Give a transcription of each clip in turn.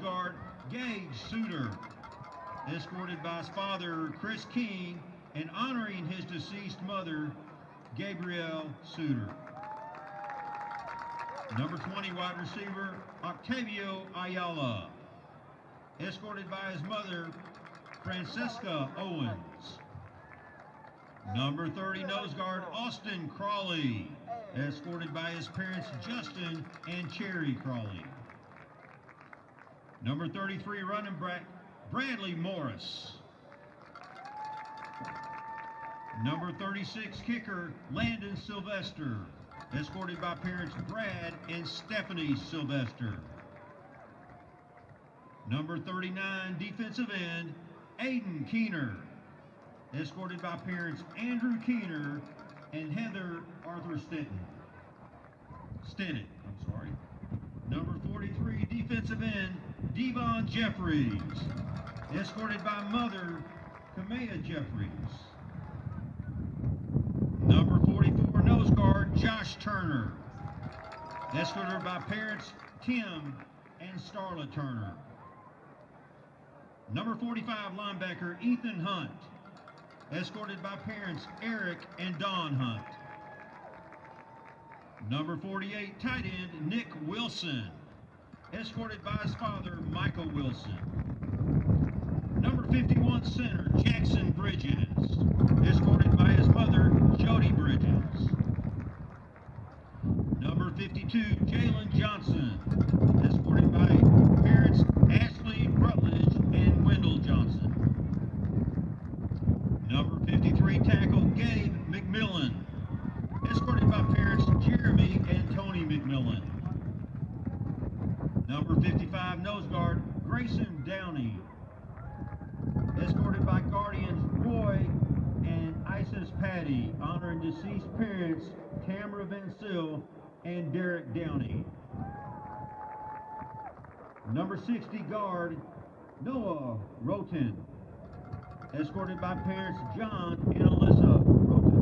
guard Gage Suter, escorted by his father Chris King, and honoring his deceased mother, Gabrielle Suter. Number 20 wide receiver Octavio Ayala, escorted by his mother, Francesca Owens. Number 30 nose guard Austin Crawley, escorted by his parents Justin and Cherry Crawley. Number 33 running back Bradley Morris. Number 36 kicker Landon Sylvester, escorted by parents Brad and Stephanie Sylvester. Number 39 defensive end Aiden Keener, escorted by parents Andrew Keener and Heather Arthur Stennett. Number 43 defensive end Devon Jeffries, escorted by mother Kamea Jeffries. Number 44 nose guard Josh Turner, escorted by parents Tim and Starla Turner. Number 45 linebacker Ethan Hunt, escorted by parents Eric and Dawn Hunt. Number 48 tight end Nick Wilson, escorted by his father Michael Wilson. Number 51 center Jackson Bridges, escorted by his mother Jody Bridges. Number 52 Jalen Johnson, escorted by parents Ashley Rutledge and Wendell Johnson. Number 53 tackle Gabe McMillan, escorted by parents Jeremy and Tony McMillan. Number 55 nose guard Grayson Downey, escorted by guardians Roy and Isis Patty, honoring deceased parents Tamara Van Sil and Derek Downey. Number 60 guard Noah Roten, escorted by parents John and Alyssa Roten.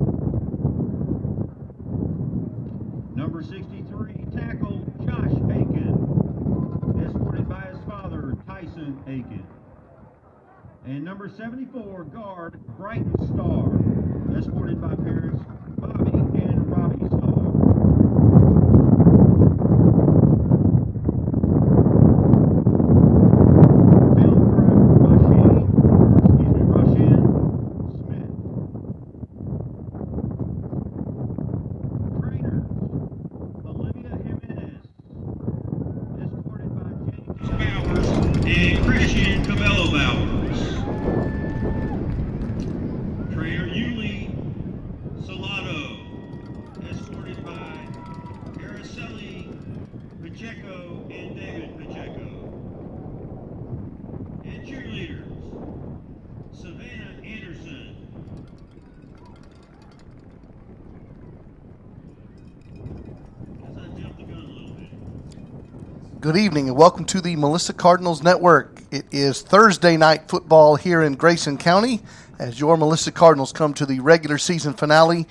Number 63 tackle Josh Aiken, escorted by his father Tyson Aiken. And number 74 guard Brighton Starr, escorted by parents Bobby and Robbie Starr. And Christian Cabello Bowers. Trainer Yuli Salado, escorted by Araceli Pacheco and David Pacheco. And cheerleaders, Savannah Anderson. Guess I jumped the gun a little bit. Good evening and welcome to the Melissa Cardinals Network. It is Thursday night football here in Grayson County as your Melissa Cardinals come to the regular season finale,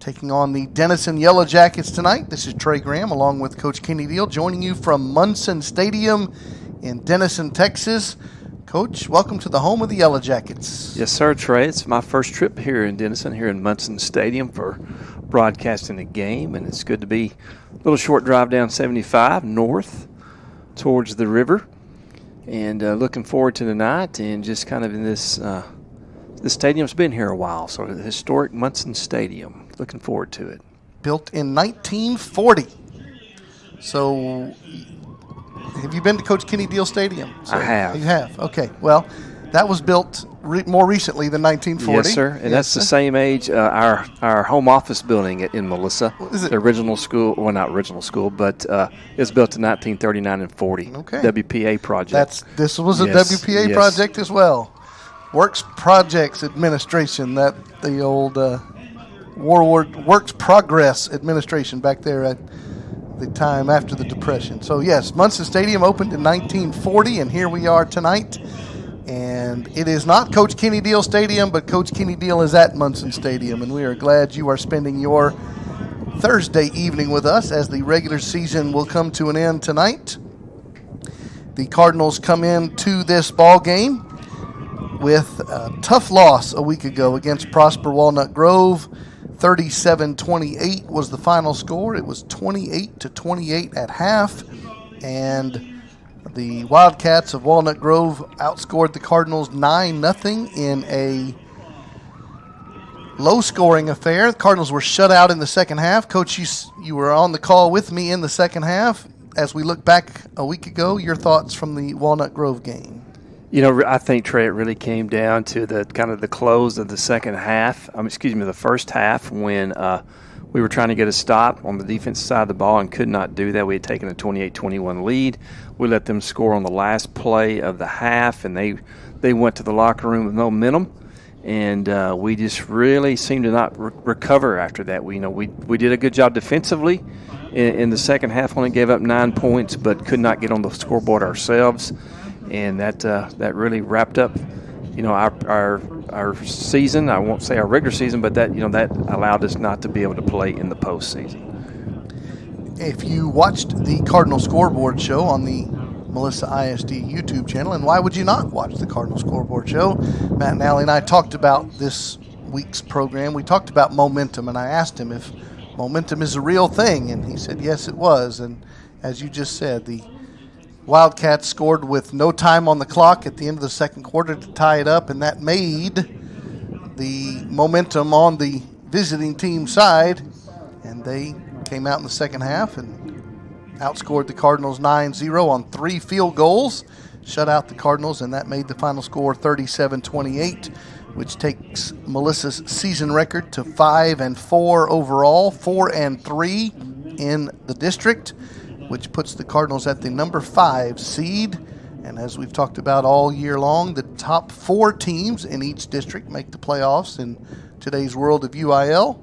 taking on the Denison Yellow Jackets tonight. This is Trey Graham along with Coach Kenny Deal joining you from Munson Stadium in Denison, Texas. Coach, welcome to the home of the Yellow Jackets. Yes, sir, Trey. It's my first trip here in Denison, here in Munson Stadium for broadcasting the game, and it's good to be a little short drive down 75 north towards the river, and looking forward to tonight, and just kind of in this stadium's been here a while, so the historic Munson Stadium. Looking forward to it. Built in 1940. So, have you been to Coach Kenny Deal Stadium? I have. You have? Okay. Well, that was built more recently than 1940. Yes, sir. And that's the same age our home office building in Melissa. Is it? The original school, well, not original school, but it was built in 1939 and 40. Okay. WPA project. This was a Yes, WPA yes. project as well. Works Projects Administration, the old Works Progress Administration back there at the time after the Depression. So, yes, Munson Stadium opened in 1940, and here we are tonight. And it is not Coach Kenny Deal Stadium, but Coach Kenny Deal is at Munson Stadium, and we are glad you are spending your Thursday evening with us as the regular season will come to an end tonight. The Cardinals come into this ball game with a tough loss a week ago against Prosper Walnut Grove. 37-28 was the final score. It was 28-28 at half, and the Wildcats of Walnut Grove outscored the Cardinals 9-0 in a low-scoring affair. The Cardinals were shut out in the second half. Coach, you were on the call with me in the second half. As we look back a week ago, your thoughts from the Walnut Grove game? I think, Trey, it really came down to the kind of the close of the second half. The first half when we were trying to get a stop on the defensive side of the ball and could not do that. We had taken a 28-21 lead. We let them score on the last play of the half, and they went to the locker room with momentum. And we just really seemed to not recover after that. We did a good job defensively in the second half. Only gave up 9 points, but could not get on the scoreboard ourselves, and that really wrapped up, our season. I won't say our regular season, but that allowed us not to be able to play in the postseason. If you watched the Cardinal Scoreboard Show on the Melissa ISD YouTube channel, and why would you not watch the Cardinal Scoreboard Show? Matt and Allie and I talked about this week's program. We talked about momentum, and I asked him if momentum is a real thing, and he said yes, it was. And as you just said, the Wildcats scored with no time on the clock at the end of the second quarter to tie it up, and that made the momentum on the visiting team side, and they came out in the second half and outscored the Cardinals 9-0 on 3 field goals, shut out the Cardinals, and that made the final score 37-28, which takes Melissa's season record to 5-4 overall, 4-3 in the district, which puts the Cardinals at the number 5 seed. And as we've talked about all year long, the top 4 teams in each district make the playoffs in today's world of UIL.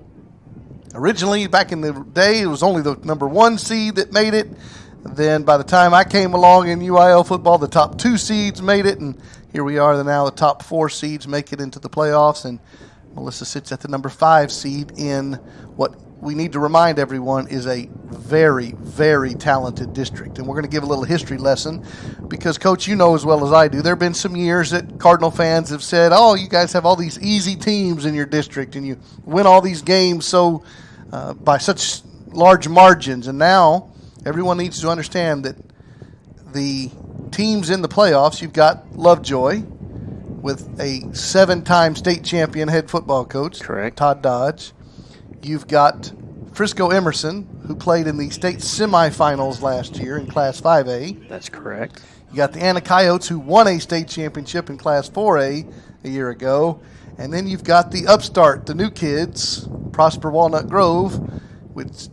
Originally, back in the day, it was only the number 1 seed that made it. Then by the time I came along in UIL football, the top 2 seeds made it, and here we are now. The top 4 seeds make it into the playoffs, and Melissa sits at the number 5 seed in what we need to remind everyone is a very, very talented district. And we're going to give a little history lesson because, Coach, you know as well as I do, there have been some years that Cardinal fans have said, oh, you guys have all these easy teams in your district and you win all these games by such large margins. And now everyone needs to understand that the teams in the playoffs, you've got Lovejoy with a 7-time state champion head football coach. Correct. Todd Dodge. You've got Frisco Emerson, who played in the state semifinals last year in Class 5A. That's correct. You got the Anna Coyotes, who won a state championship in Class 4A a year ago. And then you've got the upstart, the new kids, Prosper Walnut Grove, which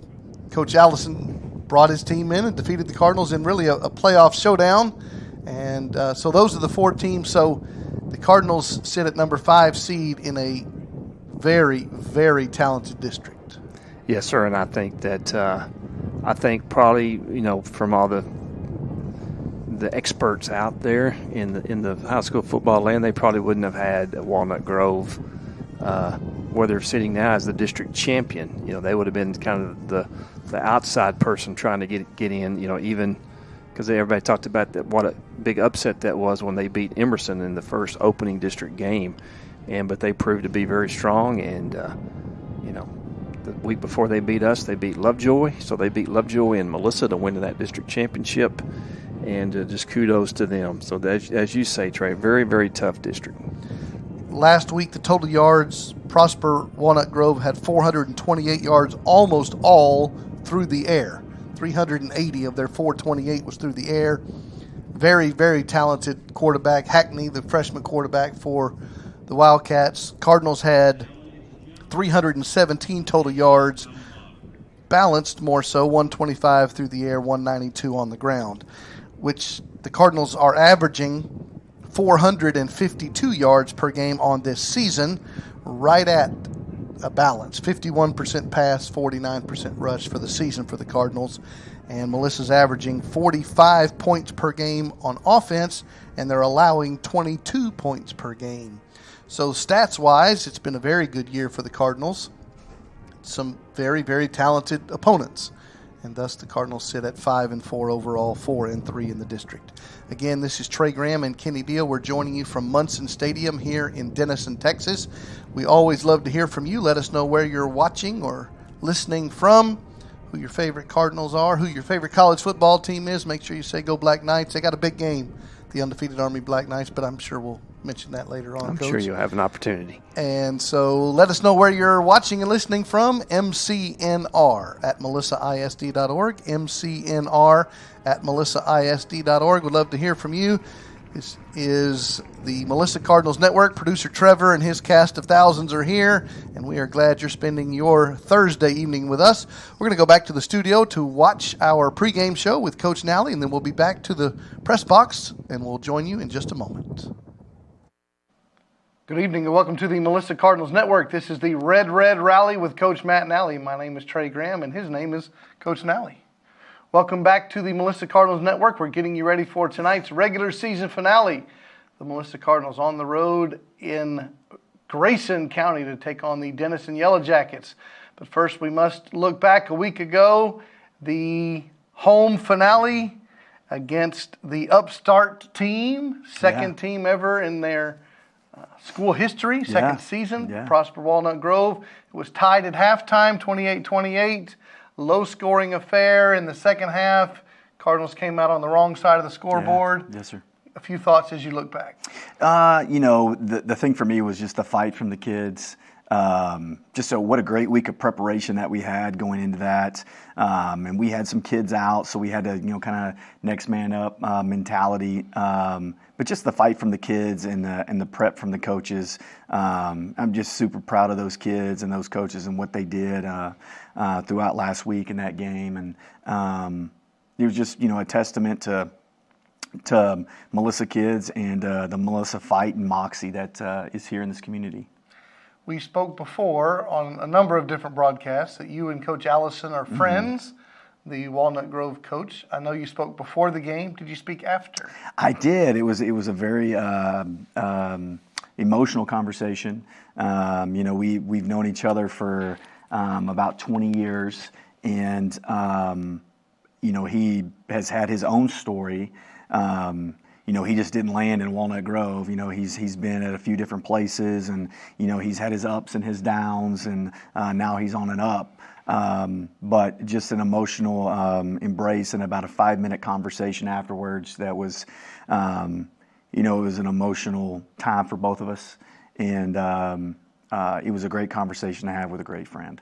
Coach Allison brought his team in and defeated the Cardinals in really a playoff showdown. And so those are the 4 teams. So the Cardinals sit at number 5 seed in a very, very talented district. Yes, sir, and I think that probably from all the experts out there in the high school football land, they probably wouldn't have had Walnut Grove where they're sitting now as the district champion. They would have been kind of the outside person trying to get in. Even because everybody talked about that, what a big upset that was when they beat Emerson in the first opening district game. But they proved to be very strong, and the week before they beat us, they beat Lovejoy. So they beat Lovejoy and Melissa to win that district championship, and just kudos to them. So as you say, Trey, very, very tough district. Last week, the total yards, Prosper Walnut Grove had 428 yards, almost all through the air. 380 of their 428 was through the air. Very, very talented quarterback, Hackney, the freshman quarterback for the Wildcats. Cardinals had 317 total yards, balanced more so, 125 through the air, 192 on the ground, which the Cardinals are averaging 452 yards per game on this season, right at a balance. 51% pass, 49% rush for the season for the Cardinals. And Melissa's averaging 45 points per game on offense, and they're allowing 22 points per game. So stats-wise, it's been a very good year for the Cardinals. Some very, very talented opponents. and thus the Cardinals sit at 5-4 overall, 4-3 in the district. Again, this is Trey Graham and Kenny Beal. We're joining you from Munson Stadium here in Denison, Texas. We always love to hear from you. Let us know where you're watching or listening from, who your favorite Cardinals are, who your favorite college football team is. Make sure you say Go Black Knights. They got a big game, the undefeated Army Black Knights, but I'm sure we'll mention that later on, I'm Coach. sure you'll have an opportunity. And so let us know where you're watching and listening from. MCNR at melissaisd.org. MCNR at melissaisd.org. We'd love to hear from you. This is the Melissa Cardinals Network. Producer Trevor and his cast of thousands are here, and we are glad you're spending your Thursday evening with us. We're going to go back to the studio to watch our pregame show with Coach Nally, and then we'll be back to the press box, and we'll join you in just a moment. Good evening and welcome to the Melissa Cardinals Network. This is the Red Rally with Coach Matt Nally. My name is Trey Graham, and his name is Coach Nally. Welcome back to the Melissa Cardinals Network. We're getting you ready for tonight's regular season finale. The Melissa Cardinals on the road in Grayson County to take on the Denison Yellow Jackets. But first, we must look back a week ago, the home finale against the upstart team, second team ever in their school history, second season, Prosper Walnut Grove. It was tied at halftime, 28-28. Low-scoring affair in the second half. Cardinals came out on the wrong side of the scoreboard. Yes, sir. A few thoughts as you look back. The thing for me was just the fight from the kids. What a great week of preparation that we had going into that. And we had some kids out, so we had to, kind of next man up mentality. But just the fight from the kids and the prep from the coaches. I'm just super proud of those kids and those coaches and what they did throughout last week in that game. And it was just, a testament to Melissa kids and the Melissa fight and moxie that is here in this community. We spoke before on a number of different broadcasts that you and Coach Allison are friends, the Walnut Grove coach. I know you spoke before the game. Did you speak after? I did. It was a very emotional conversation. We've known each other for about 20 years, and he has had his own story. He just didn't land in Walnut Grove. He's been at a few different places, and he's had his ups and his downs, and now he's on an up. But just an emotional embrace and about a 5-minute conversation afterwards. That was, it was an emotional time for both of us, and it was a great conversation to have with a great friend.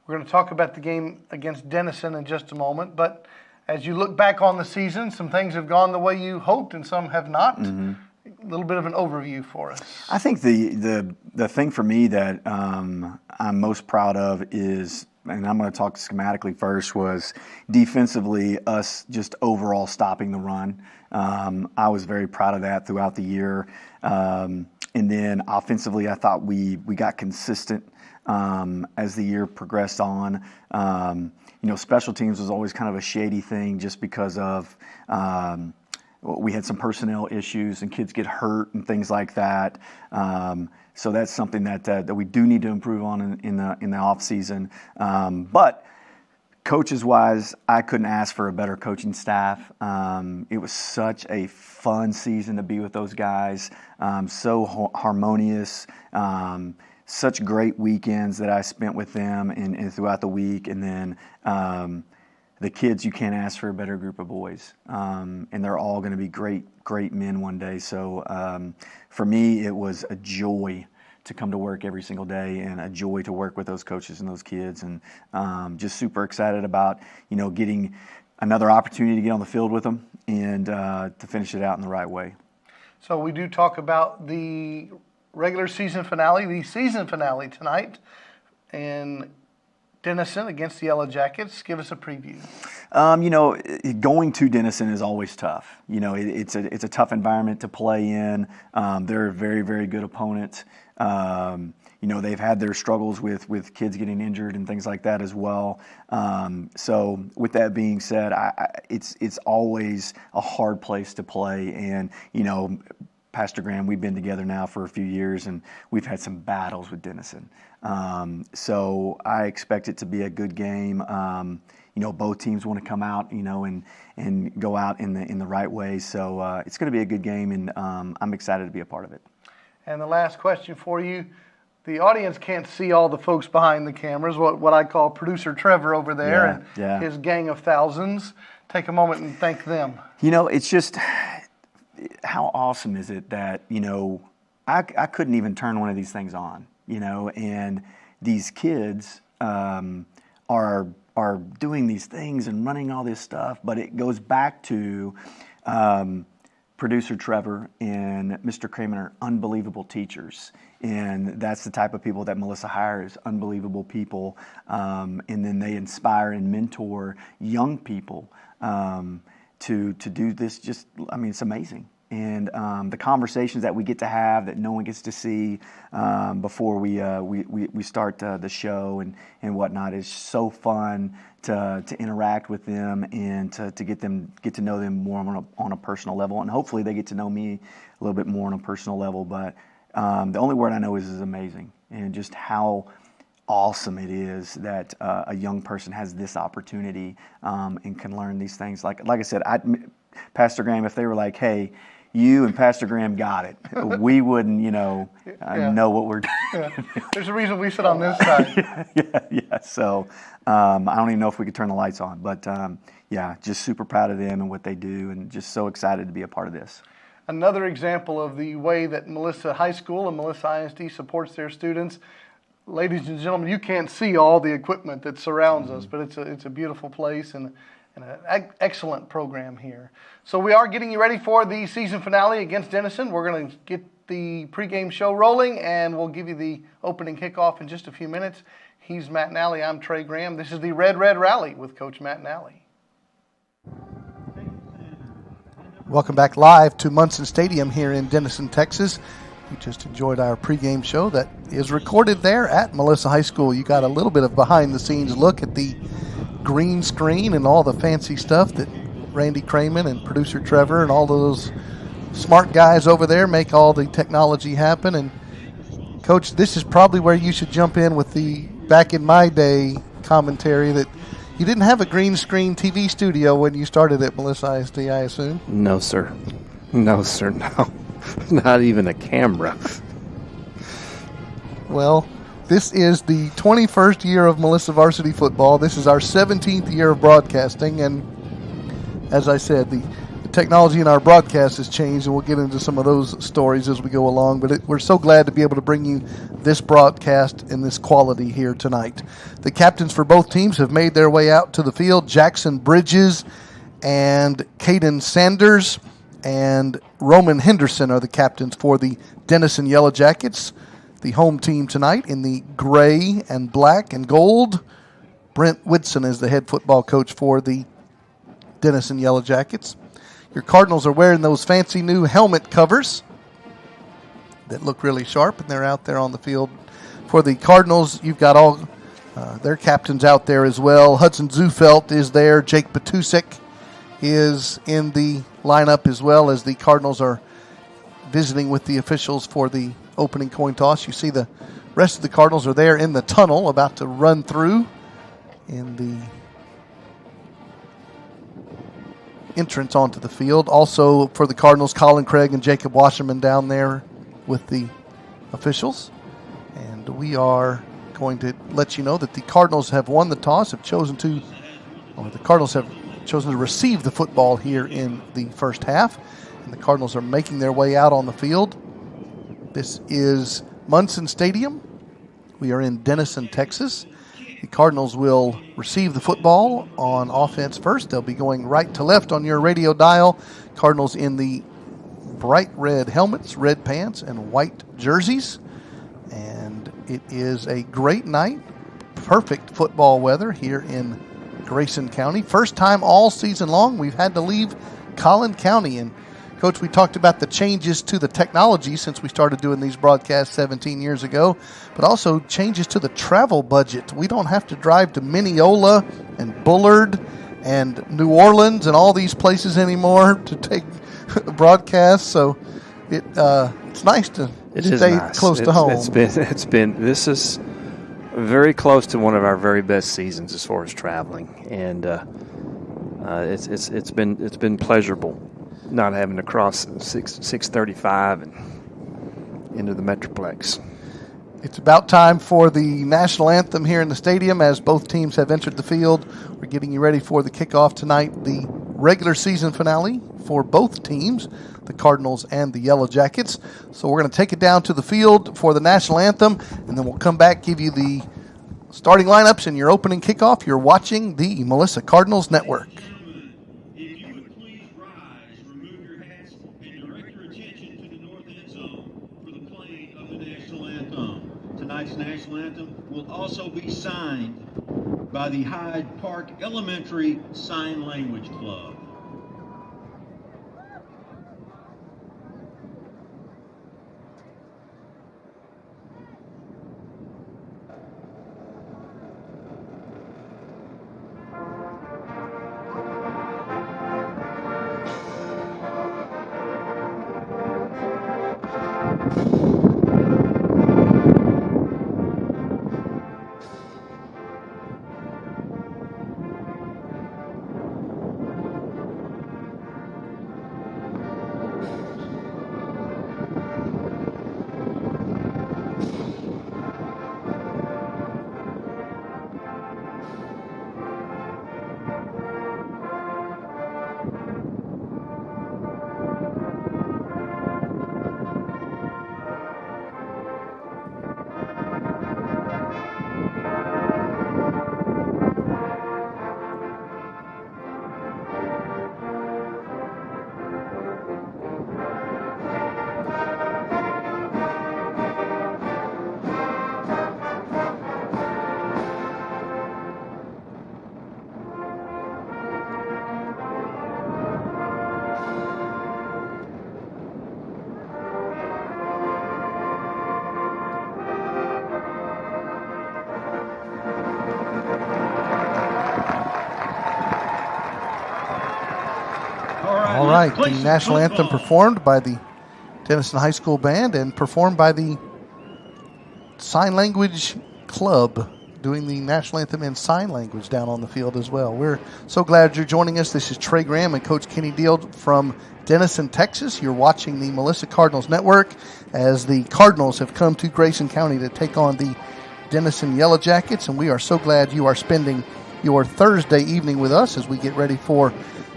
We're going to talk about the game against Denison in just a moment, but as you look back on the season, some things have gone the way you hoped and some have not. A little bit of an overview for us. I think the thing for me that I'm most proud of is, and I'm going to talk schematically first, was defensively us just overall stopping the run. I was very proud of that throughout the year. And then offensively, I thought we got consistent as the year progressed on. Special teams was always kind of a shady thing just because of we had some personnel issues and kids get hurt and things like that. So that's something that we do need to improve on in the off season. But coaches wise, I couldn't ask for a better coaching staff. It was such a fun season to be with those guys. So harmonious. Such great weekends that I spent with them and throughout the week. And then the kids, you can't ask for a better group of boys. And they're all going to be great men one day. So for me, it was a joy to come to work every single day and a joy to work with those coaches and those kids. And just super excited about, getting another opportunity to get on the field with them and to finish it out in the right way. So we do talk about the regular season finale, the season finale tonight in Denison against the Yellow Jackets. Give us a preview. Going to Denison is always tough. It's a tough environment to play in. They're a very, very good opponent. They've had their struggles with kids getting injured and things like that as well. So with that being said, it's always a hard place to play. And, Pastor Graham, we've been together now for a few years, and we've had some battles with Denison. So I expect it to be a good game. both teams want to come out, and go out in the right way. So it's going to be a good game, and I'm excited to be a part of it. And the last question for you. The audience can't see all the folks behind the cameras, what I call producer Trevor over there and his gang of thousands. Take a moment and thank them. It's just, how awesome is it that, I couldn't even turn one of these things on, and these kids are doing these things and running all this stuff, but it goes back to producer Trevor and Mr. Kramer are unbelievable teachers, and that's the type of people that Melissa hires, unbelievable people, and then they inspire and mentor young people to do this. It's amazing. And the conversations that we get to have that no one gets to see before we start the show and whatnot is so fun to interact with them and to get to know them more on a personal level, and hopefully they get to know me a little bit more on a personal level. But the only word I know is amazing, and just how awesome it is that a young person has this opportunity and can learn these things. Like I said, Pastor Graham, if they were like, hey, you and Pastor Graham got it, we wouldn't, know what we're doing. Yeah. There's a reason we sit on this side. Yeah. So I don't even know if we could turn the lights on, but just super proud of them and what they do, and just so excited to be a part of this. Another example of the way that Melissa High School and Melissa ISD supports their students. Ladies and gentlemen, you can't see all the equipment that surrounds us, but it's a beautiful place and an excellent program here. So we are getting you ready for the season finale against Denison. We're going to get the pregame show rolling, and we'll give you the opening kickoff in just a few minutes. He's Matt Nally. I'm Trey Graham. This is the Red Red Rally with Coach Matt Nally. Welcome back live to Munson Stadium here in Denison, Texas. You just enjoyed our pregame show that is recorded there at Melissa High School. You got a little bit of behind-the-scenes look at the green screen and all the fancy stuff that Randy Craman and producer Trevor and all those smart guys over there make all the technology happen. And Coach, this is probably where you should jump in with the back in my day commentary that you didn't have a green screen TV studio when you started at Melissa ISD, I assume? No, sir. No. Not even a camera. Well, this is the 21st year of Melissa Varsity football. This is our 17th year of broadcasting, and as I said, the technology in our broadcast has changed, and we'll get into some of those stories as we go along, but we're so glad to be able to bring you this broadcast and this quality here tonight. The captains for both teams have made their way out to the field. Jackson Bridges and Caden Sanders and Roman Henderson are the captains for the Denison Yellow Jackets. The home team tonight in the gray and black and gold. Brent Whitson is the head football coach for the Denison Yellow Jackets. Your Cardinals are wearing those fancy new helmet covers that look really sharp, and they're out there on the field. For the Cardinals, you've got all their captains out there as well. Hudson Zufelt is there. Jake Patusek is in the lineup as well, as the Cardinals are visiting with the officials for the opening coin toss. You see the rest of the Cardinals are there in the tunnel about to run through in the entrance onto the field. Also for the Cardinals, Colin Craig and Jacob Wasserman down there with the officials. And we are going to let you know that the Cardinals have won the toss, the Cardinals have chosen to receive the football here in the first half. And the Cardinals are making their way out on the field. This is Munson Stadium. We are in Denison, Texas. The Cardinals will receive the football on offense first. They'll be going right to left on your radio dial. Cardinals in the bright red helmets, red pants, and white jerseys. And it is a great night. Perfect football weather here in Grayson County. First time all season long we've had to leave Collin County. And Coach, we talked about the changes to the technology since we started doing these broadcasts 17 years ago, but also changes to the travel budget. We don't have to drive to Mineola and Bullard and New Orleans and all these places anymore to take broadcasts. So it's nice to stay close to home. This is very close to one of our very best seasons as far as traveling, and it's been pleasurable not having to cross 635 and into the Metroplex. It's about time for the national anthem here in the stadium as both teams have entered the field. We're getting you ready for the kickoff tonight, the regular season finale for both teams, the Cardinals and the Yellow Jackets. So we're going to take it down to the field for the national anthem, and then we'll come back, give you the starting lineups and your opening kickoff. You're watching the Melissa Cardinals Network. If you would please rise, remove your hats, and direct your attention to the north end zone for the playing of the national anthem. Tonight's national anthem will also be signed by the Hyde Park Elementary Sign Language Club. All right, the national anthem performed by the Denison High School Band and performed by the Sign Language Club, doing the national anthem in sign language down on the field as well. We're so glad you're joining us. This is Trey Graham and Coach Kenny Deal from Denison, Texas. You're watching the Melissa Cardinals Network as the Cardinals have come to Grayson County to take on the Denison Yellow Jackets, and we are so glad you are spending your Thursday evening with us as we get ready for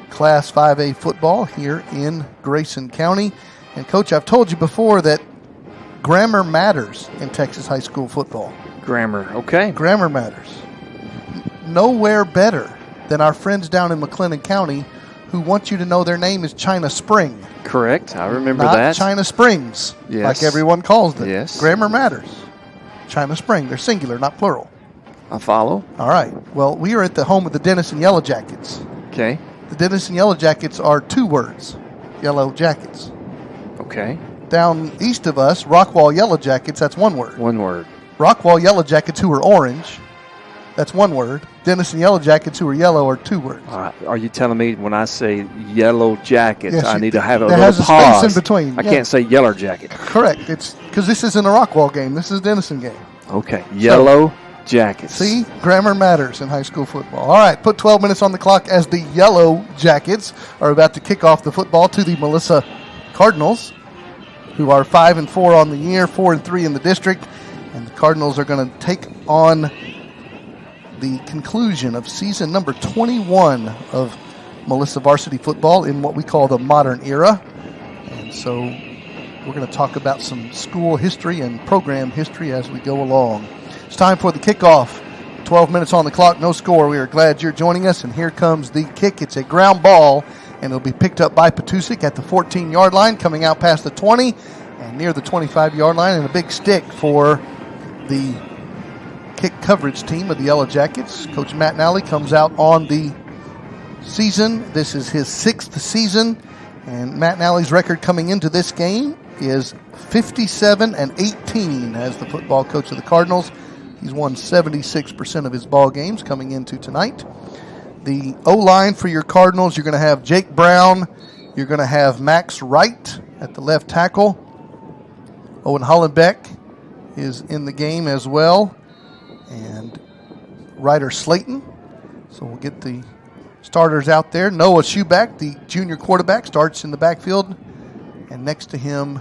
Class 5A football here in Grayson County. And, Coach, I've told you before that grammar matters in Texas high school football. Grammar, okay. Grammar matters. Nowhere better than our friends down in McLennan County who want you to know their name is China Spring. Correct, I remember Not that. China Springs, yes, like everyone calls them. Yes. Grammar matters. China Spring, they're singular, not plural. I follow. All right. Well, we are at the home of the Denison Yellow Jackets. Okay. The Denison Yellow Jackets are two words, Yellow Jackets. Okay. Down east of us, Rockwall Yellow Jackets, that's one word. One word. Rockwall Yellow Jackets, who are orange, that's one word. Denison Yellow Jackets, who are yellow, are two words. All right. Are you telling me when I say Yellow Jackets, Yes, I need to have a there little has a pause? space in between, I yeah. can't say Yeller Jacket. Correct. It's because this isn't a Rockwall game. This is a Denison game. Okay. Yellow Jackets. See, grammar matters in high school football. All right, put 12 minutes on the clock as the Yellow Jackets are about to kick off the football to the Melissa Cardinals, who are 5-4 on the year, 4-3 in the district, and the Cardinals are going to take on the conclusion of season number 21 of Melissa varsity football in what we call the modern era. And so we're going to talk about some school history and program history as we go along. It's time for the kickoff. 12 minutes on the clock, no score. We are glad you're joining us, and here comes the kick. It's a ground ball, and it'll be picked up by Petusik at the 14-yard line, coming out past the 20 and near the 25-yard line, and a big stick for the kick coverage team of the Yellow Jackets. Coach Matt Nally comes out on the season. This is his 6th season, and Matt Nally's record coming into this game is 57-18 as the football coach of the Cardinals. He's won 76% of his ball games coming into tonight. The O-line for your Cardinals, you're going to have Jake Brown. You're going to have Max Wright at the left tackle. Owen Hollenbeck is in the game as well. and Ryder Slayton. So we'll get the starters out there. Noah Schuback, the junior quarterback, starts in the backfield. And next to him,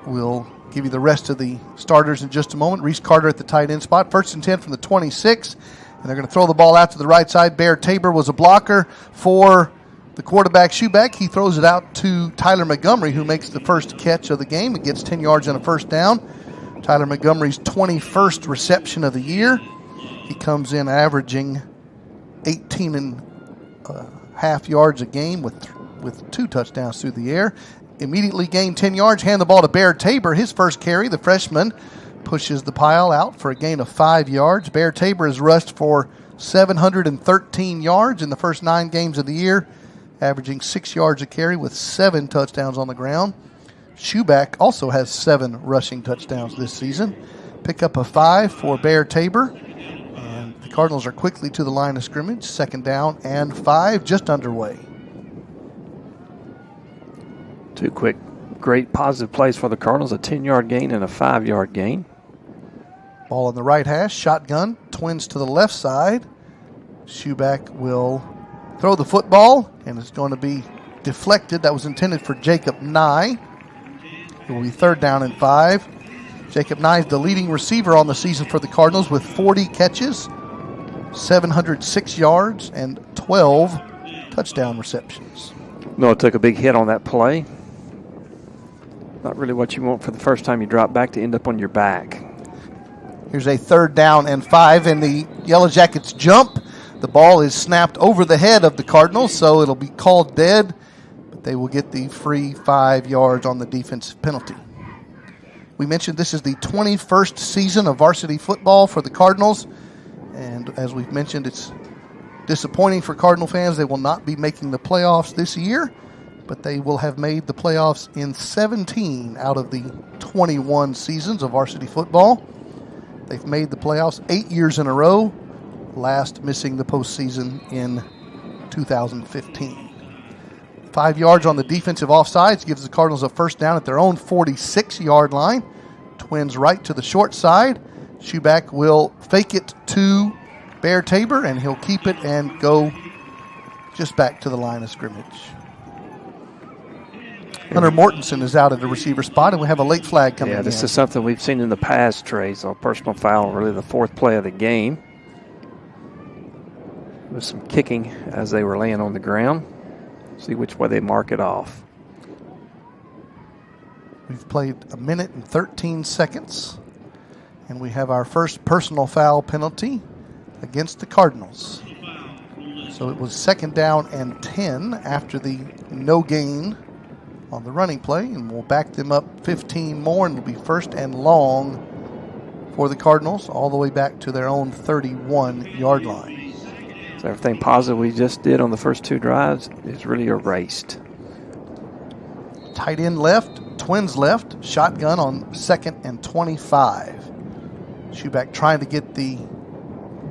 we'll give you the rest of the starters in just a moment. Reese Carter at the tight end spot. 1st and 10 from the 26. And they're going to throw the ball out to the right side. Bear Tabor was a blocker for the quarterback Schuback. He throws it out to Tyler Montgomery, who makes the first catch of the game. It gets 10 yards and a first down. Tyler Montgomery's 21st reception of the year. He comes in averaging 18.5 yards a game with 2 touchdowns through the air. Immediately gained 10 yards. Hand the ball to Bear Tabor. His first carry, the freshman, pushes the pile out for a gain of 5 yards. Bear Tabor has rushed for 713 yards in the first 9 games of the year, averaging 6 yards a carry with 7 touchdowns on the ground. Schuback also has 7 rushing touchdowns this season. Pick up a 5 for Bear Tabor. And the Cardinals are quickly to the line of scrimmage. 2nd down and 5 just underway. 2 quick, great positive plays for the Cardinals, a 10-yard gain and a 5-yard gain. Ball in the right hash, shotgun, Twins to the left side. Schuback will throw the football, and it's going to be deflected. That was intended for Jacob Nye. It will be 3rd down and 5. Jacob Nye is the leading receiver on the season for the Cardinals with 40 catches, 706 yards, and 12 touchdown receptions. Noah took a big hit on that play. Not really what you want for the first time you drop back to end up on your back. Here's a 3rd down and 5, and the Yellow Jackets jump. The ball is snapped over the head of the Cardinals, so it'll be called dead, but they will get the free 5 yards on the defensive penalty. We mentioned this is the 21st season of varsity football for the Cardinals, and as we've mentioned, it's disappointing for Cardinal fans. They will not be making the playoffs this year, but they will have made the playoffs in 17 out of the 21 seasons of varsity football. They've made the playoffs 8 years in a row, last missing the postseason in 2015. 5 yards on the defensive offsides gives the Cardinals a first down at their own 46-yard line. Twins right to the short side. Schuback will fake it to Bear Tabor, and he'll keep it and go just back to the line of scrimmage. Hunter Mortensen is out at the receiver spot, and we have a late flag coming in. Yeah, this is something we've seen in the past, Trey. So a personal foul, really the 4th play of the game. With some kicking as they were laying on the ground. See which way they mark it off. We've played 1 minute and 13 seconds, and we have our first personal foul penalty against the Cardinals. So it was 2nd down and 10 after the no gain on the running play, and we'll back them up 15 more, and it'll be 1st and long for the Cardinals all the way back to their own 31-yard line. So everything positive we just did on the first 2 drives is really erased. Tight end left, Twins left, shotgun on 2nd and 25. Schuback trying to get the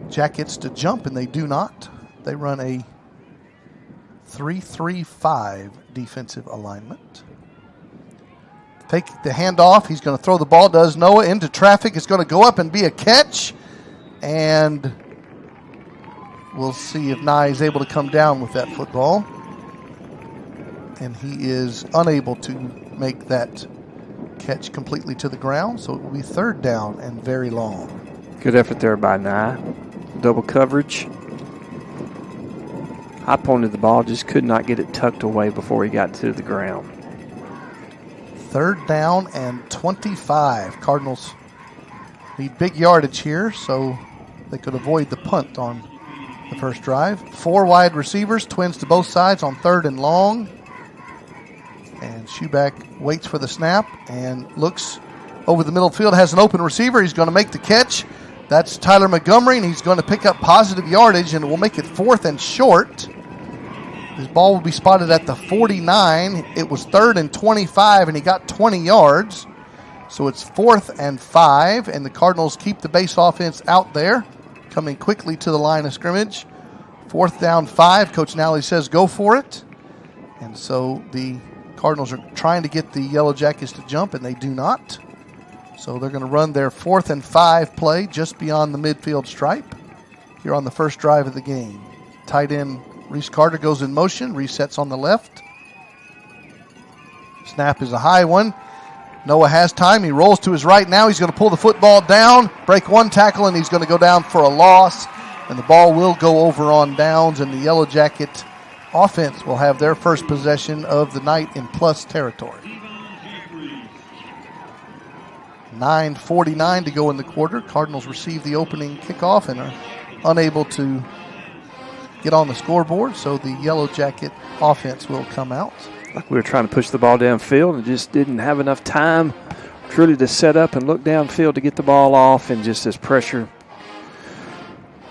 Jackets to jump, and they do not. They run a 3-3-5 defensive alignment. Take the handoff. He's going to throw the ball. Does Noah into traffic. It's going to go up and be a catch. And we'll see if Nye is able to come down with that football. And he is unable to make that catch completely to the ground. So it will be 3rd down and very long. Good effort there by Nye. Double coverage. I pointed the ball, just could not get it tucked away before he got to the ground. 3rd down and 25. Cardinals need big yardage here, so they could avoid the punt on the first drive. 4 wide receivers, Twins to both sides on 3rd and long. And Schuback waits for the snap and looks over the middle field, has an open receiver. He's going to make the catch. That's Tyler Montgomery, and he's going to pick up positive yardage, and we'll make it 4th and short. His ball will be spotted at the 49. It was 3rd and 25, and he got 20 yards. So it's 4th and 5, and the Cardinals keep the base offense out there, coming quickly to the line of scrimmage. 4th down 5. Coach Nally says go for it. And so the Cardinals are trying to get the Yellow Jackets to jump, and they do not. So they're going to run their 4th and 5 play just beyond the midfield stripe here on the first drive of the game. Tight end Reese Carter goes in motion, resets on the left. Snap is a high one. Noah has time. He rolls to his right now. He's going to pull the football down, break one tackle, and he's going to go down for a loss. And the ball will go over on downs, and the Yellow Jacket offense will have their first possession of the night in plus territory. 9:49 to go in the quarter. Cardinals receive the opening kickoff and are unable to get on the scoreboard, so the Yellow Jacket offense will come out. Like we were trying to push the ball downfield and just didn't have enough time truly to set up and look downfield to get the ball off, and just as pressure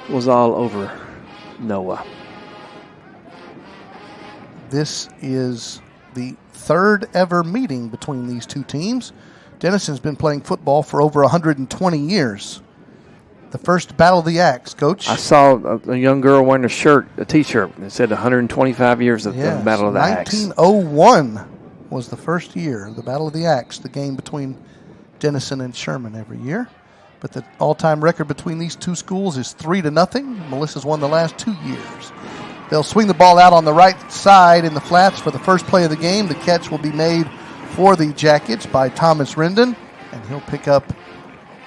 was all over Noah. This is the 3rd ever meeting between these two teams. Denison's been playing football for over 120 years. The first Battle of the Axe, Coach. I saw a young girl wearing a T-shirt that said 125 years of the Battle of the Axe. 1901 was the first year, the Battle of the Axe, the game between Denison and Sherman every year. But the all-time record between these two schools is 3-0. Melissa's won the last 2 years. They'll swing the ball out on the right side in the flats for the first play of the game. The catch will be made for the Jackets by Thomas Rendon, and he'll pick up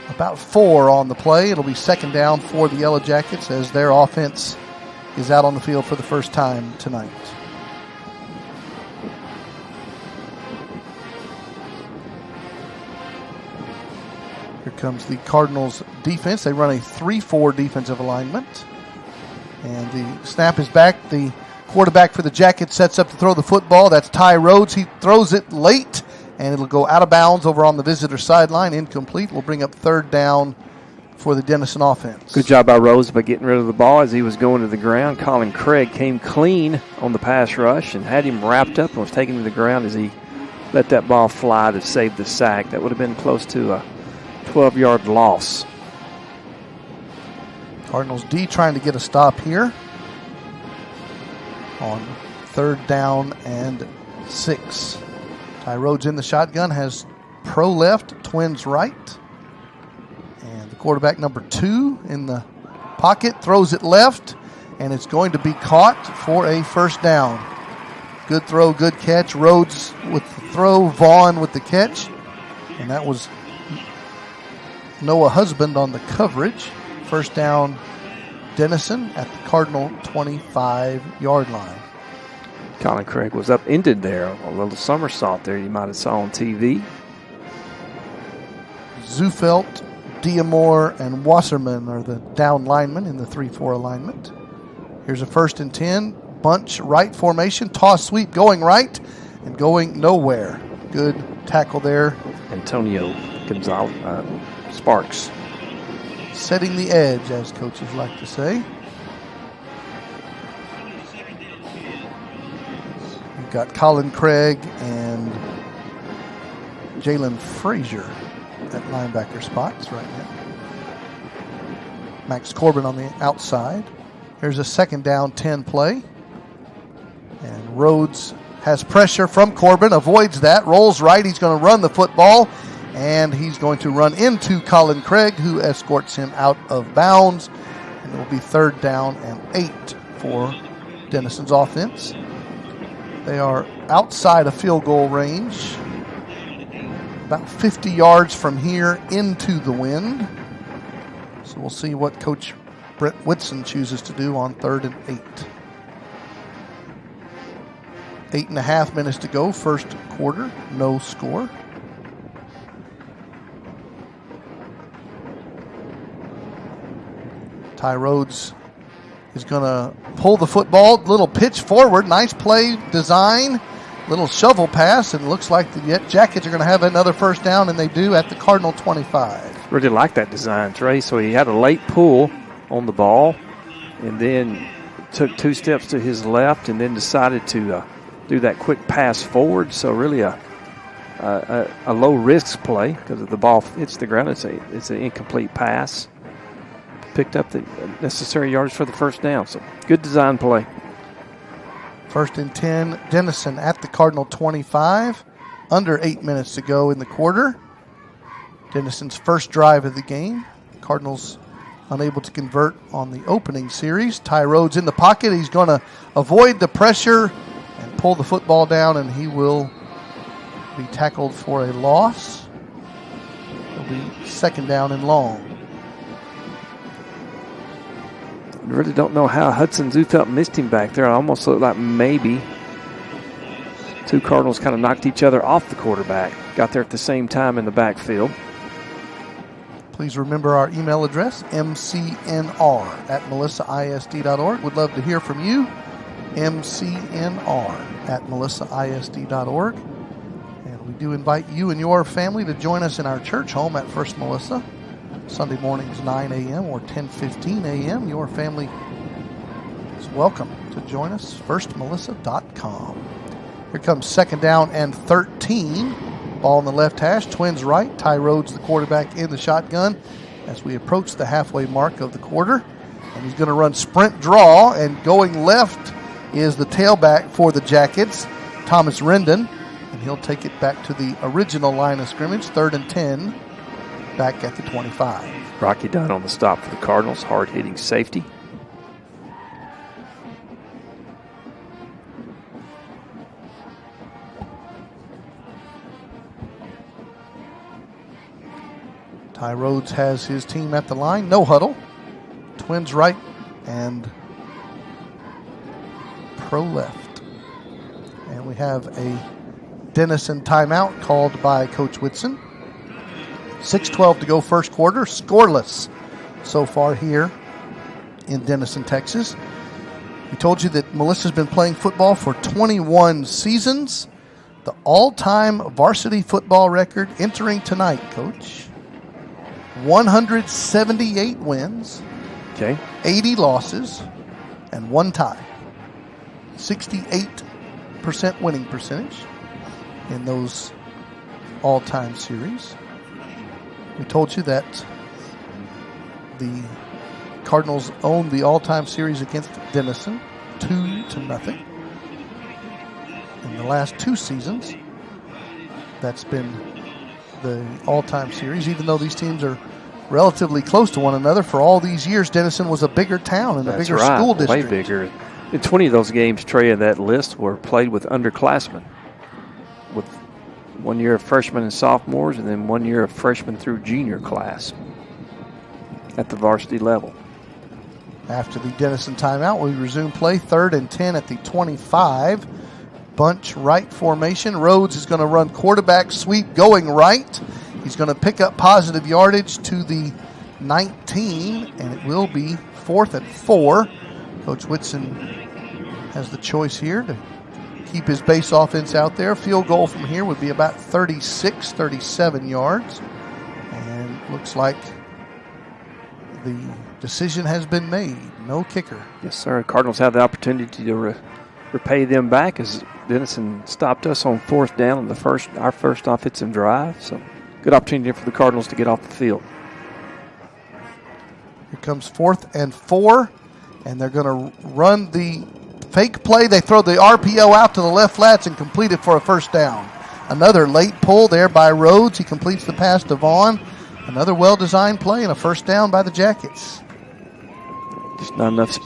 about 4 on the play. It'll be 2nd down for the Yellow Jackets as their offense is out on the field for the first time tonight. Here comes the Cardinals defense. They run a 3-4 defensive alignment. And the snap is back. The quarterback for the Jackets sets up to throw the football. That's Ty Rhodes. He throws it late, and it'll go out of bounds over on the visitor sideline. Incomplete. We'll bring up 3rd down for the Denison offense. Good job by Rhodes by getting rid of the ball as he was going to the ground. Colin Craig came clean on the pass rush and had him wrapped up and was taken to the ground as he let that ball fly to save the sack. That would have been close to a 12-yard loss. Cardinals D trying to get a stop here on 3rd down and 6. Ty Rhodes in the shotgun, has pro left, twins right. And the quarterback number 2 in the pocket throws it left, and it's going to be caught for a first down. Good throw, good catch. Rhodes with the throw, Vaughn with the catch. And that was Noah Husband on the coverage. First down, Denison at the Cardinal 25-yard line. Colin Craig was upended there, a little somersault there you might have saw on TV. Zufelt, Diamore, and Wasserman are the down linemen in the 3-4 alignment. Here's a 1st and 10. Bunch right formation. Toss sweep going right and going nowhere. Good tackle there. Antonio Gonzalez, Sparks. Setting the edge, as coaches like to say. We've got Colin Craig and Jalen Frazier at linebacker spots right now. Max Corbin on the outside. Here's a 2nd down 10 play. And Rhodes has pressure from Corbin, avoids that, rolls right. He's going to run the football, and he's going to run into Colin Craig, who escorts him out of bounds. And it will be 3rd down and 8 for Denison's offense. They are outside of field goal range, about 50 yards from here into the wind. So we'll see what Coach Brett Whitson chooses to do on 3rd and 8. 8.5 minutes to go, first quarter, no score. Ty Rhodes is going to pull the football, little pitch forward, nice play design, little shovel pass, and looks like the Jackets are going to have another first down, and they do at the Cardinal 25. Really like that design, Trey. So he had a late pull on the ball and then took 2 steps to his left and then decided to do that quick pass forward. So really a low-risk play because if the ball hits the ground, it's an incomplete pass. Picked up the necessary yards for the first down. So good design play. 1st and 10, Denison at the Cardinal 25. Under 8 minutes to go in the quarter. Denison's first drive of the game. Cardinals unable to convert on the opening series. Ty Rhodes in the pocket. He's going to avoid the pressure and pull the football down, and he will be tackled for a loss. It'll be second down and long. I really don't know how Hudson Zufelt missed him back there. It almost looked like maybe two Cardinals kind of knocked each other off the quarterback. Got there at the same time in the backfield. Please remember our email address, mcnr@melissaisd.org. Would love to hear from you. mcnr@melissaisd.org. And we do invite you and your family to join us in our church home at First Melissa. Sunday mornings 9 a.m. or 10:15 a.m. Your family is welcome to join us, firstmelissa.com. Here comes second down and 13. Ball in the left hash, Twins right. Ty Rhodes, the quarterback, in the shotgun as we approach the halfway mark of the quarter. And he's going to run sprint draw, and going left is the tailback for the Jackets, Thomas Rendon. And he'll take it back to the original line of scrimmage, 3rd and 10, back at the 25. Rocky Dunn on the stop for the Cardinals, hard-hitting safety. Ty Rhodes has his team at the line. No huddle. Twins right and pro left. And we have a Denison timeout called by Coach Whitson. 6:12 to go first quarter. Scoreless so far here in Denison, Texas. We told you that Melissa's been playing football for 21 seasons. The all-time varsity football record entering tonight, Coach. 178 wins, 80 losses, and 1 tie. 68% winning percentage in those all-time series. We told you that the Cardinals own the all-time series against Denison 2-0. In the last 2 seasons, that's been the all-time series, even though these teams are relatively close to one another. For all these years, Denison was a bigger town and a bigger school district. Way bigger. And 20 of those games, Trey, in that list were played with underclassmen, with 1 year of freshmen and sophomores, and then 1 year of freshman through junior class at the varsity level. After the Denison timeout, we resume play, 3rd and 10 at the 25. Bunch right formation. Rhodes is going to run quarterback sweep going right. He's going to pick up positive yardage to the 19, and it will be 4th and 4. Coach Whitson has the choice here to keep his base offense out there. Field goal from here would be about 36, 37 yards. And looks like the decision has been made. No kicker. Yes, sir. Cardinals have the opportunity to repay them back as Denison stopped us on 4th down on our first offensive drive. So good opportunity for the Cardinals to get off the field. Here comes 4th and 4, and they're going to run the fake play. They throw the RPO out to the left flats and complete it for a first down. Another late pull there by Rhodes. He completes the pass to Vaughn. Another well-designed play and a first down by the Jackets. Just not enough.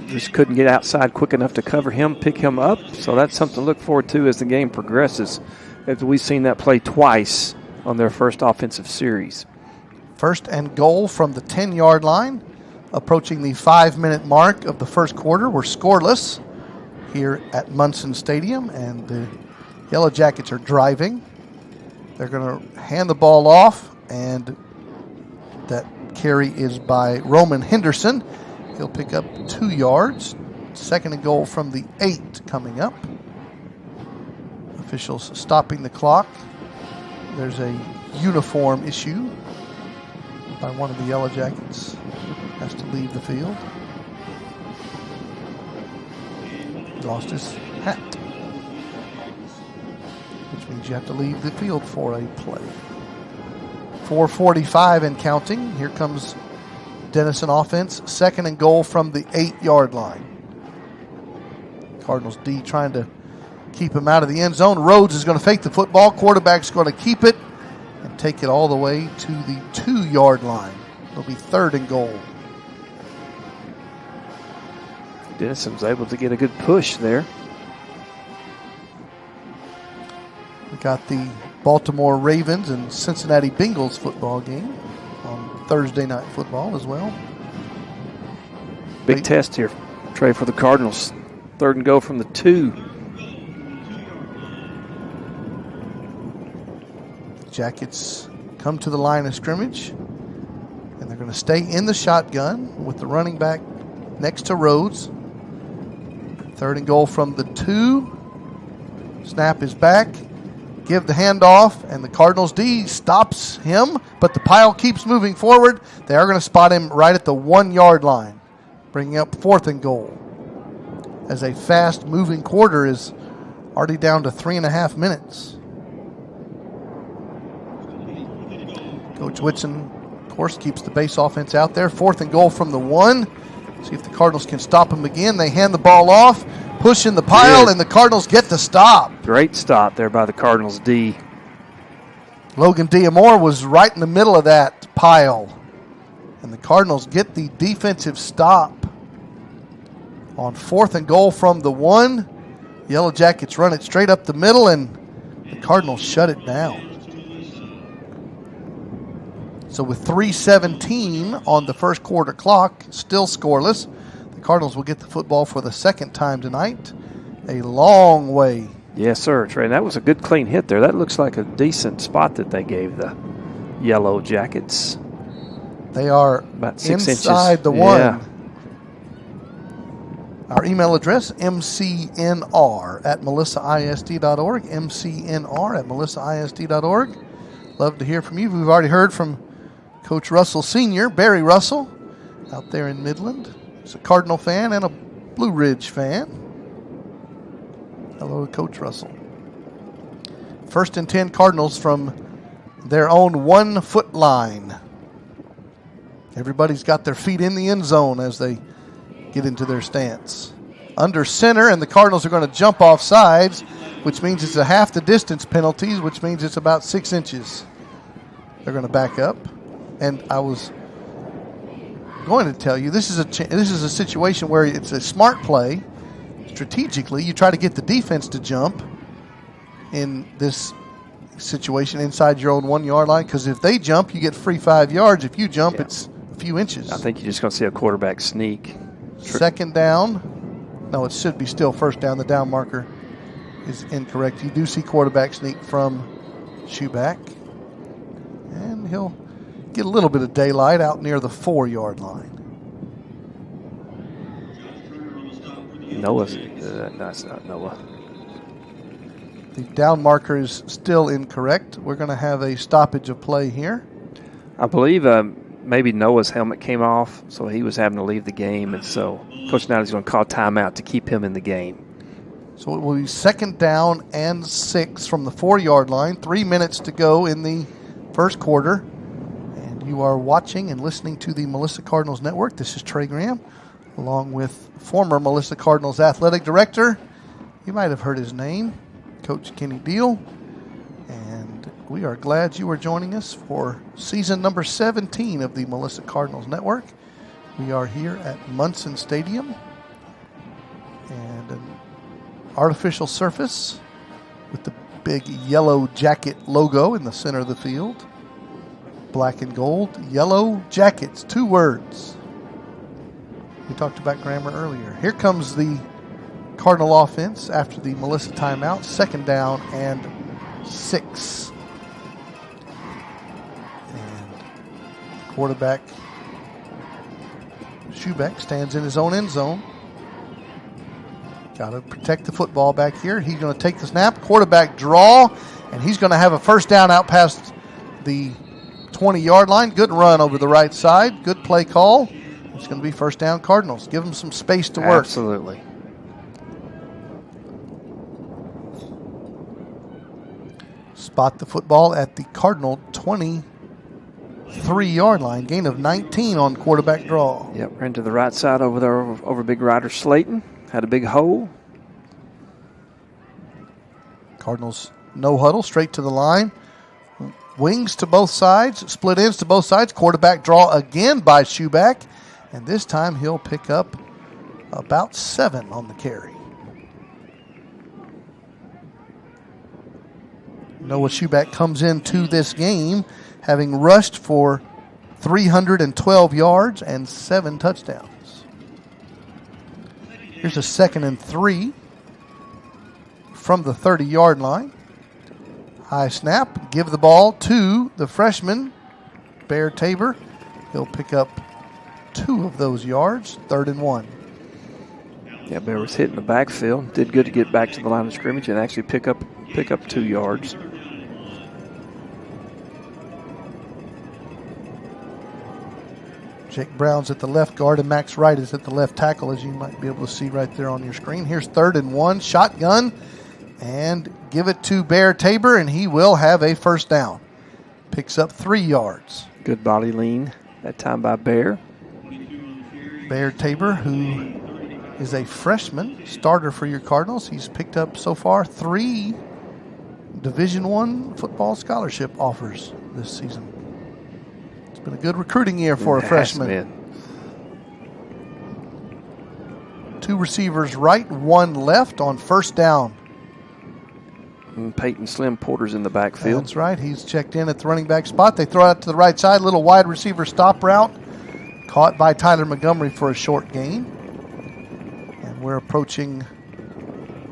Just couldn't get outside quick enough to cover him, pick him up. So that's something to look forward to as the game progresses. As we've seen that play twice on their first offensive series. 1st and goal from the 10-yard line. Approaching the 5-minute mark of the first quarter. We're scoreless here at Munson Stadium, and the Yellow Jackets are driving. They're going to hand the ball off, and that carry is by Roman Henderson. He'll pick up 2 yards. 2nd and goal from the 8 coming up. Officials stopping the clock. There's a uniform issue by one of the Yellow Jackets. Has to leave the field. He lost his hat, which means you have to leave the field for a play. 4:45 and counting. Here comes Denison offense. 2nd and goal from the 8-yard line. Cardinals D trying to keep him out of the end zone. Rhodes is going to fake the football. Quarterback's going to keep it and take it all the way to the 2-yard line. It'll be 3rd and goal. Denison was able to get a good push there. We got the Baltimore Ravens and Cincinnati Bengals football game on Thursday Night Football as well. Big test here, Trey, for the Cardinals. 3rd and goal from the 2. Jackets come to the line of scrimmage, and they're going to stay in the shotgun with the running back next to Rhodes. 3rd and goal from the 2. Snap is back. Give the handoff, and the Cardinals D stops him, but the pile keeps moving forward. They are going to spot him right at the 1-yard line, bringing up 4th and goal. As a fast-moving quarter is already down to 3.5 minutes. Coach Whitson, of course, keeps the base offense out there. 4th and goal from the 1. See if the Cardinals can stop him again. They hand the ball off, push in the pile, and the Cardinals get the stop. Great stop there by the Cardinals D. Logan Diamore was right in the middle of that pile. And the Cardinals get the defensive stop on 4th and goal from the 1. Yellow Jackets run it straight up the middle, and the Cardinals shut it down. So with 3:17 on the first quarter clock, still scoreless, the Cardinals will get the football for the 2nd time tonight. A long way. Yes, sir, Trey. That was a good clean hit there. That looks like a decent spot that they gave the Yellow Jackets. They are about 6 inside inches. The 1. Yeah. Our email address, mcnr@melissaisd.org, mcnr@melissaisd.org. Love to hear from you. We've already heard from Coach Russell Sr., Barry Russell, out there in Midland. He's a Cardinal fan and a Blue Ridge fan. Hello to Coach Russell. 1st and 10 Cardinals from their own 1-foot line. Everybody's got their feet in the end zone as they get into their stance. Under center, and the Cardinals are going to jump off sides, which means it's a half the distance penalties, which means it's about 6 inches. They're going to back up. And I was going to tell you, this is a situation where it's a smart play. Strategically, you try to get the defense to jump in this situation inside your own 1-yard line, because if they jump, you get free 5 yards. If you jump, it's a few inches. I think you're just going to see a quarterback sneak. 2nd down. No, it should be still 1st down. The down marker is incorrect. You do see quarterback sneak from Schuback. And he'll get a little bit of daylight out near the 4-yard line. Noah's, no, it's not Noah. The down marker is still incorrect. We're going to have a stoppage of play here. I believe maybe Noah's helmet came off, so he was having to leave the game, and so Coach Nowdy's going to call timeout to keep him in the game. So it will be 2nd down and 6 from the 4-yard line. 3 minutes to go in the first quarter. And you are watching and listening to the Melissa Cardinals Network. This is Trey Graham, along with former Melissa Cardinals athletic director. You might have heard his name, Coach Kenny Deal. And we are glad you are joining us for season number 17 of the Melissa Cardinals Network. We are here at Munson Stadium, and an artificial surface with the big Yellow Jacket logo in the center of the field. Black and gold, Yellow Jackets, 2 words. We talked about grammar earlier. Here comes the Cardinal offense after the Melissa timeout. 2nd down and 6. And quarterback Schubeck stands in his own end zone. Got to protect the football back here. He's going to take the snap, quarterback draw, and he's going to have a 1st down out past the 20-yard line. Good run over the right side. Good play call. It's going to be 1st down Cardinals. Give them some space to work. Absolutely. Spot the football at the Cardinal 23-yard line. Gain of 19 on quarterback draw. Yep, ran to the right side over there over big rider Slayton. Had a big hole. Cardinals no huddle, straight to the line. Wings to both sides, split ends to both sides. Quarterback draw again by Schuback. And this time he'll pick up about 7 on the carry. Noah Schuback comes into this game having rushed for 312 yards and 7 touchdowns. Here's a 2nd and 3 from the 30-yard line. High snap, give the ball to the freshman, Bear Tabor. He'll pick up 2 of those yards, 3rd and 1. Yeah, Bear was hitting the backfield. Did good to get back to the line of scrimmage and actually pick up 2 yards. Jake Brown's at the left guard and Max Wright is at the left tackle, as you might be able to see right there on your screen. Here's 3rd and 1, shotgun, and give it to Bear Tabor, and he will have a first down. Picks up 3 yards. Good body lean that time by Bear. Bear Tabor, who is a freshman starter for your Cardinals. He's picked up so far 3 Division I football scholarship offers this season. It's been a good recruiting year for a freshman. 2 receivers right, 1 left on first down. And Peyton Slim Porter's in the backfield. That's right. He's checked in at the running back spot. They throw out to the right side, little wide receiver stop route. Caught by Tyler Montgomery for a short gain. And we're approaching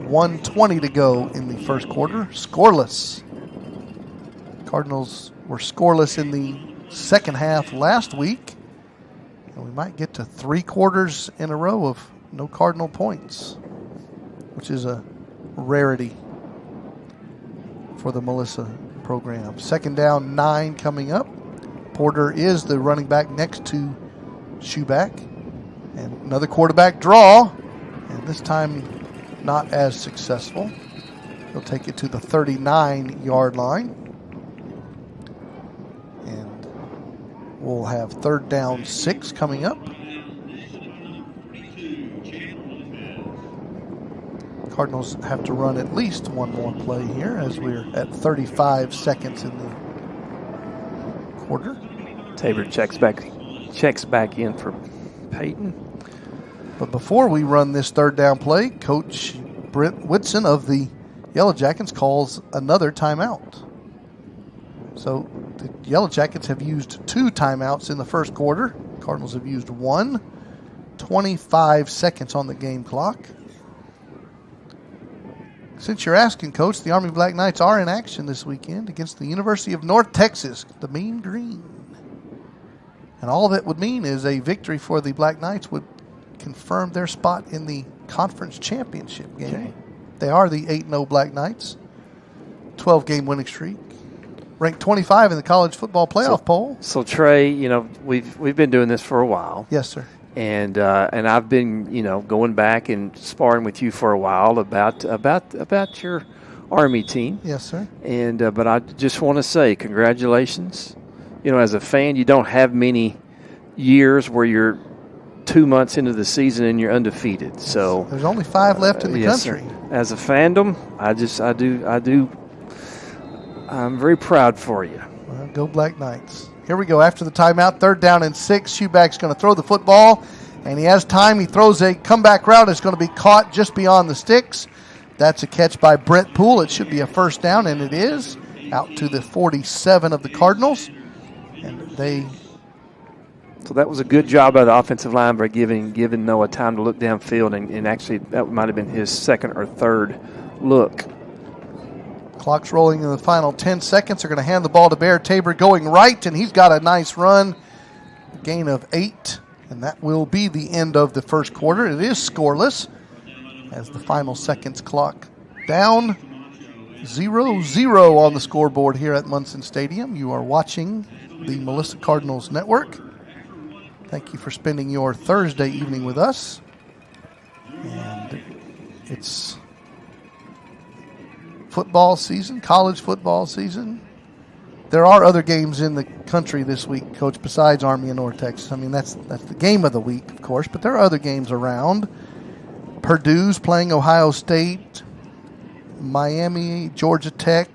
1:20 to go in the first quarter. Scoreless. Cardinals were scoreless in the second half last week. And we might get to 3 quarters in a row of no Cardinal points, which is a rarity for the Melissa program. 2nd down, 9 coming up. Porter is the running back next to Schuback. And another quarterback draw, and this time not as successful. He'll take it to the 39-yard line. And we'll have 3rd down, 6 coming up. Cardinals have to run at least 1 more play here as we're at 35 seconds in the quarter. Tabor checks back in for Peyton. But before we run this 3rd down play, Coach Brent Whitson of the Yellow Jackets calls another timeout. So the Yellow Jackets have used 2 timeouts in the first quarter. Cardinals have used 1. 25 seconds on the game clock. Since you're asking, Coach, the Army Black Knights are in action this weekend against the University of North Texas, the Mean Green. And all that would mean is a victory for the Black Knights would confirm their spot in the conference championship game. Okay. They are the 8-0 Black Knights, 12-game winning streak, ranked 25 in the college football playoff poll. So Trey, we've been doing this for a while. Yes, sir. And I've been, going back and sparring with you for a while about your Army team. Yes, sir. And but I just want to say congratulations. As a fan, you don't have many years where you're 2 months into the season and you're undefeated. So there's only 5 left in the country. Sir. As a fandom, I'm very proud for you. Well, go Black Knights. Here we go after the timeout. 3rd down and 6. Schuback's going to throw the football, and he has time. He throws a comeback route. It's going to be caught just beyond the sticks. That's a catch by Brett Poole. It should be a first down, and it is. Out to the 47 of the Cardinals. So that was a good job by the offensive line by giving Noah time to look downfield, and actually that might have been his 2nd or 3rd look. Clock's rolling in the final 10 seconds. They're going to hand the ball to Bear Tabor going right, and he's got a nice run. A gain of 8, and that will be the end of the first quarter. It is scoreless as the final seconds clock down. 0-0 on the scoreboard here at Munson Stadium. You are watching the Melissa Cardinals Network. Thank you for spending your Thursday evening with us. And it's football season, college football season. There are other games in the country this week, Coach, besides Army and North Texas. I mean, that's the game of the week, of course, but there are other games around. Purdue's playing Ohio State, Miami, Georgia Tech.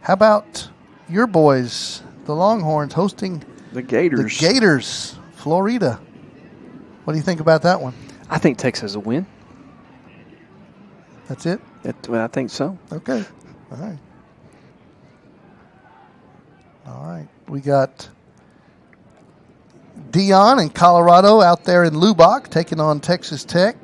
How about your boys, the Longhorns, hosting The Gators. the Gators, Florida. What do you think about that one? I think Texas has a win. That's it? I think so. Okay. All right. All right. We got Dion in Colorado out there in Lubbock taking on Texas Tech.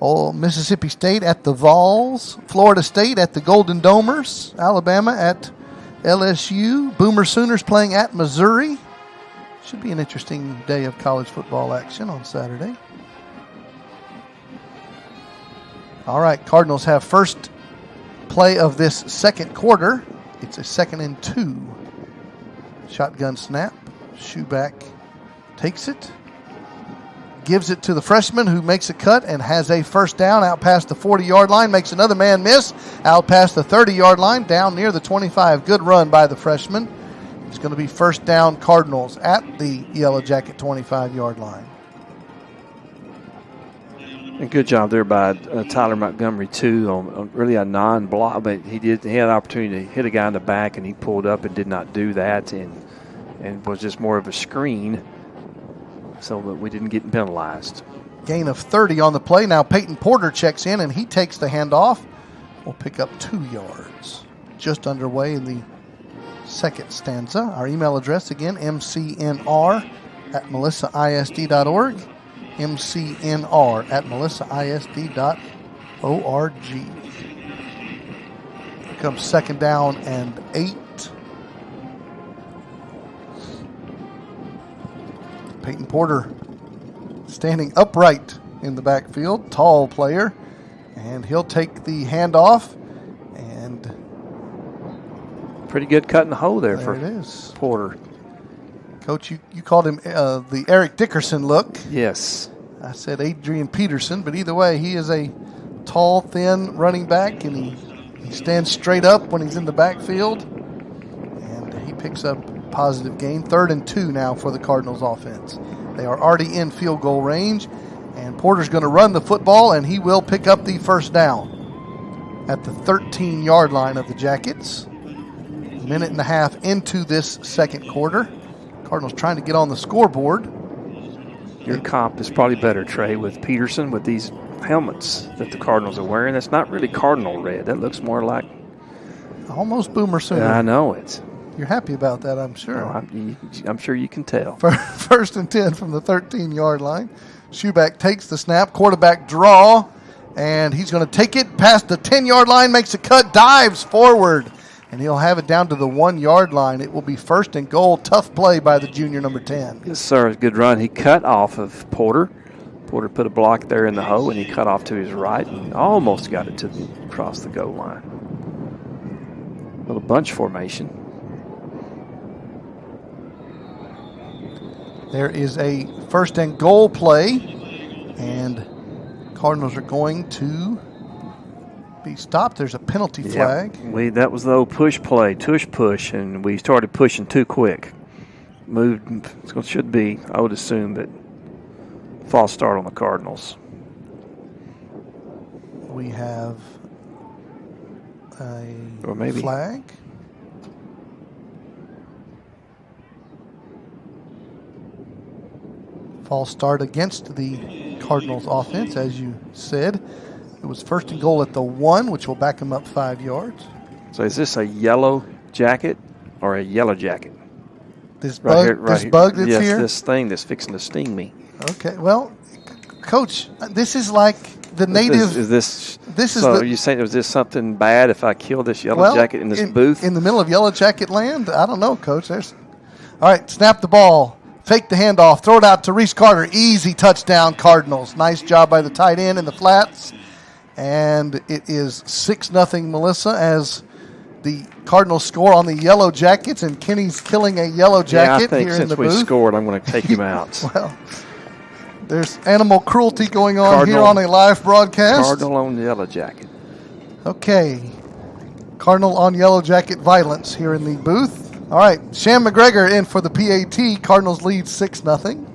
Mississippi State at the Vols. Florida State at the Golden Domers. Alabama at LSU. Boomer Sooners playing at Missouri. Should be an interesting day of college football action on Saturday. All right, Cardinals have first play of this second quarter. It's a 2nd and 2. Shotgun snap. Shoeback takes it. Gives it to the freshman who makes a cut and has a first down out past the 40-yard line. Makes another man miss out past the 30-yard line down near the 25. Good run by the freshman. It's going to be first down Cardinals at the Yellow Jacket 25-yard line. A good job there by Tyler Montgomery, too, on really a non-block. But he had an opportunity to hit a guy in the back, and he pulled up and did not do that and was just more of a screen so that we didn't get penalized. Gain of 30 on the play. Now Peyton Porter checks in, and he takes the handoff. We'll pick up 2 yards. Just underway in the second stanza. Our email address again, mcnr@melissaisd.org. mcnr@melissaisd.org. Here comes 2nd down and 8. Peyton Porter standing upright in the backfield, tall player, and he'll take the handoff. And pretty good cut in the hole there for it is. Porter. Coach, you called him the Eric Dickerson look. Yes. I said Adrian Peterson, but either way, he is a tall, thin running back, and he stands straight up when he's in the backfield, and he picks up positive gain. 3rd and 2 now for the Cardinals offense. They are already in field goal range, and Porter's going to run the football, and he will pick up the first down at the 13-yard line of the Jackets. A minute and a half into this second quarter. Cardinals trying to get on the scoreboard. Your comp is probably better, Trey, with Peterson with these helmets that the Cardinals are wearing. That's not really Cardinal red. That looks more like almost Boomer Sooner. I know it. You're happy about that, I'm sure. I'm sure you can tell. 1st and 10 from the 13-yard line. Shoeback takes the snap. Quarterback draw, and he's going to take it past the 10-yard line, makes a cut, dives forward, and he'll have it down to the 1-yard line. It will be 1st and goal. Tough play by the junior number 10. Yes, sir. Good run. He cut off of Porter. Porter put a block there in the hole, and he cut off to his right and almost got it across the goal line. Little bunch formation. There is a 1st and goal play, and Cardinals are going to be stopped. There's a penalty flag. Yep. That was the old push play, tush push, and we started pushing too quick. Should be, I would assume, that false start on the Cardinals. We have a flag. False start against the Cardinals offense, as you said. It was 1st and goal at the 1, which will back them up 5 yards. So is this a yellow jacket or a yellow jacket? This bug, bug that's yes, here? Yes, this thing that's fixing to sting me. Okay, well, Coach, this is like the native. Are you saying is this something bad if I kill this yellow jacket in this booth? In the middle of Yellow Jacket land? I don't know, Coach. All right, snap the ball. Fake the handoff. Throw it out to Reese Carter. Easy touchdown, Cardinals. Nice job by the tight end in the flats. And it is 6-0 Melissa as the Cardinals score on the Yellow Jackets, and Kenny's killing a Yellow Jacket here in the booth. Since we scored, I'm going to take him out. Well, there's animal cruelty going on here on a live broadcast. Cardinal on the Yellow Jacket. Okay. Cardinal on Yellow Jacket violence here in the booth. All right, Sham McGregor in for the PAT. Cardinals lead 6-0.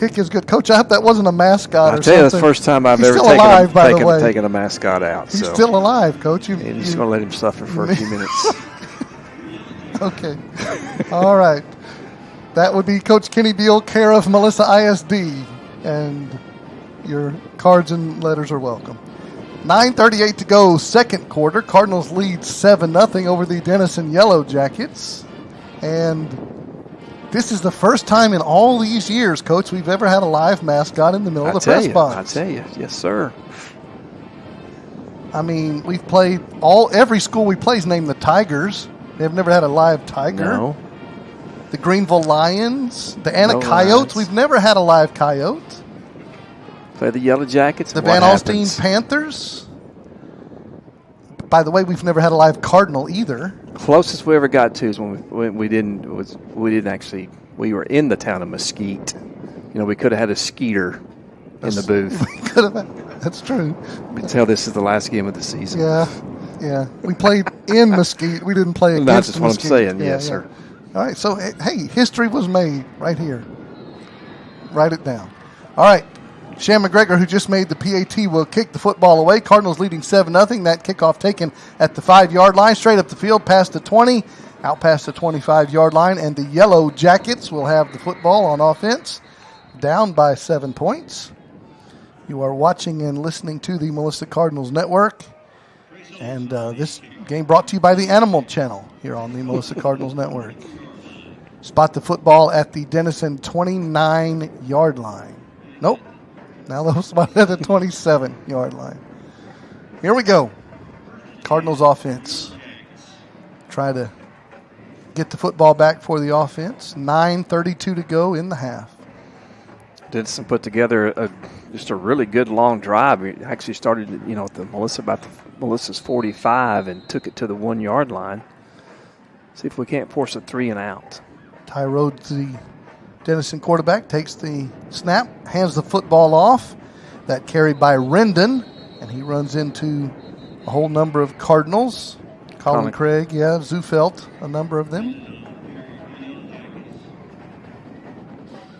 kick is good. Coach, I hope that wasn't a mascot I or tell you, that's the something. first time I've He's ever still alive, by the way. taken a mascot out. He's so. still alive, Coach. And just going to let him suffer for a few minutes. Okay. All right. That would be Coach Kenny Beal, care of Melissa ISD. And your cards and letters are welcome. 9:38 to go, second quarter. Cardinals lead 7-0 over the Denison Yellow Jackets. And this is the first time in all these years, Coach, we've ever had a live mascot in the middle of the press box. I tell you. Yes, sir. I mean, we've played every school we play is named the Tigers. They've never had a live tiger. No. The Greenville Lions, the Anna No Coyotes. Lions. We've never had a live coyote. Play the Yellow Jackets. The and Van what Alstyne happens? Panthers. By the way, we've never had a live cardinal either. Closest we ever got to is when we didn't actually. We were in the town of Mesquite. You know, we could have had a skeeter in the booth. We could have. That's true. You can tell this is the last game of the season. Yeah. We played in Mesquite. We didn't play against That's just what I'm Mesquite. saying. Yes, sir. All right. So hey, history was made right here. Write it down. All right. Shan McGregor, who just made the PAT, will kick the football away. Cardinals leading 7-0. That kickoff taken at the 5-yard line, straight up the field, past the 20, out past the 25-yard line, and the Yellow Jackets will have the football on offense, down by 7 points. You are watching and listening to the Melissa Cardinals Network, and this game brought to you by the Animal Channel here on the Melissa Cardinals Network. Spot the football at the Denison 29-yard line. Nope. Now they'll spot at the 27-yard line. Here we go. Cardinals offense. Try to get the football back for the offense. 9:32 to go in the half. Denison put together just a really good long drive. We actually started, at the Melissa's 45 and took it to the 1-yard line. See if we can't force a 3 and out. Ty Rhodes, the Denison quarterback, takes the snap, hands the football off. That carried by Rendon, and he runs into a whole number of Cardinals. Colin Craig, Zufelt, a number of them.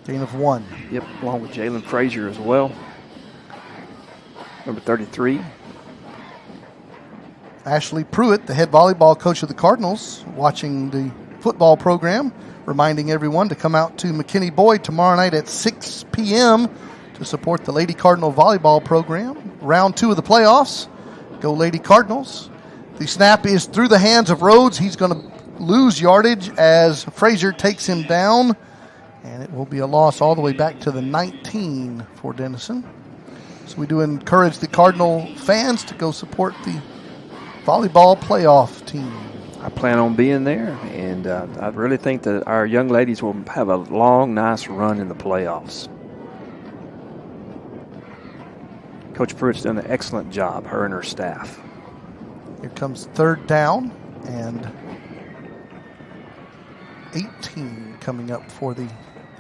Gain of 1. Yep, along with Jalen Frazier as well. Number 33. Ashley Pruitt, the head volleyball coach of the Cardinals, watching the football program, reminding everyone to come out to McKinney Boyd tomorrow night at 6 p.m. to support the Lady Cardinal volleyball program. Round 2 of the playoffs. Go Lady Cardinals. The snap is through the hands of Rhodes. He's going to lose yardage as Frazier takes him down, and it will be a loss all the way back to the 19 for Denison. So we do encourage the Cardinal fans to go support the volleyball playoff team. I plan on being there, and I really think that our young ladies will have a long, nice run in the playoffs. Coach Pruitt's done an excellent job, her and her staff. Here comes 3rd down, and 18 coming up for the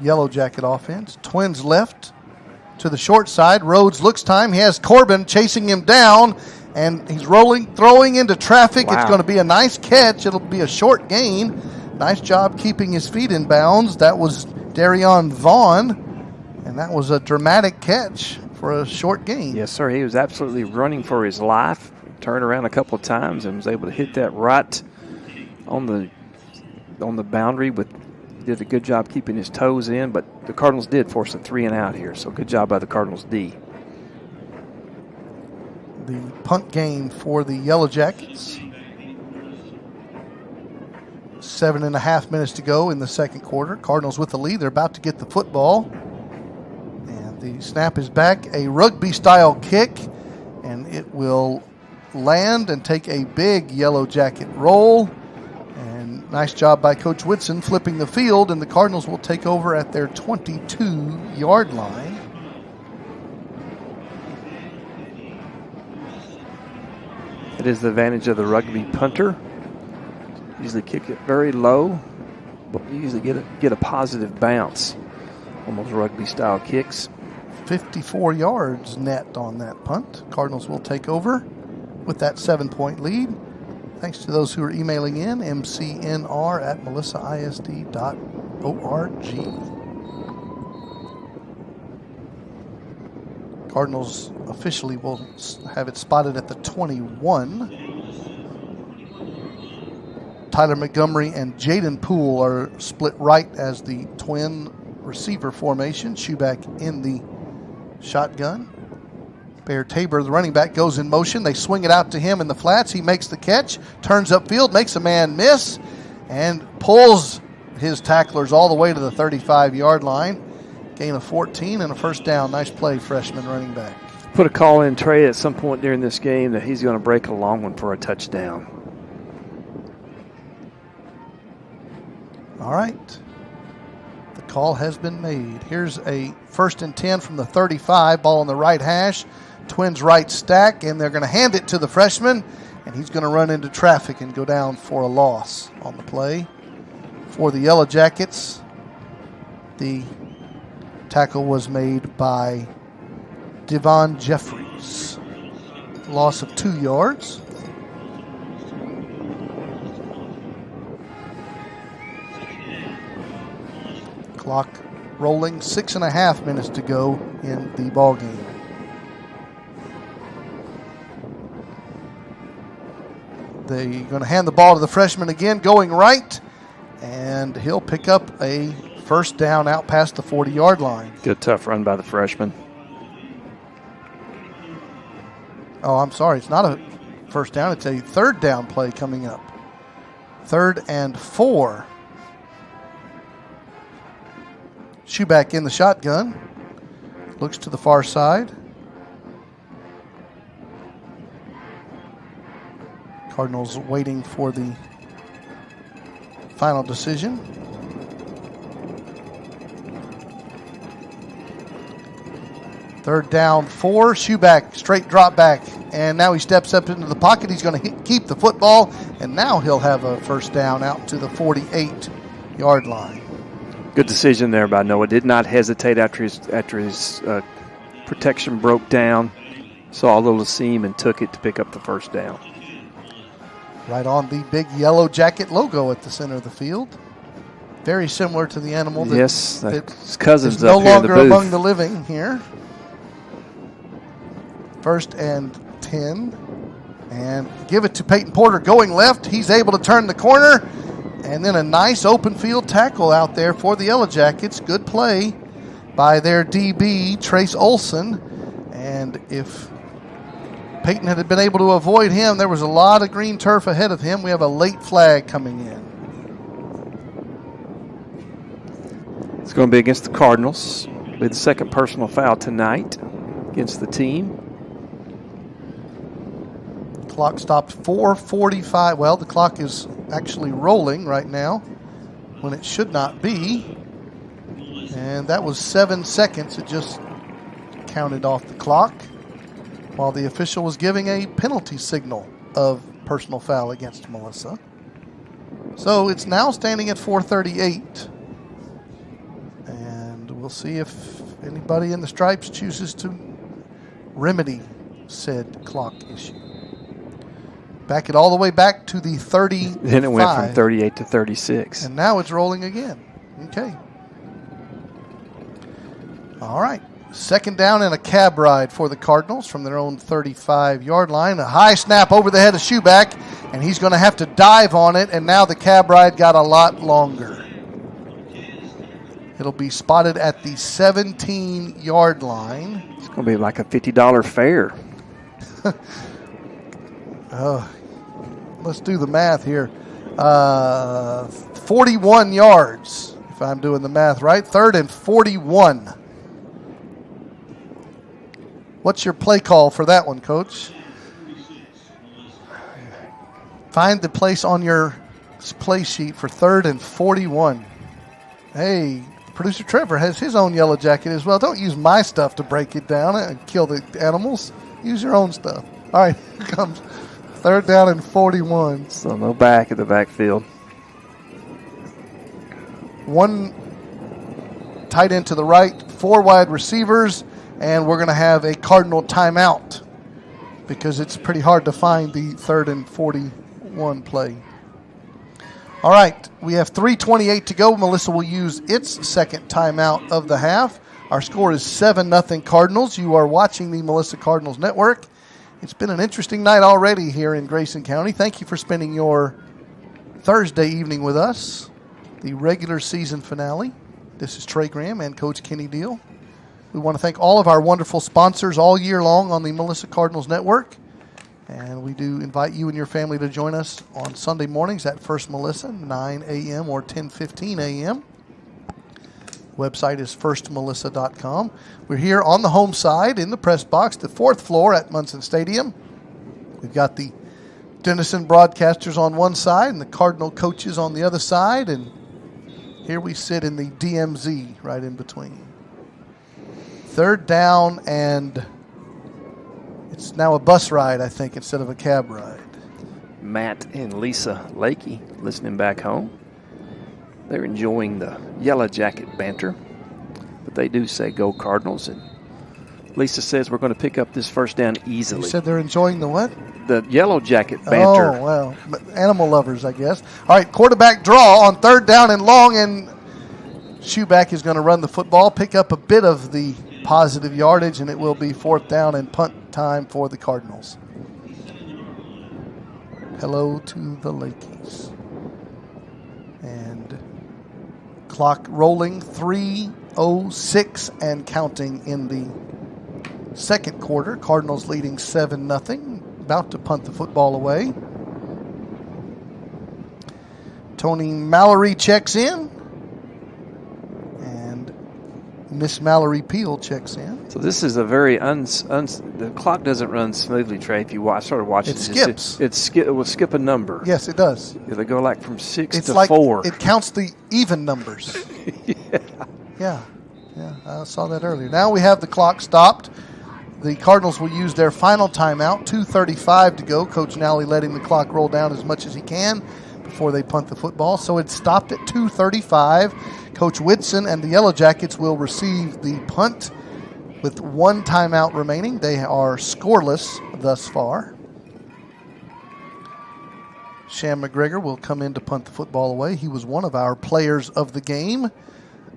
Yellow Jacket offense. Twins left to the short side. Rhodes looks time. He has Corbin chasing him down, and he's throwing into traffic. Wow. It's going to be a nice catch. It'll be a short gain. Nice job keeping his feet in bounds. That was Darion Vaughn, and that was a dramatic catch for a short gain. Yes, sir. He was absolutely running for his life. Turned around a couple of times and was able to hit that right on the boundary. Did a good job keeping his toes in, but the Cardinals did force a 3 and out here. So good job by the Cardinals D. The punt game for the Yellow Jackets. 7.5 minutes to go in the second quarter. Cardinals with the lead. They're about to get the football. And the snap is back. A rugby-style kick. And it will land and take a big Yellow Jacket roll. And nice job by Coach Whitson flipping the field. And the Cardinals will take over at their 22-yard line. It is the advantage of the rugby punter. Usually kick it very low, but you usually get a positive bounce on those rugby-style kicks. 54 yards net on that punt. Cardinals will take over with that 7-point lead. Thanks to those who are emailing in, mcnr@melissaisd.org. Cardinals officially will have it spotted at the 21. Tyler Montgomery and Jaden Poole are split right as the twin receiver formation. Schuback in the shotgun. Bear Tabor, the running back, goes in motion. They swing it out to him in the flats. He makes the catch, turns upfield, makes a man miss, and pulls his tacklers all the way to the 35-yard line. Gain of 14 and a first down. Nice play, freshman running back. Put a call in, Trey, at some point during this game that he's going to break a long one for a touchdown. All right. The call has been made. Here's a 1st and 10 from the 35. Ball on the right hash. Twins right stack, and they're going to hand it to the freshman, and he's going to run into traffic and go down for a loss on the play. For the Yellow Jackets, the tackle was made by Devon Jeffries. Loss of 2 yards. Clock rolling, 6.5 minutes to go in the ball game. They're going to hand the ball to the freshman again, going right, and he'll pick up a first down out past the 40-yard line. Good tough run by the freshman. Oh, I'm sorry. It's not a first down. It's a 3rd down play coming up. 3rd and 4. Schuback in the shotgun. Looks to the far side. Cardinals waiting for the final decision. Third down, 4. Schuback, straight drop back. And now he steps up into the pocket. He's going to keep the football. And now he'll have a first down out to the 48-yard line. Good decision there by Noah. Did not hesitate after his protection broke down. Saw a little seam and took it to pick up the first down. Right on the big Yellow Jacket logo at the center of the field. Very similar to the animal that, yes, that's cousins is up no here in the longer booth. among the living here. 1st and 10. And give it to Peyton Porter going left. He's able to turn the corner. And then a nice open field tackle out there for the Yellow Jackets. Good play by their DB, Trace Olson. And if Peyton had been able to avoid him, there was a lot of green turf ahead of him. We have a late flag coming in. It's going to be against the Cardinals. Be the 2nd personal foul tonight against the team. Clock stopped 4:45. Well, the clock is actually rolling right now when it should not be. And that was 7 seconds. It just counted off the clock while the official was giving a penalty signal of personal foul against Melissa. So it's now standing at 4:38. And we'll see if anybody in the stripes chooses to remedy said clock issue. Back it all the way back to the 35. Then it went from 38 to 36. And now it's rolling again. Okay. All right. 2nd down and a cab ride for the Cardinals from their own 35-yard line. A high snap over the head of Schuback, and he's going to have to dive on it, and now the cab ride got a lot longer. It'll be spotted at the 17-yard line. It's going to be like a $50 fare. Let's do the math here. 41 yards, if I'm doing the math right. 3rd and 41. What's your play call for that one, Coach? Find the place on your play sheet for 3rd and 41. Hey, producer Trevor has his own Yellow Jacket as well. Don't use my stuff to break it down and kill the animals. Use your own stuff. All right, here comes 3rd down and 41. So no back at the backfield. 1 tight end to the right, 4 wide receivers, and we're going to have a Cardinal timeout because it's pretty hard to find the 3rd and 41 play. All right, we have 3:28 to go. Melissa will use its 2nd timeout of the half. Our score is 7-0 Cardinals. You are watching the Melissa Cardinals Network. It's been an interesting night already here in Grayson County. Thank you for spending your Thursday evening with us. The regular season finale. This is Trey Graham and Coach Kenny Deal. We want to thank all of our wonderful sponsors all year long on the Melissa Cardinals Network. And we do invite you and your family to join us on Sunday mornings at First Melissa, 9 a.m. or 10:15 a.m. Website is firstmelissa.com. We're here on the home side in the press box, the fourth floor at Munson Stadium. We've got the Denison broadcasters on one side and the Cardinal coaches on the other side. And here we sit in the DMZ right in between. Third down, and it's now a bus ride, I think, instead of a cab ride. Matt and Lisa Lakey listening back home. They're enjoying the Yellow Jacket banter, but they do say go Cardinals. And Lisa says we're going to pick up this first down easily. You said they're enjoying the what? The Yellow Jacket banter. Oh, well, animal lovers, I guess. All right, quarterback draw on third down and long, and Schuback is going to run the football, pick up a bit of the positive yardage, and it will be fourth down and punt time for the Cardinals. Hello to the Lakeys. And clock rolling, 3:06 and counting in the second quarter. Cardinals leading 7-0, about to punt the football away. Tony Mallory checks in. Miss Mallory Peel checks in. So this is a very the clock doesn't run smoothly, Trey. If you started watching, it skips. It will skip a number. Yes, it does. It'll go like from 6 it's to like 4. It counts the even numbers. Yeah. I saw that earlier. Now we have the clock stopped. The Cardinals will use their final timeout. 2:35 to go. Coach Nally letting the clock roll down as much as he can before they punt the football. So it stopped at 2:35. Coach Whitson and the Yellow Jackets will receive the punt with one timeout remaining. They are scoreless thus far. Sham McGregor will come in to punt the football away. He was one of our players of the game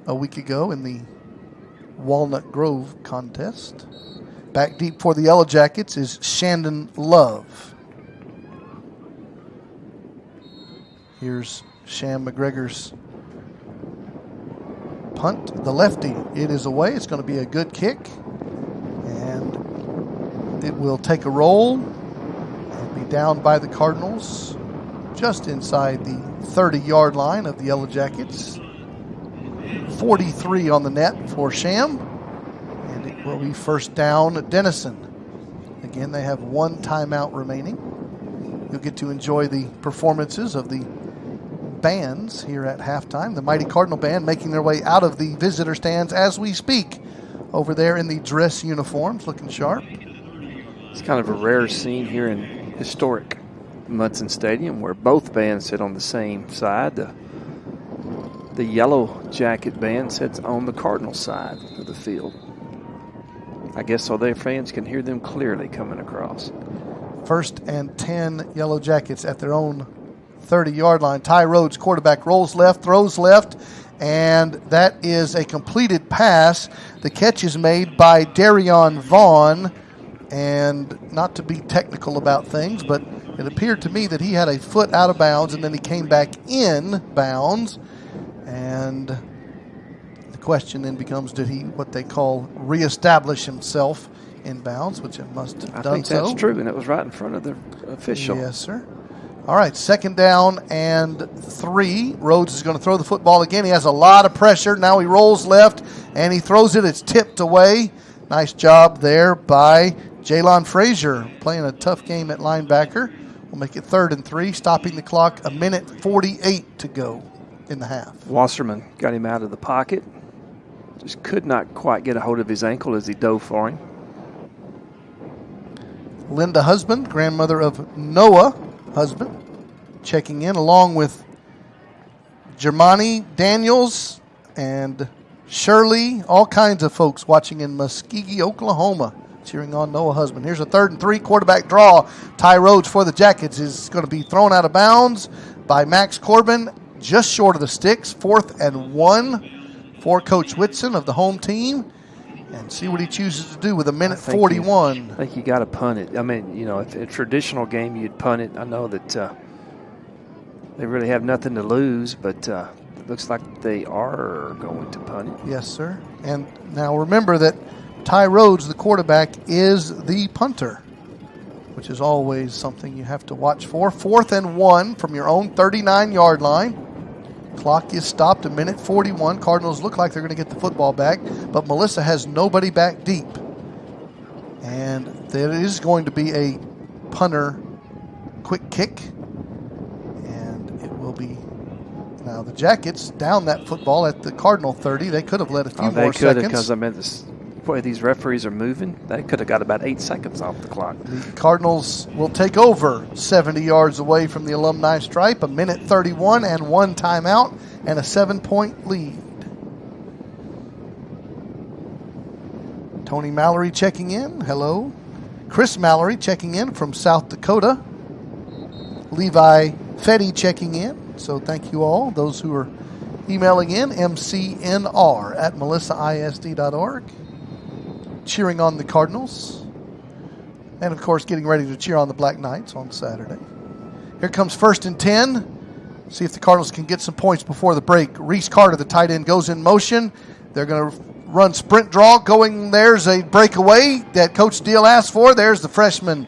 a week ago in the Walnut Grove contest. Back deep for the Yellow Jackets is Shandon Love. Here's Sham McGregor's punt, the lefty. It is away. It's going to be a good kick. And it will take a roll and be down by the Cardinals just inside the 30-yard line of the Yellow Jackets. 43 on the net for Sham. And it will be first down at Denison. Again, they have one timeout remaining. You'll get to enjoy the performances of the bands here at halftime. The Mighty Cardinal Band making their way out of the visitor stands as we speak. Over there in the dress uniforms, looking sharp. It's kind of a rare scene here in historic Munson Stadium where both bands sit on the same side. The Yellow Jacket band sits on the Cardinal side of the field. I guess so their fans can hear them clearly coming across. First and 10 Yellow Jackets at their own 30-yard line. Ty Rhodes, quarterback, rolls left, throws left, and that is a completed pass. The catch is made by Darion Vaughn, and not to be technical about things, but it appeared to me that he had a foot out of bounds, and then he came back in bounds, and the question then becomes, did he, what they call, reestablish himself in bounds, which it must have done so. I think that's true, and it was right in front of the official. Yes, sir. All right, second down and 3. Rhodes is going to throw the football again. He has a lot of pressure. Now he rolls left, and he throws it. It's tipped away. Nice job there by Jalon Frazier, playing a tough game at linebacker. We'll make it 3rd and 3, stopping the clock. 1:48 to go in the half. Wasserman got him out of the pocket. Just could not quite get a hold of his ankle as he dove for him. Linda Husband, grandmother of Noah Husband, checking in along with Germani Daniels and Shirley, all kinds of folks watching in Muskogee, Oklahoma, cheering on Noah Husband. Here's a 3rd and 3, quarterback draw. Ty Rhodes for the Jackets is going to be thrown out of bounds by Max Corbin, just short of the sticks. 4th and 1 for Coach Whitson of the home team. and see what he chooses to do with a minute I think 41. I think you got to punt it. I mean, if a traditional game you'd punt it. I know that they really have nothing to lose, but it looks like they are going to punt it. Yes, sir. And now remember that Ty Rhodes, the quarterback, is the punter, which is always something you have to watch for. 4th and 1 from your own 39-yard line. Clock is stopped, a minute 41. Cardinals look like they're going to get the football back, but Melissa has nobody back deep. And there is going to be a punter quick kick, and it will be now the Jackets down that football at the Cardinal 30. They could have led a few more seconds. They could have, because the way these referees are moving, they could have got about 8 seconds off the clock. The Cardinals will take over 70 yards away from the alumni stripe, a minute 31 and 1 timeout and a 7-point lead. Tony Mallory checking in. Hello. Chris Mallory checking in from South Dakota. Levi Fetty checking in. So thank you all, those who are emailing in, mcnr@melissaisd.org. Cheering on the Cardinals. And, of course, getting ready to cheer on the Black Knights on Saturday. Here comes 1st and 10. See if the Cardinals can get some points before the break. Reese Carter, the tight end, goes in motion. They're going to run sprint draw. Going, there's a breakaway that Coach Deal asked for. There's the freshman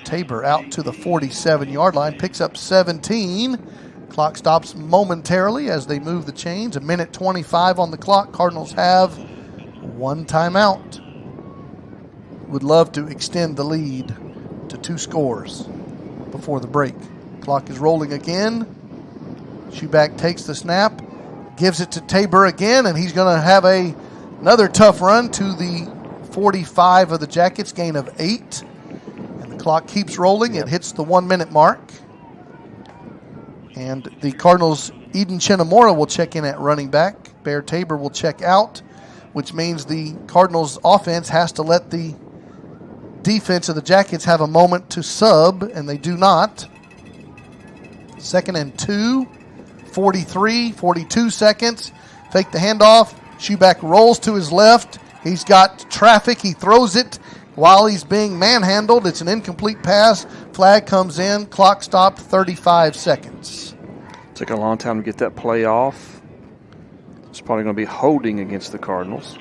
Tabor out to the 47-yard line. Picks up 17. Clock stops momentarily as they move the chains. A minute 25 on the clock. Cardinals have 1 timeout. Would love to extend the lead to 2 scores before the break. Clock is rolling again. Shoeback takes the snap, gives it to Tabor again, and he's going to have another tough run to the 45 of the Jackets, gain of 8. And the clock keeps rolling. It hits the 1-minute mark. And the Cardinals, Eden Chinamora will check in at running back. Bear Tabor will check out, which means the Cardinals offense has to let the defense of the Jackets have a moment to sub, and they do not. 2nd and 2, 42 seconds. Fake the handoff. Shoeback rolls to his left. He's got traffic. He throws it while he's being manhandled. It's an incomplete pass. Flag comes in. Clock stopped, 35 seconds. Took a long time to get that play off. It's probably going to be holding against the Cardinals.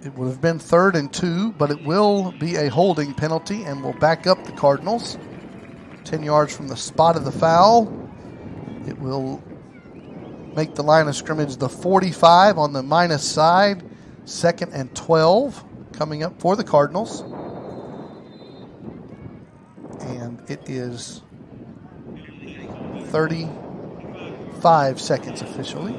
It would have been 3rd and 2, but it will be a holding penalty and will back up the Cardinals. 10 yards from the spot of the foul. It will make the line of scrimmage the 45 on the minus side. 2nd and 12 coming up for the Cardinals. And it is 35 seconds officially.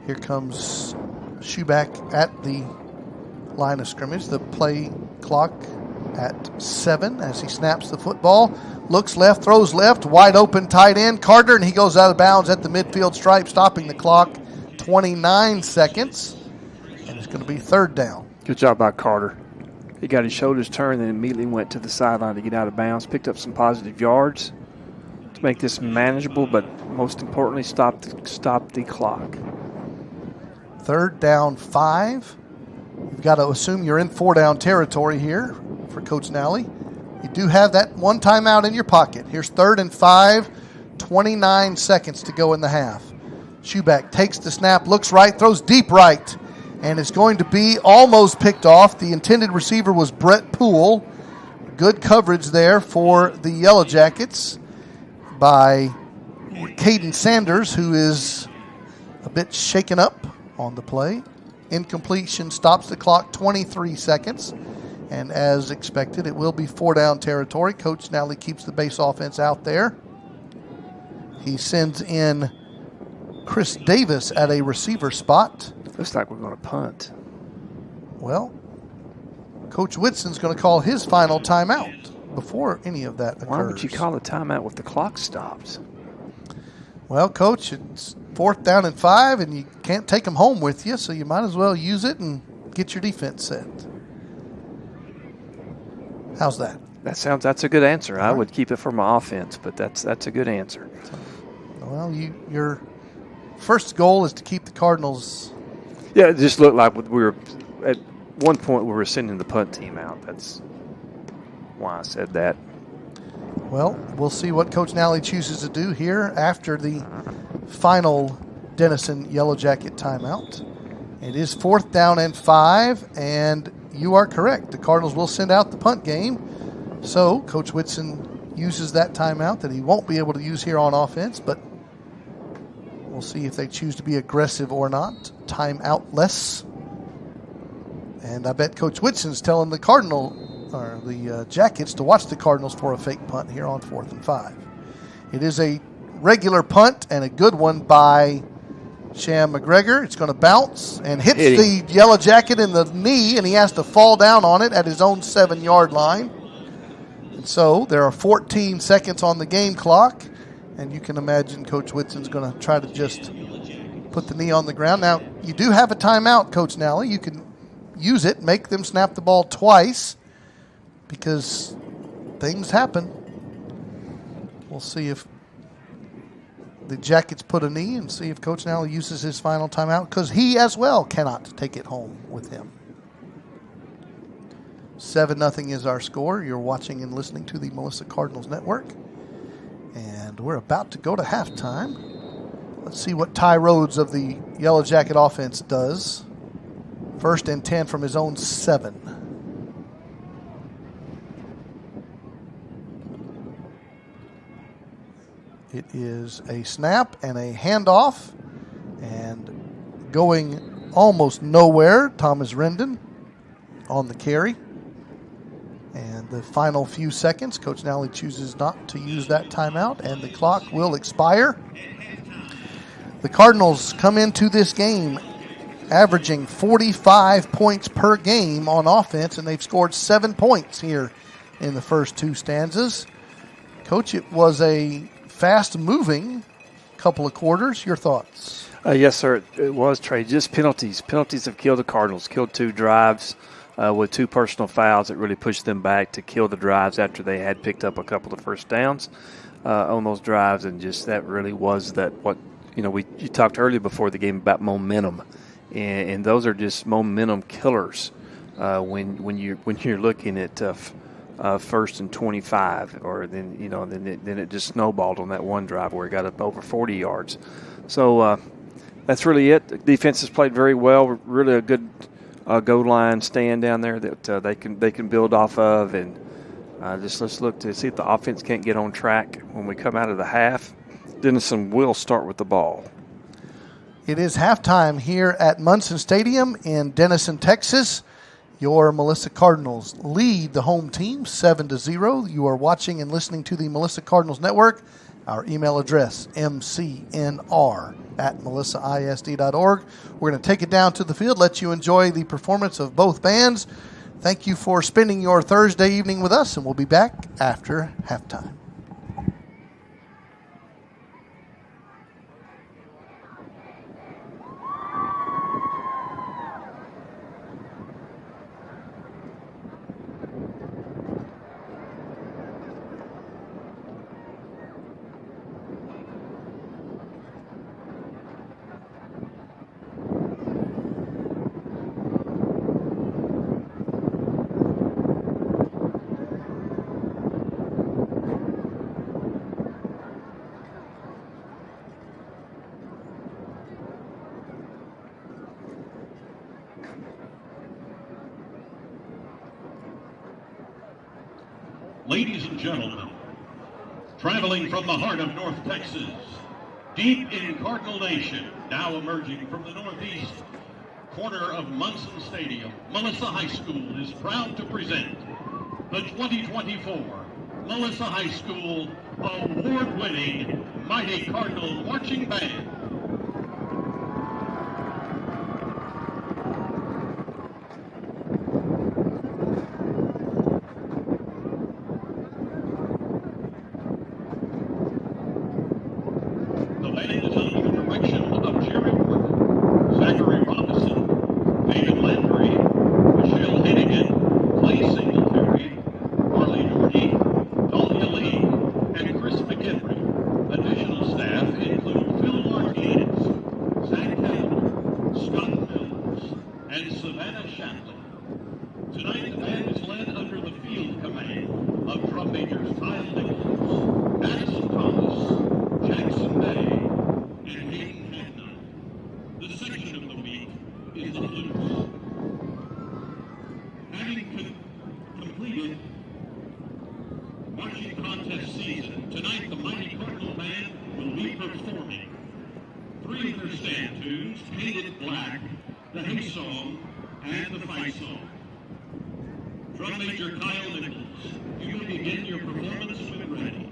Here comes Shoeback at the line of scrimmage. The play clock at 7 as he snaps the football. Looks left, throws left, wide open tight end Carter, and he goes out of bounds at the midfield stripe, stopping the clock. 29 seconds, and it's going to be 3rd down. Good job by Carter. He got his shoulders turned and immediately went to the sideline to get out of bounds. Picked up some positive yards to make this manageable, but most importantly, stop the clock. 3rd down 5. You've got to assume you're in 4-down territory here for Coach Nally. You do have that 1 timeout in your pocket. Here's 3rd and 5, 29 seconds to go in the half. Shoeback takes the snap, looks right, throws deep right, and it's going to be almost picked off. The intended receiver was Brett Poole. Good coverage there for the Yellow Jackets by Caden Sanders, who is a bit shaken up on the play. Incompletion stops the clock, 23 seconds. And as expected, it will be 4-down territory. Coach Nally keeps the base offense out there. He sends in Chris Davis at a receiver spot. Looks like we're going to punt. Well, Coach Whitson's going to call his final timeout before any of that occurs. Why would you call a timeout with the clock stops? Well, Coach, it's 4th down and 5, and you can't take them home with you, so you might as well use it and get your defense set. How's that? That's a good answer. I would keep it for my offense, but that's a good answer. Well, your first goal is to keep the Cardinals. Yeah, it just looked like we were at one point we were sending the punt team out. That's why I said that. Well, we'll see what Coach Nally chooses to do here after the final Denison Yellow Jacket timeout. It is 4th down and 5, and you are correct. The Cardinals will send out the punt game. So Coach Whitson uses that timeout that he won't be able to use here on offense, but we'll see if they choose to be aggressive or not. Timeout-less. And I bet Coach Whitson's telling the Jackets to watch the Cardinals for a fake punt here on 4th and 5. It is a regular punt and a good one by Sham McGregor. It's going to bounce and hits the Yellow Jacket in the knee, and he has to fall down on it at his own 7-yard line. And so there are 14 seconds on the game clock, and you can imagine Coach Whitson's going to try to just put the knee on the ground. Now, you do have a timeout, Coach Nally. You can use it, make them snap the ball twice, because things happen. We'll see if the Jackets put a knee and see if Coach Nally uses his final timeout, because he as well cannot take it home with him. 7-0 is our score. You're watching and listening to the Melissa Cardinals Network. And we're about to go to halftime. Let's see what Ty Rhodes of the Yellow Jacket offense does. 1st and 10 from his own 7. It is a snap and a handoff, and going almost nowhere, Thomas Rendon on the carry. And the final few seconds, Coach Nally chooses not to use that timeout, and the clock will expire. The Cardinals come into this game averaging 45 points per game on offense, and they've scored 7 points here in the first 2 stanzas. Coach, it was a fast-moving couple of quarters. Your thoughts? Yes, sir. It was, Trey. Just penalties. Penalties have killed the Cardinals. Killed 2 drives with 2 personal fouls that really pushed them back to kill the drives after they had picked up a couple of first downs on those drives. And just that really was you talked earlier before the game about momentum. And those are just momentum killers when you're looking at 1st and 25, or then it just snowballed on that one drive where it got up over 40 yards. So that's really it. The defense has played very well. Really a good goal line stand down there that they can build off of, and just let's look to see if the offense can't get on track when we come out of the half. Denison will start with the ball. It is halftime here at Munson Stadium in Denison, Texas. Your Melissa Cardinals lead the home team 7-0. You are watching and listening to the Melissa Cardinals Network. Our email address, mcnr@melissaisd.org. We're going to take it down to the field, let you enjoy the performance of both bands. Thank you for spending your Thursday evening with us, and we'll be back after halftime. Ladies and gentlemen, traveling from the heart of North Texas, deep in Cardinal Nation, now emerging from the northeast corner of Munson Stadium, Melissa High School is proud to present the 2024 Melissa High School award-winning Mighty Cardinal Marching Band. Additional staff in and Savannah Shapley. Tonight, the band is led under the field command of drum majors Kyle Nichols, Madison Thomas, Jackson May, and Hayden Hadnot. The section of the week is the blues. Having completed marching contest season, tonight the Mighty Cardinal Band will be performing 3 of their stand tunes, Painted Black, the Hay Song, and the Fight Song. Drum Major Kyle Nichols, you may begin your performance when ready.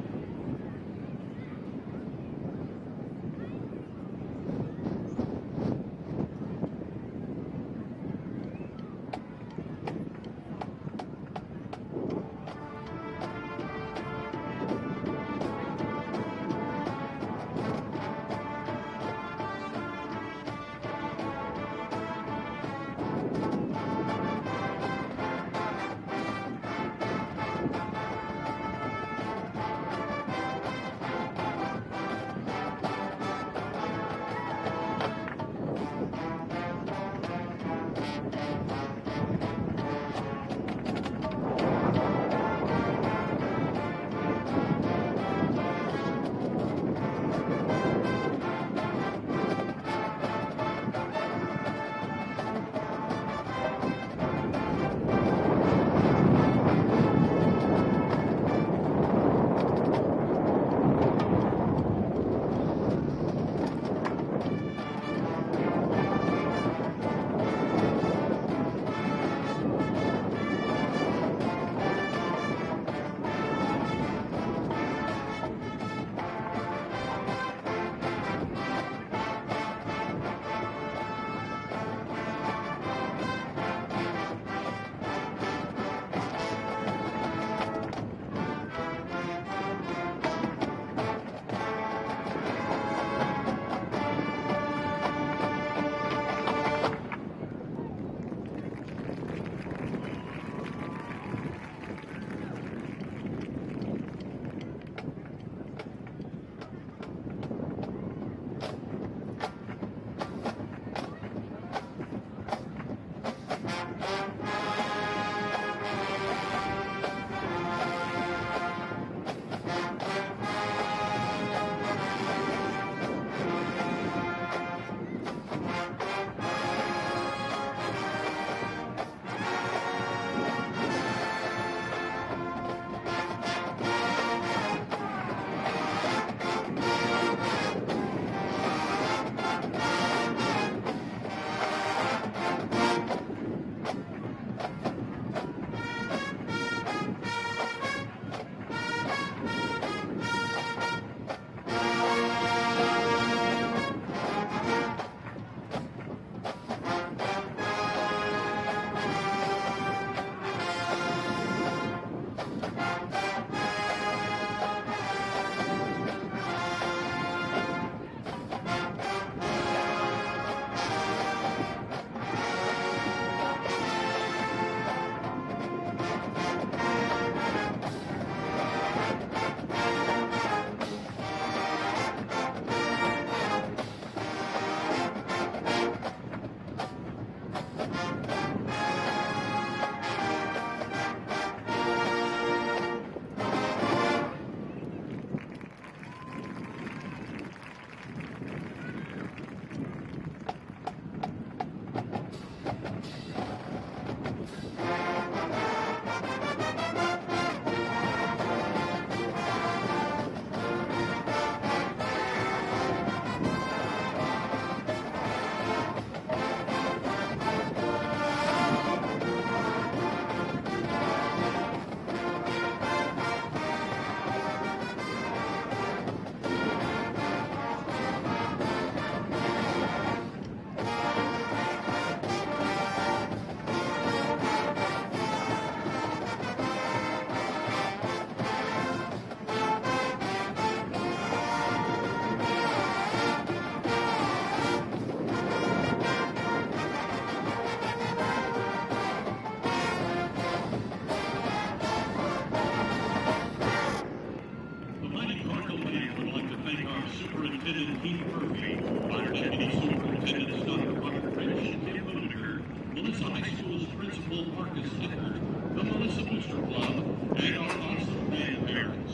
Melissa High School's principal, Marcus Eckert, the Melissa Booster Club, and our awesome band parents.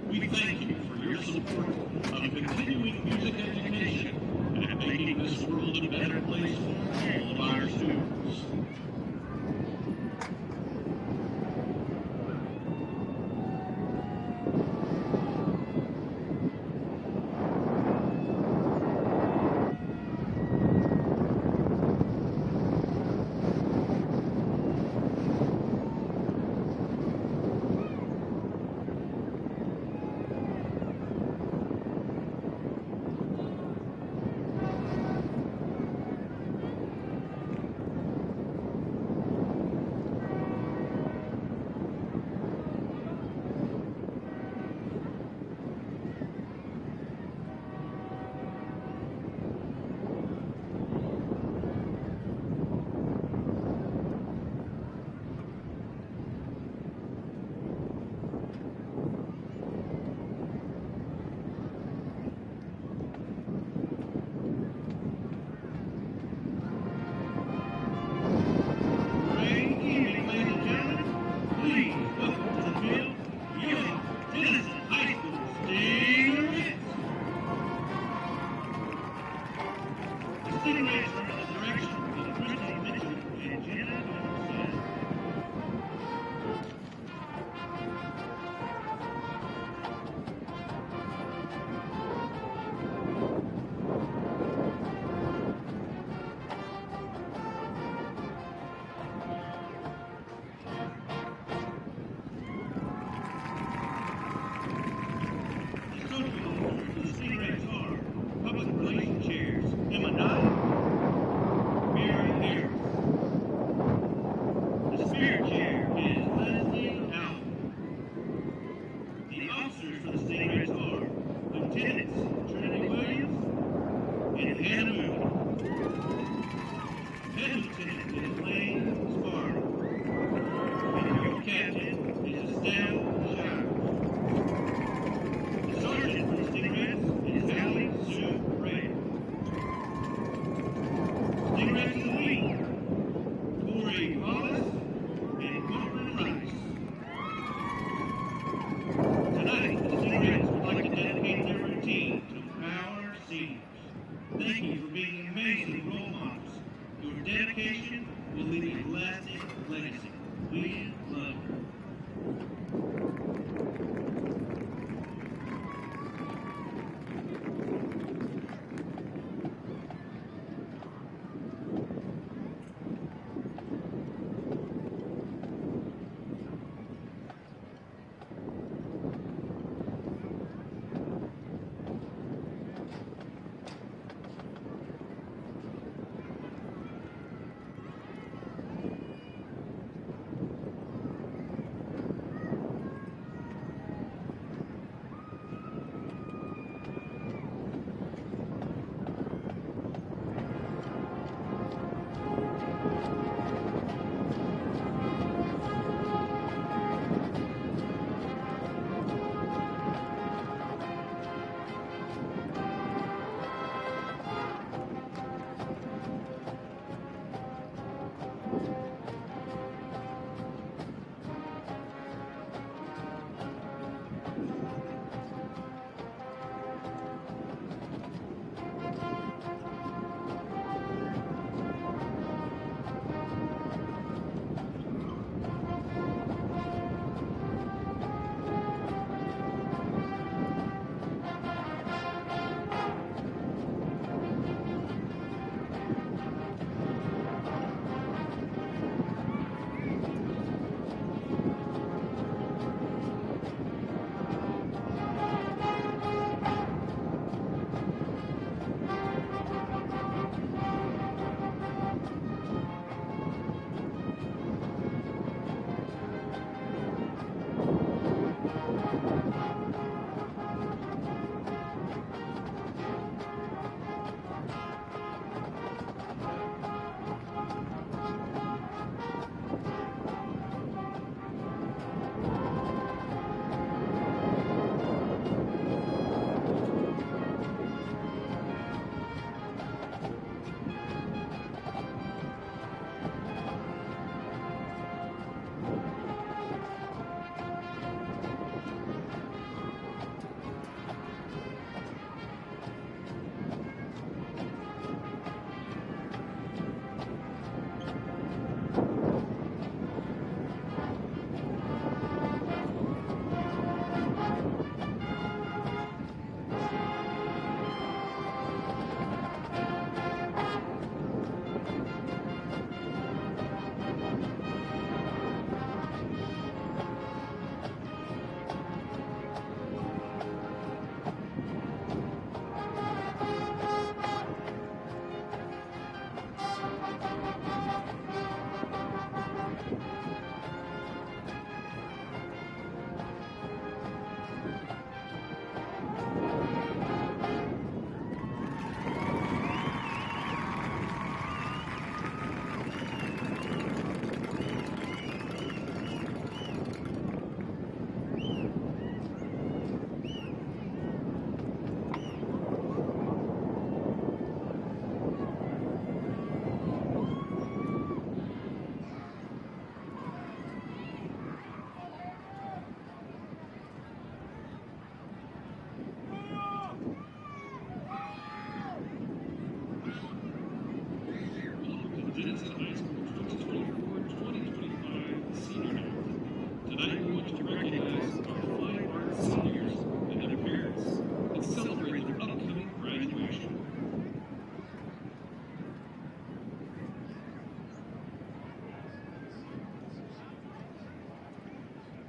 We thank you for your support of continuing music education and making this world a better place for all of our students. Thank you for being amazing role models. Your dedication will leave a lasting legacy. We love you.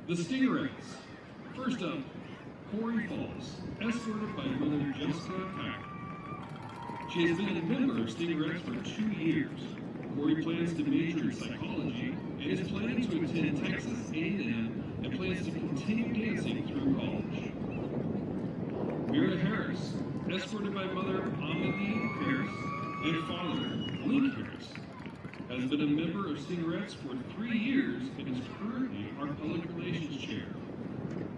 The Stingerettes. First up, Corey Falls, escorted by mother Jessica Pack. She has been a member of Stingerettes for 2 years. Corey plans to major in psychology and is planning to attend Texas A&M and plans to continue dancing through college. Mira Harris, escorted by mother Amelie Harris and father Luke Harris, has been a member of Stingerettes for 3 years and is currently our public relations chair.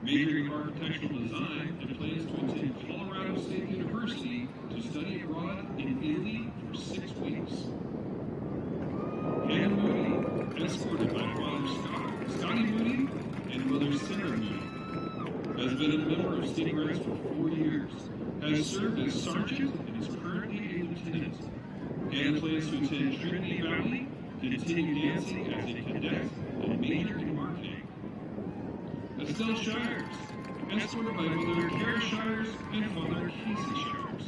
Majoring in architectural design and plans to attend Colorado State University to study abroad in Italy for 6 weeks. Hannah Moody, escorted by father Scotty Moody and mother Sarah Moody, has been a member of Stingerettes for 4 years, has served as sergeant and is currently a lieutenant. Hannah plans to attend Trinity Valley, continue dancing as a cadet, and major in marketing. Estelle Shires, escorted by mother Kara Shires and father Casey Shires,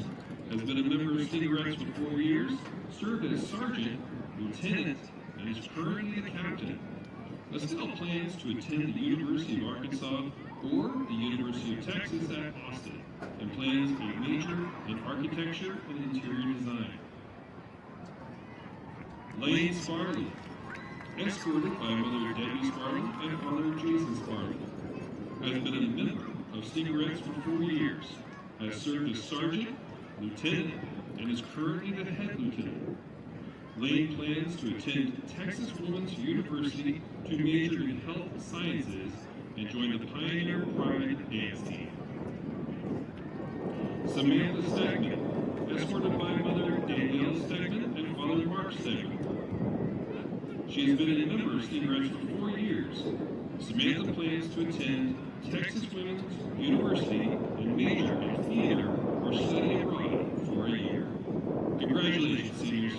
has been a member of Stingerettes for 4 years, served as sergeant, lieutenant, and is currently a captain. Estelle plans to attend the University of Arkansas or the University of Texas at Austin, and plans a major in architecture and interior design. Lane Sparley, escorted by mother Debbie Sparley and father Jason Sparley, has been a member of Stingerettes for 4 years, has served as sergeant, lieutenant, and is currently the head lieutenant. Lane plans to attend Texas Women's University to major in health sciences and join the Pioneer Pride dance team. Samantha Stegman, escorted by mother Danielle Stegman and father Mark Stegman. She has been a member of Stingerettes for 4 years. Samantha plans to attend Texas Women's University and major in theater or study abroad for a year. Congratulations, seniors.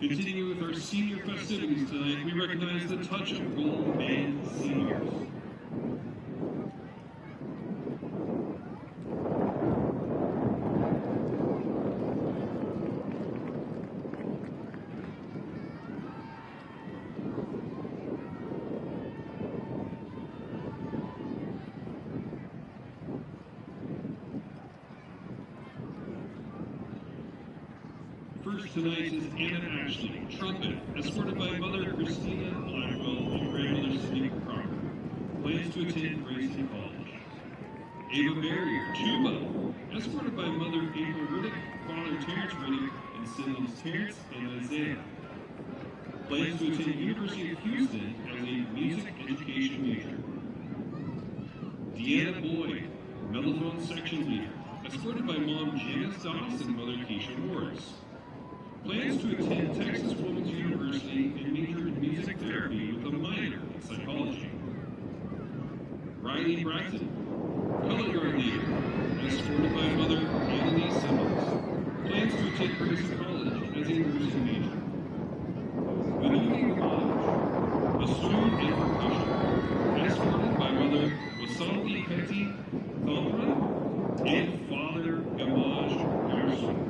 Continuing with our senior festivities tonight, we recognize the Touch of Gold Band seniors. First tonight is Anna Ashley, trumpet, escorted by mother Christina Blackwell and grandmother Steve Crocker. Plans to attend Grayson College. Ava Barrier, tuba, escorted by mother April Riddick, father Terrence Riddick, and siblings Terrence and Isaiah. Plans to attend University of Houston as a music education major. Deanna Boyd, mellophone section leader, escorted by mom Janice Doss and mother Keisha Morris. Plans to attend Texas Women's University and major in music therapy with a minor in psychology. Riley Bratton, color guard leader, escorted by mother Anthony Simmons. Plans to attend Grayson College as a nursing major. Vinuni Gamage, a student and percussion, escorted by mother Wasanti Petty Thomra and father Gamage Garson.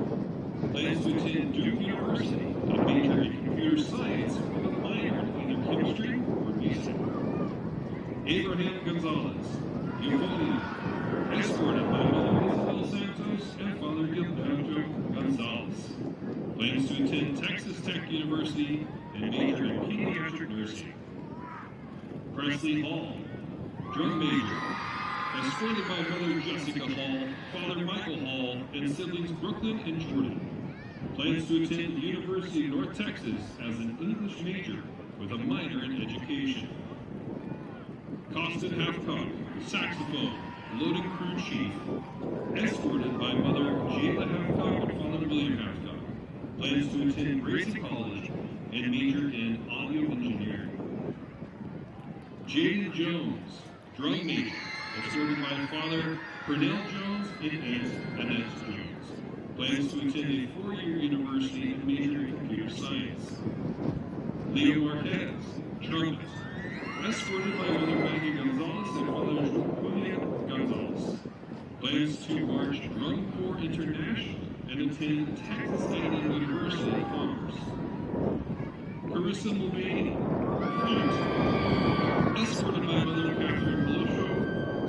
Plans to attend Duke University and major in computer science with a minor in either chemistry or music. Abraham Gonzalez, euphonium, escorted by mother Isabel Santos and father Gilberto Gonzalez. Plans to attend Texas Tech University and major in pediatric nursing. Presley Hall, drum major, escorted by mother Jessica Hall, father Michael Hall, and siblings Brooklyn and Jordan. Plans to attend the University of North Texas as an English major with a minor in education. Costin Halfcock, saxophone, loading crew chief, escorted by mother Jayla Halfcock and father William Halfcock. Plans to attend Grayson College and major in audio engineering. Jaden Jones, drum major, escorted by father Pernell Jones and aunt Annette Jones. Plans to attend a 4-year university and major in computer science. Leo Marquez, trumpet, escorted by mother Maggie Gonzalez and father Julian Gonzalez. Plans to march Drum Corps International and attend Texas A&M University of Commerce. Carissa Mulvaney, flute, escorted by mother Catherine Belocho,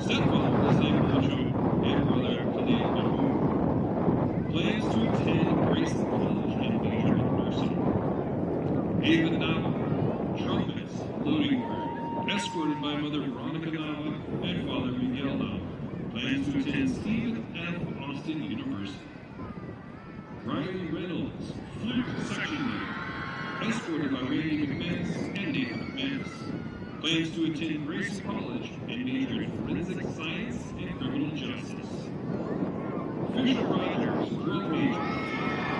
stepfather Jose Belocho, and brother Khalid Mahmoud. Plans to attend Grayson College and major in nursing. Ava Nava, trumpet, loading crew, escorted by mother Veronica Nava and father Miguel Nava. Plans to attend Stephen F. Austin University. Riley Reynolds, flute section leader, escorted by Randy McManus and Nathan McManus. Plans to attend Grayson College and major in forensic science and criminal justice. Fisher Rogers, drill major,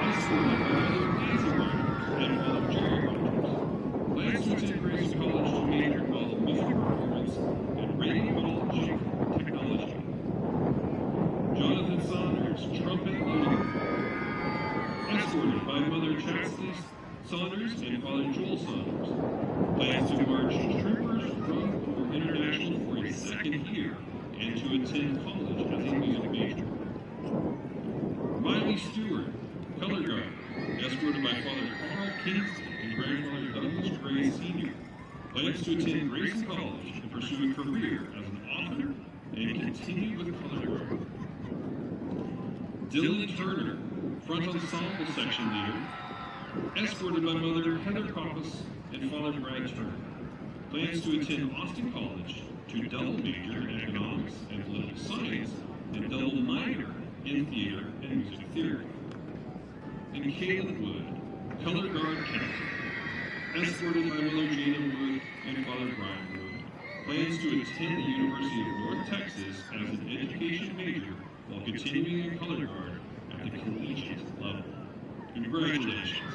escorted by mother Nancy Rogers and father Jerry Rogers. Plans to attend Grayson College to major in all of music performance and radio technology. Jonathan Saunders, trumpet loading crew, escorted by mother Chastity Saunders and father Joel Saunders. Plans to march Troopers Drum Corps International for a 2nd year and to attend college as a music major. Miley Stewart, color guard, escorted by father Carl Kingston and grandfather Douglas Gray Sr. Plans to attend Grayson College and pursue a career as an author and continue with color guard. Dylan Turner, front ensemble section leader, escorted by mother Heather Coppas and father Brad Turner. Plans to attend Austin College to double major in economics and political science and double minor in theater and music theory. And Kaylin Wood, color guard captain, escorted by mother Jana Wood and father Brian Wood. Plans to attend the University of North Texas as an education major while continuing in color guard at the collegiate level. Congratulations.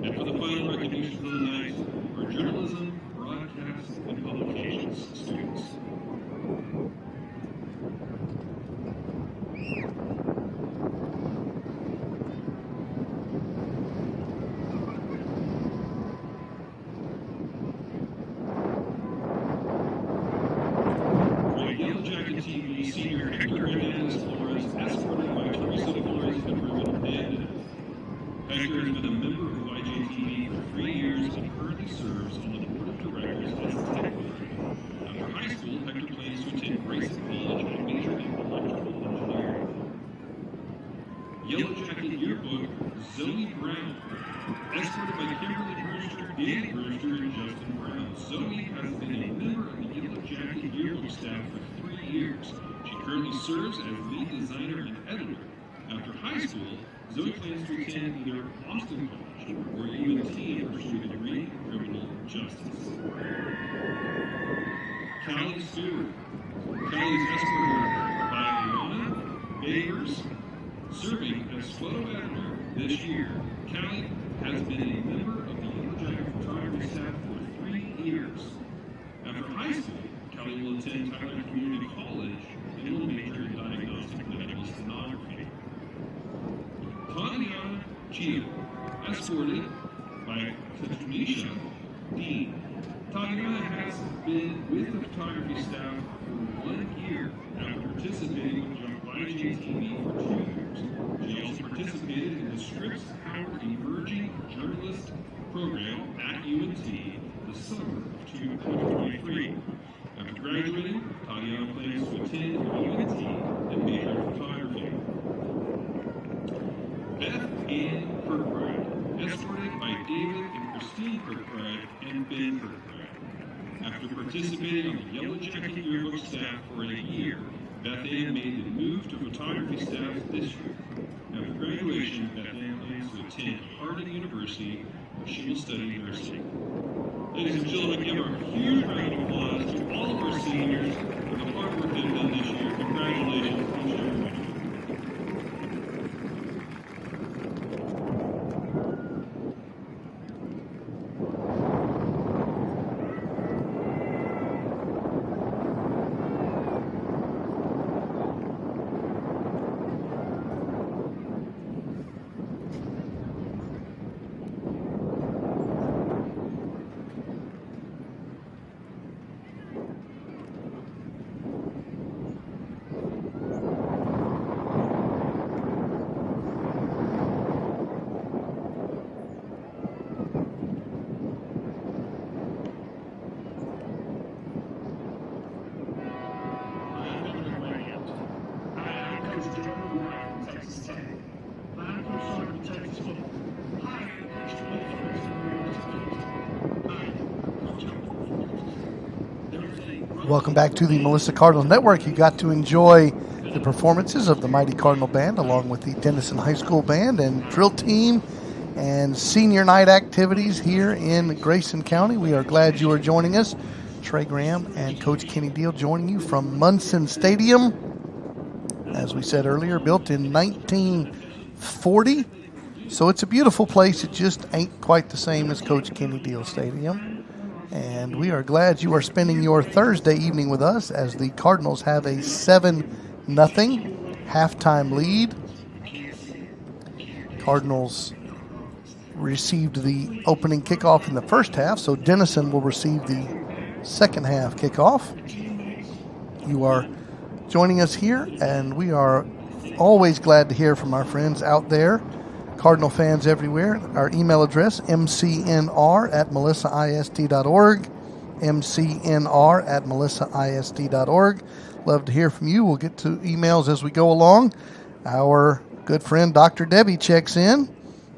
And for the final recognitions of the night are journalism, broadcast, and publications students. For Yellow Jacket TV, senior Hector Hernandez Flores, escorted by Teresa Flores and Ruben Hernandez. Hector has been a member of YJTV for 3 years and currently serves on the board of directors as tech coach. After high school, Hector plans to attend Grayson College and major in electrical engineering. Yellow Jacket Yearbook, Zoe Brown, escorted by Kimberly Brewster, Danny Brewster, and Justin Brown. Zoe has been a member of the Yellow Jacket Yearbook staff for 3 years. She currently serves as lead designer and editor. After high school, Zoe plans to attend either Austin College or UNT and pursue a degree in criminal justice. Callie Stewart. Callie's escorted by Ilana Bayers, serving as photo editor this year. Callie has been a member of the Yellow Jacket photography staff for 3 years. After high school, Callie will attend Tyler Community College and will major in diagnostic medical stenography. Tatiana Gio, escorted by Tanisha Dean. Tatiana has been with the photography staff for 1 year after participating with advising TV for 2 years. She also participated in the Scripps Howard Emerging Journalist program at UNT the summer of 2023. After graduating, Tatiana plans to attend UNT and major in photography. Beth Ann Kirkbride, escorted by David and Christine Kirkbride and Ben Kirkbride. After participating on the Yellow Jacket yearbook staff for a year, Beth Ann made the move to photography staff this year. After graduation, Beth Ann plans to attend Harding University, where she will study nursing. Ladies and gentlemen, give a huge round of applause to all of our seniors for the hard work they've done this year. Congratulations, each and every one of you. Welcome back to the Melissa Cardinals Network. You got to enjoy the performances of the Mighty Cardinal Band along with the Denison High School Band and drill team and senior night activities here in Grayson County. We are glad you are joining us. Trey Graham and Coach Kenny Deal joining you from Munson Stadium. As we said earlier, built in 1940. So it's a beautiful place. It just ain't quite the same as Coach Kenny Deal Stadium. And we are glad you are spending your Thursday evening with us as the Cardinals have a 7-0 halftime lead. Cardinals received the opening kickoff in the first half, so Denison will receive the second half kickoff. You are joining us here, and we are always glad to hear from our friends out there. Cardinal fans everywhere. Our email address, mcnr@melissaist.org, mcnr@melissaist.org. Love to hear from you. We'll get to emails as we go along. Our good friend Dr. Debbie checks in.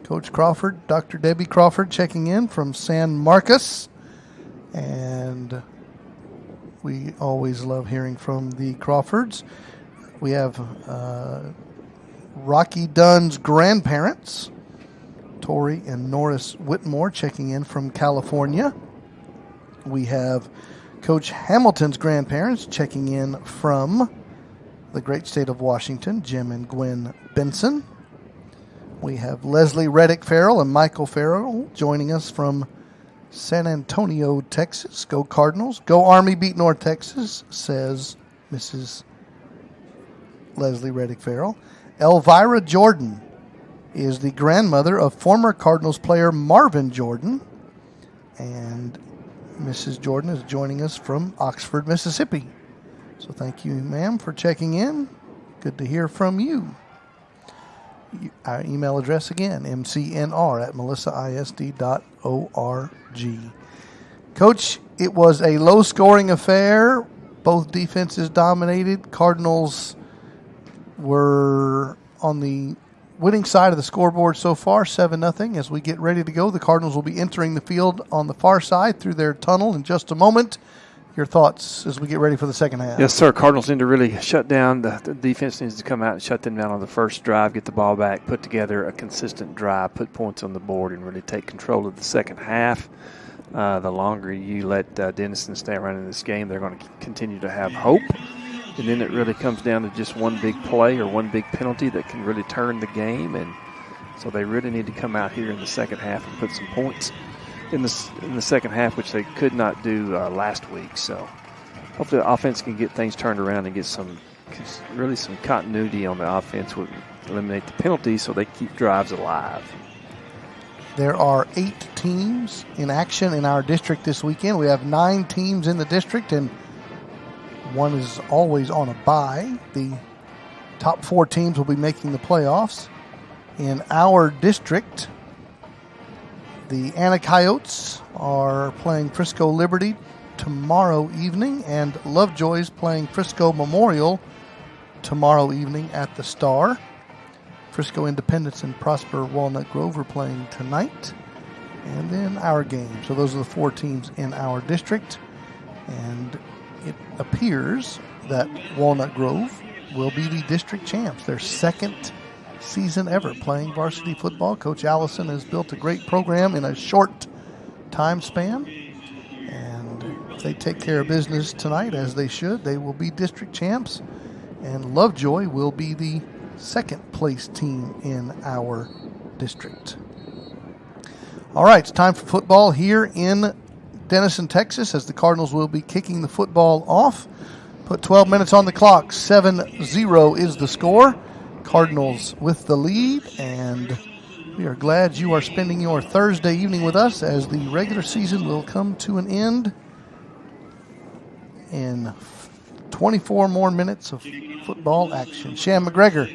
Coach Crawford, Dr. Debbie Crawford checking in from San Marcos. And we always love hearing from the Crawfords. We have Rocky Dunn's grandparents, Tori and Norris Whitmore, checking in from California. We have Coach Hamilton's grandparents checking in from the great state of Washington, Jim and Gwen Benson. We have Leslie Reddick Farrell and Michael Farrell joining us from San Antonio, Texas. Go Cardinals. Go Army, beat North Texas, says Mrs. Leslie Reddick Farrell. Elvira Jordan is the grandmother of former Cardinals player Marvin Jordan. And Mrs. Jordan is joining us from Oxford, Mississippi. So thank you, ma'am, for checking in. Good to hear from you. Our email address again, mcnr@melissaist.org. Coach, it was a low-scoring affair. Both defenses dominated. Cardinals were on the winning side of the scoreboard so far, 7-0. As we get ready to go, the Cardinals will be entering the field on the far side through their tunnel in just a moment. Your thoughts as we get ready for the second half? Yes, sir. Cardinals need to really shut down. The defense needs to come out and shut them down on the first drive, get the ball back, put together a consistent drive, put points on the board, and really take control of the second half. The longer you let Denison stay around in this game, they're going to continue to have hope. And then it really comes down to just one big play or one big penalty that can really turn the game. And so they really need to come out here in the second half and put some points in the second half, which they could not do last week. So hopefully the offense can get things turned around and get some continuity on the offense, would eliminate the penalties so they keep drives alive. There are 8 teams in action in our district this weekend. We have 9 teams in the district, and one is always on a bye. The top 4 teams will be making the playoffs. In our district, the Anna Coyotes are playing Frisco Liberty tomorrow evening, and Lovejoy's playing Frisco Memorial tomorrow evening at the Star. Frisco Independence and Prosper Walnut Grove are playing tonight, and then our game. So those are the 4 teams in our district, and it appears that Walnut Grove will be the district champs, their second season ever playing varsity football. Coach Allison has built a great program in a short time span, and if they take care of business tonight, as they should, they will be district champs, and Lovejoy will be the second place team in our district. All right, it's time for football here in Denison, Texas, as the Cardinals will be kicking the football off. Put 12 minutes on the clock. 7-0 is the score. Cardinals with the lead, and we are glad you are spending your Thursday evening with us as the regular season will come to an end in 24 more minutes of football action. Sham McGregor,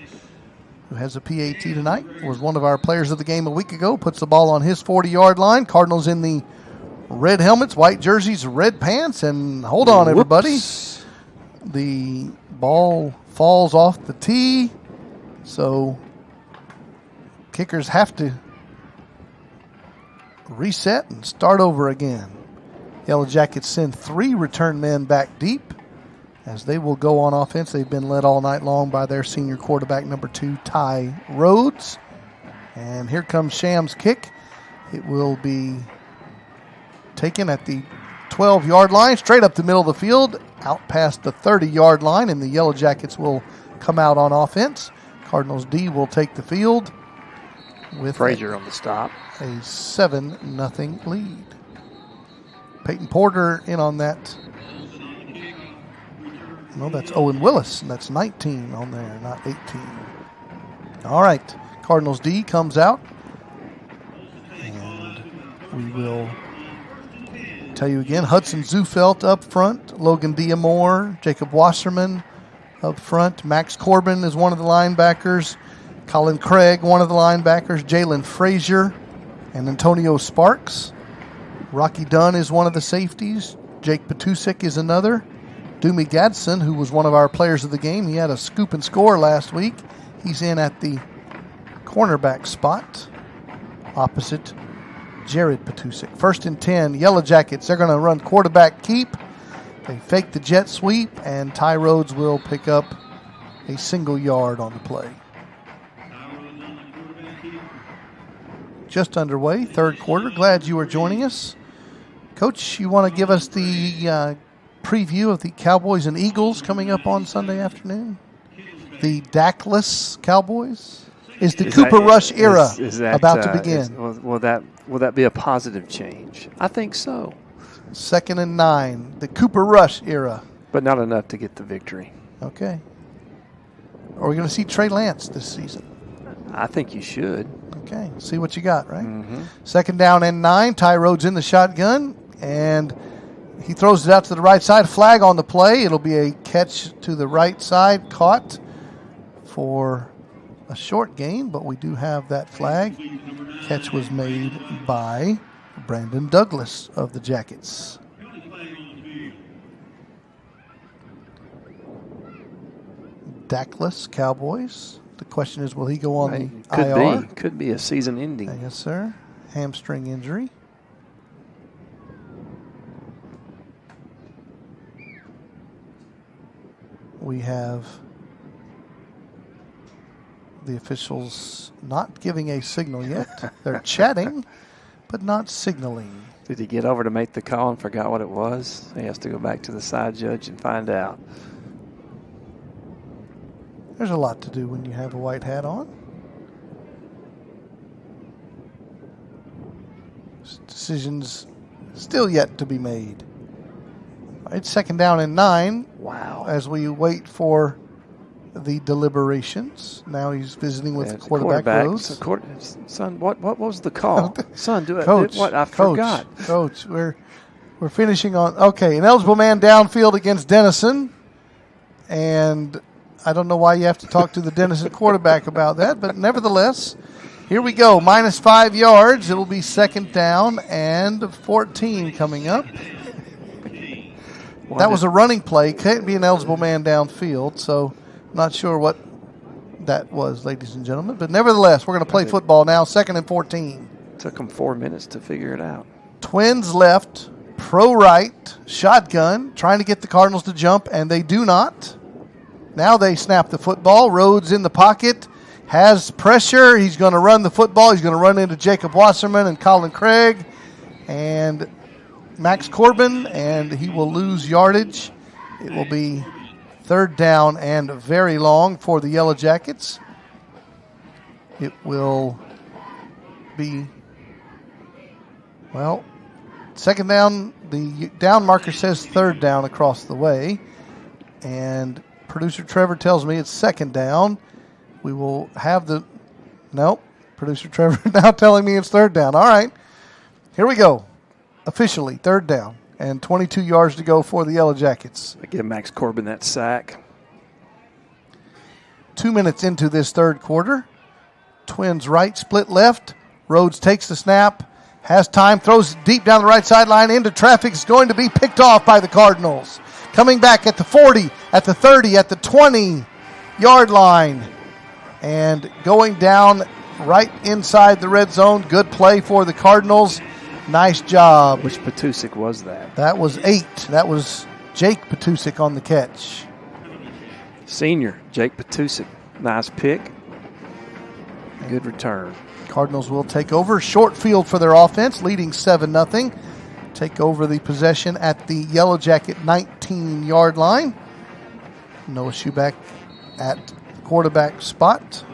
who has a PAT tonight, was one of our players of the game a week ago, puts the ball on his 40-yard line. Cardinals in the red helmets, white jerseys, red pants, and hold on, everybody. The ball falls off the tee, so kickers have to reset and start over again. Yellow Jackets send 3 return men back deep as they will go on offense. They've been led all night long by their senior quarterback, number 2, Ty Rhodes. And here comes Sham's kick. It will be taken at the 12-yard line, straight up the middle of the field, out past the 30-yard line, and the Yellow Jackets will come out on offense. Cardinals D will take the field with Frazier on the stop. A 7-0 lead. Peyton Porter in on that. No, that's Owen Willis, and that's 19 on there, not 18. All right, Cardinals D comes out, and we will tell you again, Hudson Zufelt up front, Logan Diamore, Jacob Wasserman up front, Max Corbin is one of the linebackers, Colin Craig, one of the linebackers, Jalen Frazier, and Antonio Sparks. Rocky Dunn is one of the safeties, Jake Patusik is another. Doomy Gadsden, who was one of our players of the game, he had a scoop and score last week. He's in at the cornerback spot opposite Jared Patusik. 1st and 10, Yellow Jackets. They're going to run quarterback keep. They fake the jet sweep, and Ty Rhodes will pick up a single yard on the play. Just underway, third quarter. Glad you are joining us. Coach, you want to give us the preview of the Cowboys and Eagles coming up on Sunday afternoon? The Dackless Cowboys? Is the Cooper Rush era about to begin? Will that be a positive change? I think so. 2nd and 9, the Cooper Rush era. But not enough to get the victory. Okay. Are we going to see Trey Lance this season? I think you should. Okay, see what you got, right? Mm-hmm. 2nd down and 9, Ty Rhodes in the shotgun, and he throws it out to the right side. Flag on the play. It'll be a catch to the right side, caught for a short gain, but we do have that flag. Catch was made by Brandon Douglas of the Jackets. Dackless Cowboys. The question is, will he go on the IR? Could be a season ending. Yes, sir. Hamstring injury. We have the officials not giving a signal yet. They're chatting, but not signaling. Did he get over to make the call and forgot what it was? He has to go back to the side judge and find out. There's a lot to do when you have a white hat on. Decisions still yet to be made. It's 2nd down and 9. Wow. As we wait for the deliberations. Now he's visiting with quarterback Rhodes. Son, what was the call? Son, do it. Coach, what? I forgot. Coach, we're finishing on. Okay, an eligible man downfield against Denison. And I don't know why you have to talk to the Denison quarterback about that, but nevertheless, here we go. -5 yards. It'll be 2nd down and 14 coming up. That was a running play. Can't be an eligible man downfield, so not sure what that was, ladies and gentlemen. But nevertheless, we're going to play football now, 2nd and 14. Took them 4 minutes to figure it out. Twins left, pro right, shotgun, trying to get the Cardinals to jump, and they do not. Now they snap the football. Rhodes in the pocket, has pressure. He's going to run the football. He's going to run into Jacob Wasserman and Colin Craig and Max Corbin, and he will lose yardage. It will be 3rd down and very long for the Yellow Jackets. It will be, 2nd down. The down marker says 3rd down across the way. And producer Trevor tells me it's 2nd down. We will have producer Trevor now telling me it's 3rd down. All right, here we go. Officially 3rd down and 22 yards to go for the Yellow Jackets. I give Max Corbin that sack. 2 minutes into this 3rd quarter. Twins right, split left. Rhodes takes the snap, has time, throws deep down the right sideline into traffic. It's going to be picked off by the Cardinals. Coming back at the 40, at the 30, at the 20-yard line. And going down right inside the red zone. Good play for the Cardinals. Nice job. Which Petusik was that? That was 8. That was Jake Petusik on the catch. Senior, Jake Petusik. Nice pick. Good return. Cardinals will take over. Short field for their offense, leading 7-0. Take over the possession at the Yellow Jacket 19-yard line. Noah Schuback at quarterback spot.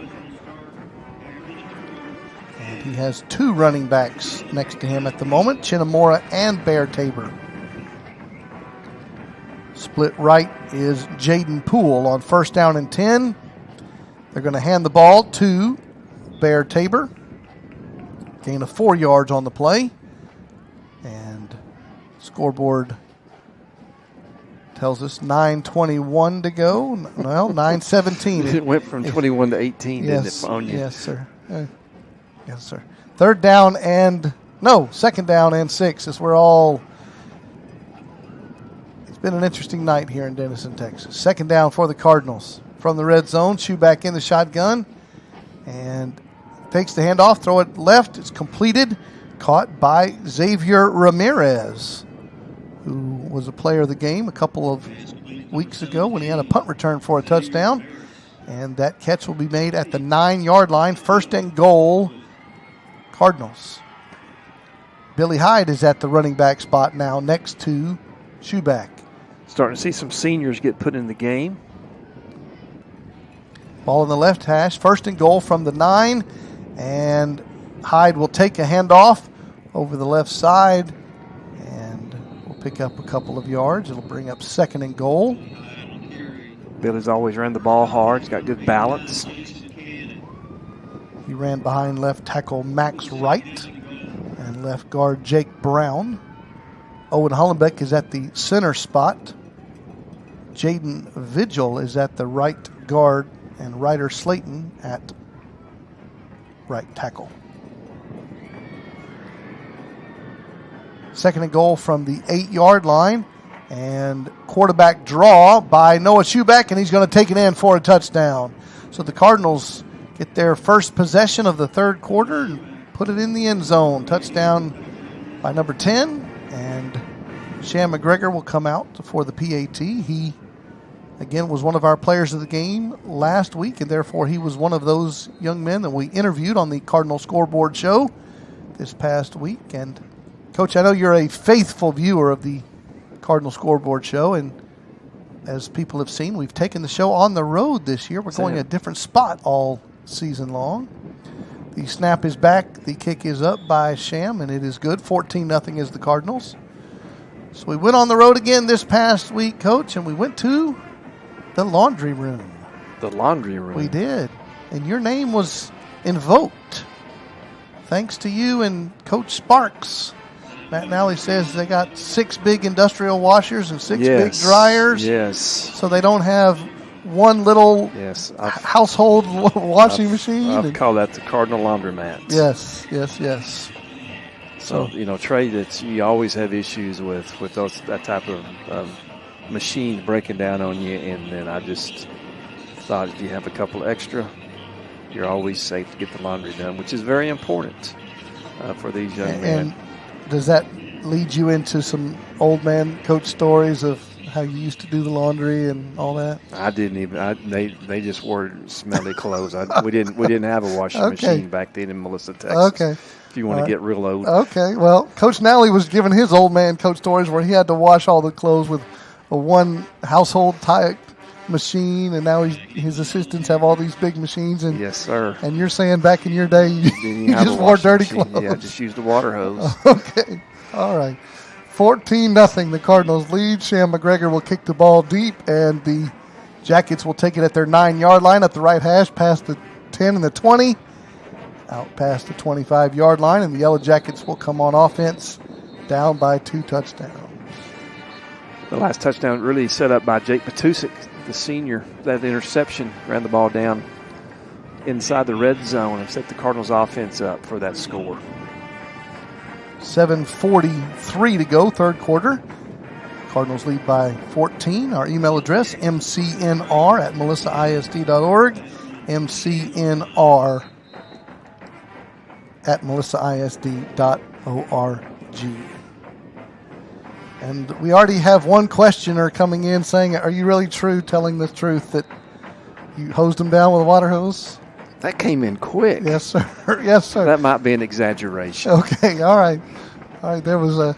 He has 2 running backs next to him at the moment, Chinnamora and Bear Tabor. Split right is Jaden Poole on 1st down and 10. They're going to hand the ball to Bear Tabor. Gain of 4 yards on the play. And scoreboard tells us 9:21 to go. Well, 9:17. It went from 21 to 18, didn't it, on you? Yes, sir. Yes, sir. 2nd down and 6. It's been an interesting night here in Denison, Texas. 2nd down for the Cardinals. From the red zone, Schuback in the shotgun. And takes the handoff, throw it left. It's completed. Caught by Xavier Ramirez, who was a player of the game a couple of weeks ago when he had a punt return for a touchdown. And that catch will be made at the 9-yard line. 1st and goal, Cardinals. Billy Hyde is at the running back spot now next to Schuback. Starting to see some seniors get put in the game. Ball in the left hash. 1st and goal from the 9. And Hyde will take a handoff over the left side. And will pick up a couple of yards. It'll bring up 2nd and goal. Billy's always ran the ball hard. He's got good balance. He ran behind left tackle Max Wright and left guard Jake Brown. Owen Hollenbeck is at the center spot. Jaden Vigil is at the right guard, and Ryder Slayton at right tackle. 2nd and goal from the 8-yard line. And quarterback draw by Noah Schuback, and he's going to take it in for a touchdown. So the Cardinals get their first possession of the 3rd quarter and put it in the end zone. Touchdown by number 10, and Sham McGregor will come out for the PAT. He, again, was one of our players of the game last week, and therefore he was one of those young men that we interviewed on the Cardinal Scoreboard show this past week. And, Coach, I know you're a faithful viewer of the Cardinal Scoreboard show, and as people have seen, we've taken the show on the road this year. We're going a different spot all season long. The snap is back. The kick is up by Sham, and it is good. 14-0 is the Cardinals. So we went on the road again this past week, Coach, and we went to the laundry room. The laundry room. We did. And your name was invoked. Thanks to you and Coach Sparks. Matt Nally says they got 6 big industrial washers and 6 big dryers. Yes. So they don't have one little Yes, household washing machine. I've called that the Cardinal laundromat. Yes. So Trey, you always have issues with that type of machine breaking down on you, and then I just thought if you have a couple extra, you're always safe to get the laundry done, which is very important for these young men. And does that lead you into some old man coach stories of how you used to do the laundry and all that? I didn't even. They just wore smelly clothes. We didn't have a washing machine back then in Melissa, Texas. Okay. If you want to get real old. Okay. Well, Coach Nally was giving his old man coach stories where he had to wash all the clothes with a one household type machine, and now his assistants have all these big machines. And yes, sir. And you're saying back in your day you just wore dirty clothes. Yeah, just used the water hose. Okay. All right. 14-0. The Cardinals lead. Sham McGregor will kick the ball deep, and the Jackets will take it at their 9-yard line up the right hash, past the 10 and the 20, out past the 25-yard line, and the Yellow Jackets will come on offense down by 2 touchdowns. The last touchdown really set up by Jake Matusik, the senior. That interception ran the ball down inside the red zone and set the Cardinals offense up for that score. 7:43 to go, third quarter. Cardinals lead by 14. Our email address, mcnr@melissaisd.org, mcnr@melissaisd.org. And we already have one questioner coming in saying, are you really telling the truth that you hosed them down with a water hose? That came in quick. Yes, sir. Yes, sir. That might be an exaggeration. Okay, all right. There was a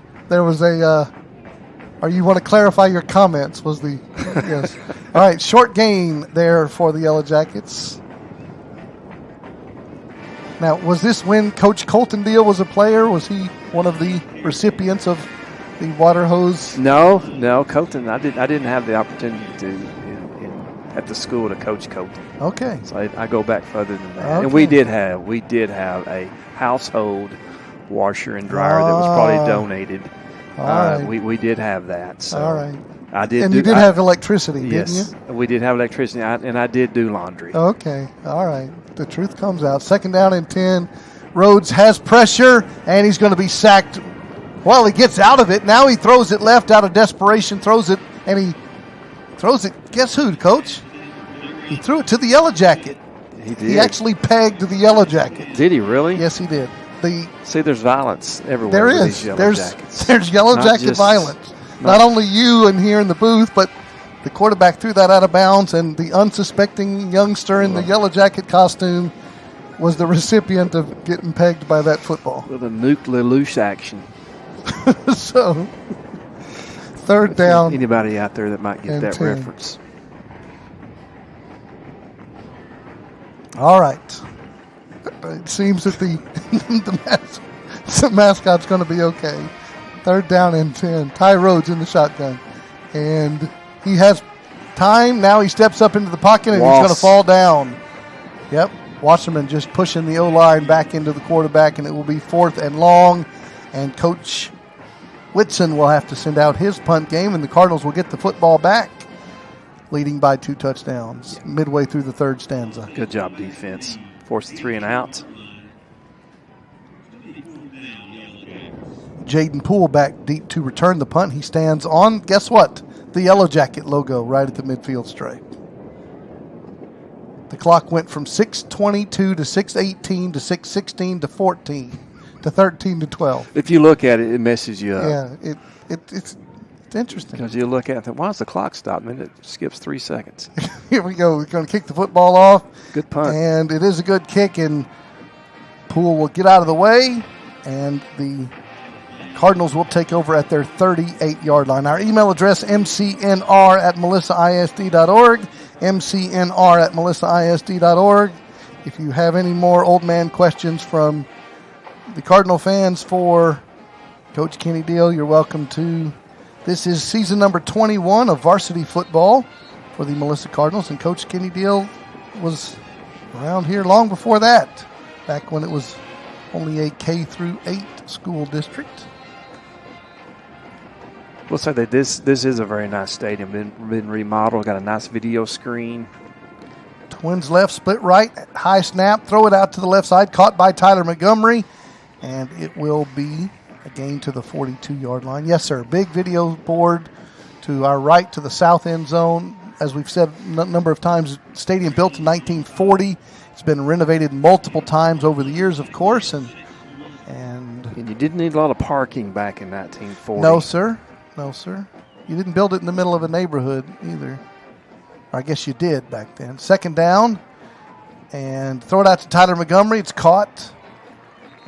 or you want to clarify your comments was the, yes. All right, short gain there for the Yellow Jackets. Now, was this when Coach Colton Deal was a player? Was he one of the recipients of the water hose? No, Colton. I didn't have the opportunity to at the school to coach Colton. Okay. So I go back further than that. Okay. And we did have a household washer and dryer that was probably donated. All right. We did have that. So all right. I did. And you did have electricity, yes, didn't you? We did have electricity, and I did do laundry. Okay. All right. The truth comes out. 2nd down and 10. Rhodes has pressure, and he's going to be sacked. Well, he gets out of it. Now he throws it left out of desperation, throws it, and he throws it. Guess who, Coach? He threw it to the Yellow Jacket. He did. He actually pegged the Yellow Jacket. Did he really? Yes, he did. See, there's violence everywhere. There with is. These Yellow Jackets. There's Yellow Jacket violence. Not only you and here in the booth, but the quarterback threw that out of bounds, and the unsuspecting youngster in the Yellow Jacket costume was the recipient of getting pegged by that football. With a nuke lelouch action. So, 3rd down. Anybody out there that might get that 10. reference. All right. It seems that the mascot's going to be okay. 3rd down and 10. Ty Rhodes in the shotgun. And he has time. Now he steps up into the pocket, and he's going to fall down. Yep. Wasserman just pushing the O-line back into the quarterback, and it will be 4th and long. And Coach Whitson will have to send out his punt game, and the Cardinals will get the football back, leading by 2 touchdowns midway through the 3rd stanza. Good job, defense. Force 3 and out. Jaden Poole back deep to return the punt. He stands on, guess what? The Yellow Jacket logo right at the midfield stripe. The clock went from 6:22 to 6:18 to 6:16 to 14 to 13 to 12. If you look at it, it messes you up. Yeah, it's interesting. Because you look at it and think, why does the clock stop? And it skips 3 seconds. Here we go. We're going to kick the football off. Good punt. And it is a good kick, and Poole will get out of the way, and the Cardinals will take over at their 38-yard line. Our email address, mcnr@melissaisd.org, mcnr@melissaisd.org. If you have any more old man questions from the Cardinal fans for Coach Kenny Deal, you're welcome to. This is season number 21 of varsity football for the Melissa Cardinals, and Coach Kenny Deal was around here long before that, back when it was only a K-8 school district. We'll say that this is a very nice stadium. Been remodeled. Got a nice video screen. Twins left, split right, high snap, throw it out to the left side, caught by Tyler Montgomery, and it will be a gain to the 42-yard line. Yes, sir. Big video board to our right to the south end zone. As we've said a number of times, stadium built in 1940. It's been renovated multiple times over the years, of course, and you didn't need a lot of parking back in 1940. No, sir. No, sir. You didn't build it in the middle of a neighborhood either. Or I guess you did back then. Second down, and throw it out to Tyler Montgomery. It's caught.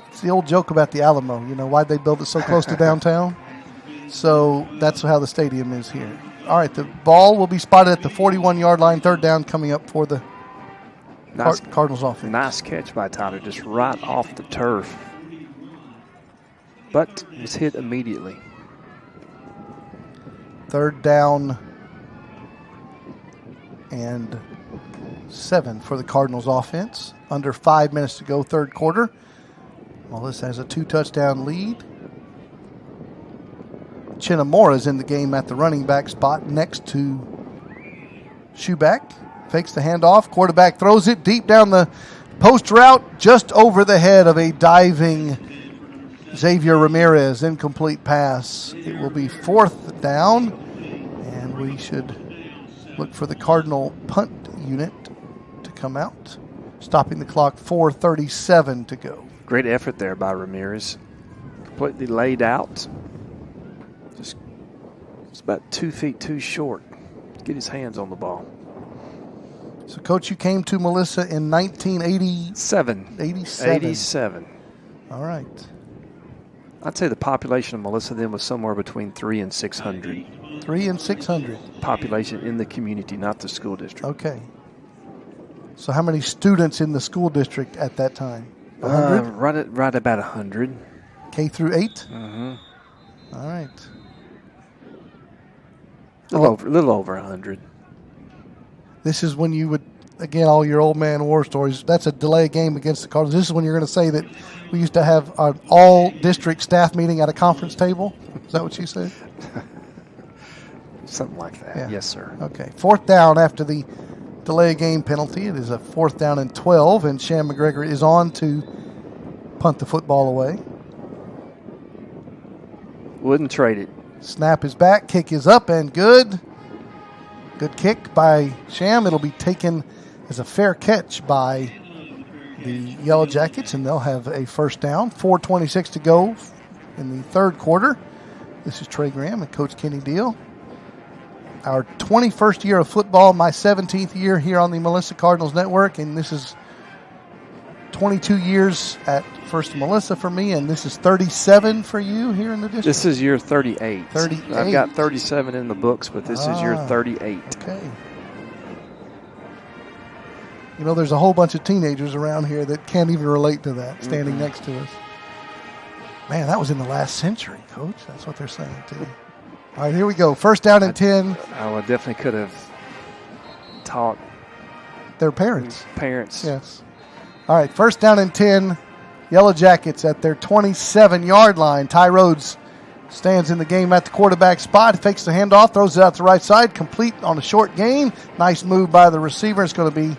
It's the old joke about the Alamo. You know, why'd they build it so close to downtown? So that's how the stadium is here. All right, the ball will be spotted at the 41-yard line. Third down coming up for the Cardinals offense. Nice catch by Tyler, just right off the turf. But was hit immediately. Third down and 7 for the Cardinals offense. Under 5 minutes to go, third quarter. Melissa has a 2-touchdown lead. Chinamora is in the game at the running back spot next to Schuback. Fakes the handoff. Quarterback throws it deep down the post route, just over the head of a diving Xavier Ramirez. Incomplete pass. It will be fourth down, and we should look for the Cardinal punt unit to come out. Stopping the clock, 4:37 to go. Great effort there by Ramirez. Completely laid out. Just it's about 2 feet too short to get his hands on the ball. So, Coach, you came to Melissa in 1987. 87. All right. I'd say the population of Melissa then was somewhere between 300 and 600. 300 and 600. Population in the community, not the school district. Okay. So how many students in the school district at that time? 100? Right about 100. K through 8? Mm-hmm. All right. A little over 100. This is when you would, again, all your old man war stories. That's a delay game against the Cardinals. This is when you're going to say that we used to have an all-district staff meeting at a conference table. Is that what you said? Something like that. Yeah. Yes, sir. Okay. Fourth down after the delay game penalty. It is a 4th down and 12, and Sham McGregor is on to punt the football away. Wouldn't trade it. Snap is back. Kick is up and good. Good kick by Sham. It'll be taken as a fair catch by the Yellow Jackets, and they'll have a first down. 4:26 to go in the third quarter. This is Trey Graham and Coach Kenny Deal. Our 21st year of football, my 17th year here on the Melissa Cardinals Network, and this is 22 years at First Melissa for me, and this is 37 for you here in the district? This is year 38. 38. I've got 37 in the books, but this is year 38. Okay. You know, there's a whole bunch of teenagers around here that can't even relate to that, standing next to us. Man, that was in the last century, Coach. That's what they're saying, too. All right, here we go. First down and 10. I definitely could have taught their parents. Yes. All right, first down and 10. Yellow Jackets at their 27-yard line. Ty Rhodes stands in the game at the quarterback spot. Fakes the handoff, throws it out to the right side. Complete on a short gain. Nice move by the receiver. It's going to be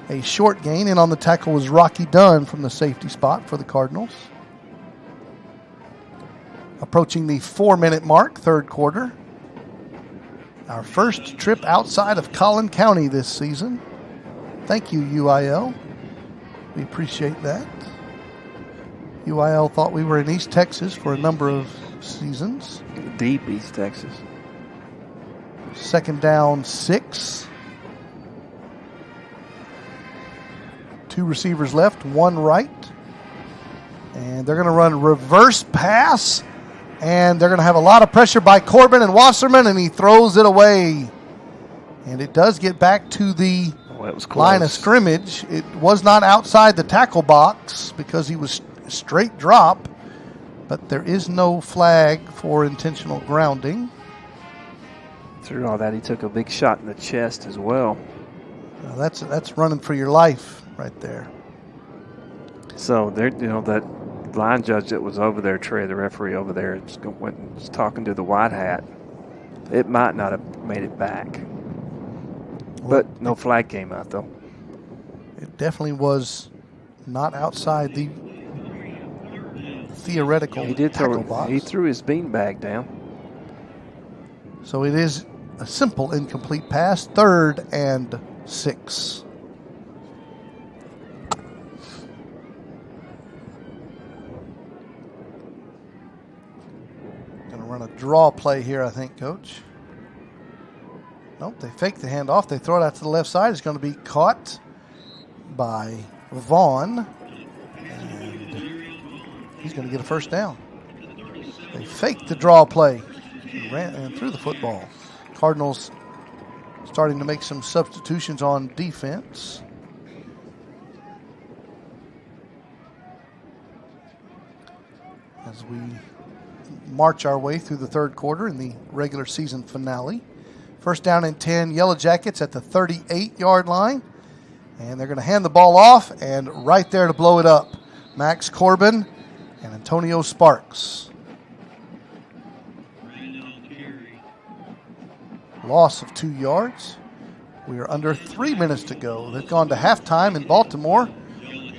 a short gain. And on the tackle was Rocky Dunn from the safety spot for the Cardinals. Approaching the 4-minute mark, third quarter. Our first trip outside of Collin County this season. Thank you, UIL. We appreciate that. UIL thought we were in East Texas for a number of seasons. Deep East Texas. Second down, 6. 2 receivers left, 1 right. And they're going to run reverse pass. And they're going to have a lot of pressure by Corbin and Wasserman, and he throws it away. And it does get back to the line of scrimmage. It was not outside the tackle box because he was straight drop, but there is no flag for intentional grounding. Through all that, he took a big shot in the chest as well. That's running for your life right there. So there, that line judge that was over there, Trey, the referee over there, was talking to the white hat. It might not have made it back. But no flag came out, though. It definitely was not outside the theoretical tackle box. He threw his beanbag down. So it is a simple incomplete pass, 3rd and 6. Going to run a draw play here, I think, Coach. Nope, they fake the handoff. They throw it out to the left side. It's going to be caught by Vaughn. And he's going to get a first down. They faked the draw play and threw the football. Cardinals starting to make some substitutions on defense. As we march our way through the 3rd quarter in the regular season finale. First down and 10, Yellow Jackets at the 38-yard line. And they're going to hand the ball off, and right there to blow it up, Max Corbin and Antonio Sparks. Loss of 2 yards. We are under 3 minutes to go. They've gone to halftime in Baltimore.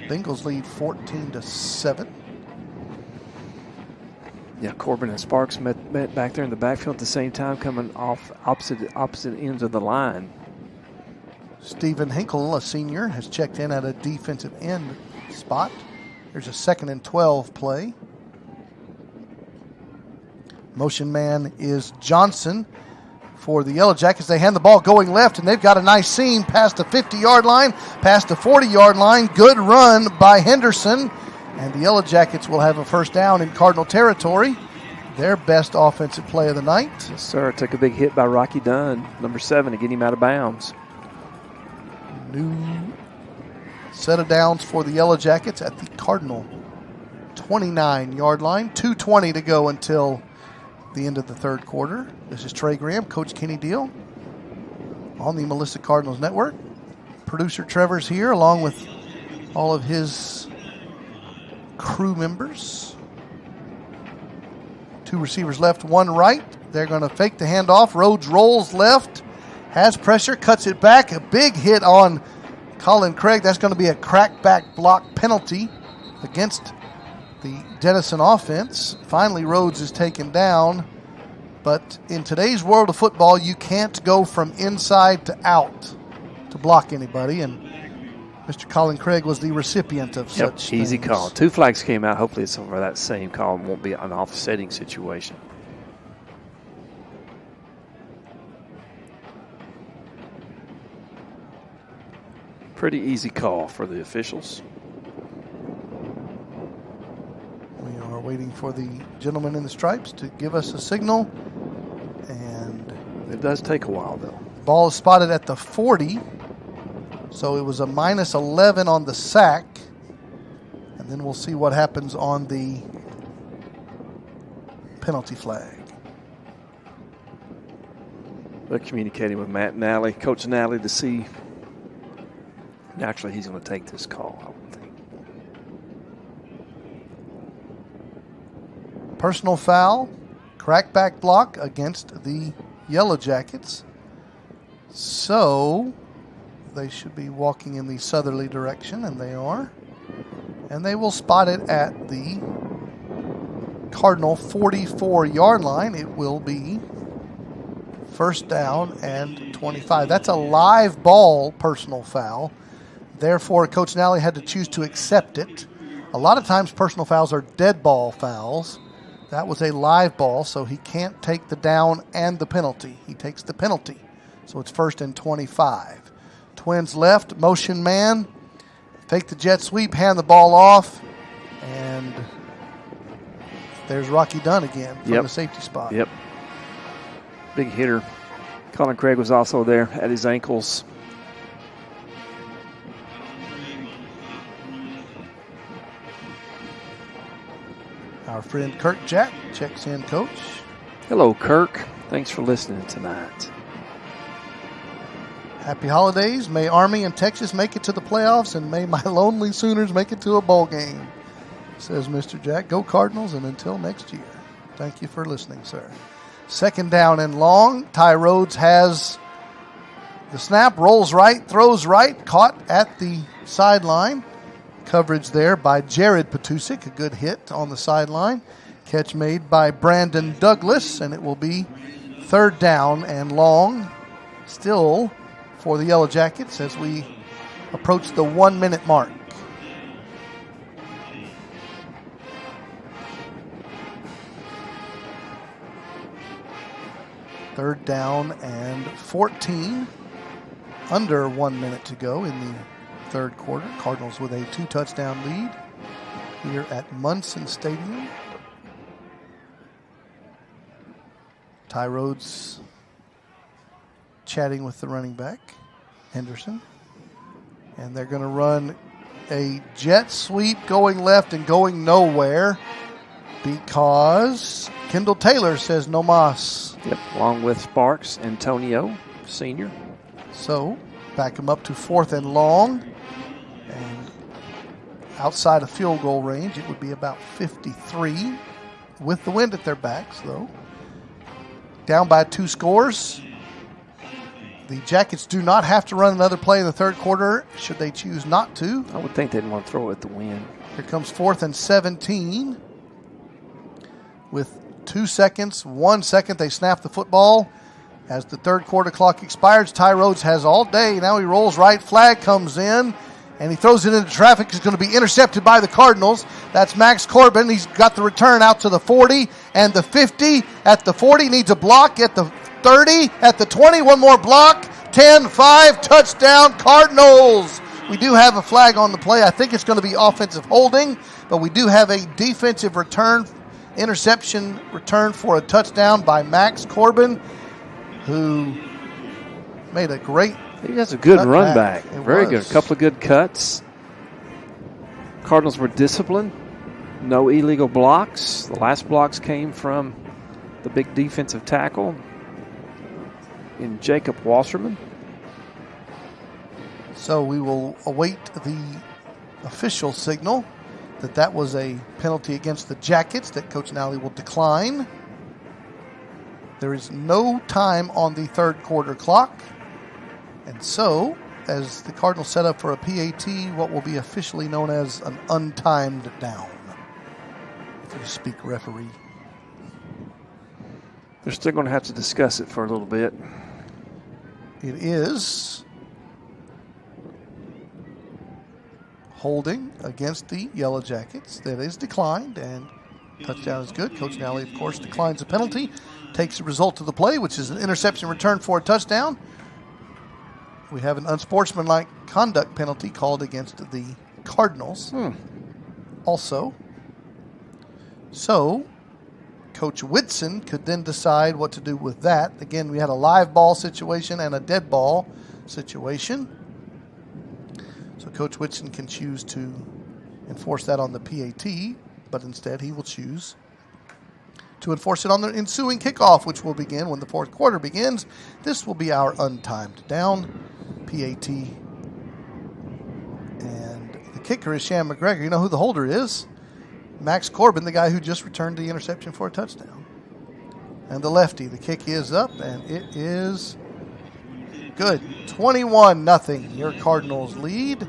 Bengals lead 14-7. Yeah, Corbin and Sparks met back there in the backfield at the same time, coming off opposite ends of the line. Stephen Hinkle, a senior, has checked in at a defensive end spot. Here's a 2nd and 12 play. Motion man is Johnson for the Yellow Jackets. They hand the ball going left, and they've got a nice seam past the 50-yard line, past the 40-yard line. Good run by Henderson. And the Yellow Jackets will have a first down in Cardinal territory. Their best offensive play of the night. Yes, sir. Took a big hit by Rocky Dunn, number 7, to get him out of bounds. New set of downs for the Yellow Jackets at the Cardinal 29-yard line. 2:20 to go until the end of the 3rd quarter. This is Trey Graham, Coach Kenny Deal on the Melissa Cardinals Network. Producer Trevor's here along with all of his crew members. 2 receivers left, 1 right. They're going to fake the handoff. Rhodes rolls left, has pressure, cuts it back. A big hit on Colin Craig. That's going to be a crackback block penalty against the Denison offense. Finally, Rhodes is taken down. But in today's world of football, you can't go from inside to out to block anybody. And Mr. Colin Craig was the recipient of such easy things. call. 2 flags came out. Hopefully it's over that same call and won't be an offsetting situation. Pretty easy call for the officials. We are waiting for the gentleman in the stripes to give us a signal. And it does take a while, though. Ball is spotted at the 40. So it was a -11 on the sack. And then we'll see what happens on the penalty flag. They're communicating with Matt Nally, Coach Nally, to see. Naturally, he's going to take this call, I would think. Personal foul, crackback block against the Yellow Jackets. So they should be walking in the southerly direction, and they are. And they will spot it at the Cardinal 44-yard line. It will be first down and 25. That's a live ball personal foul. Therefore, Coach Nally had to choose to accept it. A lot of times personal fouls are dead ball fouls. That was a live ball, so he can't take the down and the penalty. He takes the penalty. So it's first and 25. Twins left, motion man. Take the jet sweep, hand the ball off, and there's Rocky Dunn again from the safety spot. Yep. Big hitter. Colin Craig was also there at his ankles. Our friend Kirk Jack checks in, Coach. Hello, Kirk. Thanks for listening tonight. Happy holidays. May Army and Texas make it to the playoffs, and may my lonely Sooners make it to a bowl game, says Mr. Jack. Go Cardinals, and until next year. Thank you for listening, sir. Second down and long. Ty Rhodes has the snap, rolls right, throws right, caught at the sideline. Coverage there by Jared Patusik, a good hit on the sideline. Catch made by Brandon Douglas, and it will be third down and long still for the Yellow Jackets as we approach the 1 minute mark. Third down and 14. Under 1 minute to go in the third quarter. Cardinals with a 2-touchdown lead here at Munson Stadium. Ty Rhodes chatting with the running back, Henderson. And they're going to run a jet sweep going left and going nowhere because Kendall Taylor says no mas. Yep, along with Sparks, Antonio, senior. So back them up to fourth and long. And outside of field goal range, it would be about 53 with the wind at their backs, though. Down by 2 scores. The Jackets do not have to run another play in the third quarter should they choose not to. I would think they'd want to throw it at the wind. Here comes 4th and 17. With 2 seconds, 1 second, they snap the football. As the third quarter clock expires, Ty Rhodes has all day. Now he rolls right. Flag comes in, and he throws it into traffic. It's going to be intercepted by the Cardinals. That's Max Corbin. He's got the return out to the 40 and the 50. At the 40, needs a block. At the 30, at the 20, one more block. 10-5, touchdown, Cardinals. We do have a flag on the play. I think it's going to be offensive holding, but we do have a defensive return, interception return for a touchdown by Max Corbin, who made a great He has a good run back. Very was. good. A couple of good cuts. Cardinals were disciplined. No illegal blocks. The last blocks came from the big defensive tackle in Jacob Wasserman. So we will await the official signal that was a penalty against the Jackets that Coach Nally will decline. There is no time on the third quarter clock. And so, as the Cardinals set up for a PAT, what will be officially known as an untimed down, if you speak referee. They're still going to have to discuss it for a little bit. It is holding against the Yellow Jackets. That is declined, and touchdown is good. Coach Nally, of course, declines the penalty, takes the result of the play, which is an interception return for a touchdown. We have an unsportsmanlike conduct penalty called against the Cardinals also. So, Coach Whitson could then decide what to do with that. Again, we had a live ball situation and a dead ball situation. So Coach Whitson can choose to enforce that on the PAT, but instead he will choose to enforce it on the ensuing kickoff, which will begin when the fourth quarter begins. This will be our untimed down, PAT. And the kicker is Sham McGregor. You know who the holder is? Max Corbin, the guy who just returned the interception for a touchdown. And the lefty, the kick is up, and it is good. 21-0, your Cardinals lead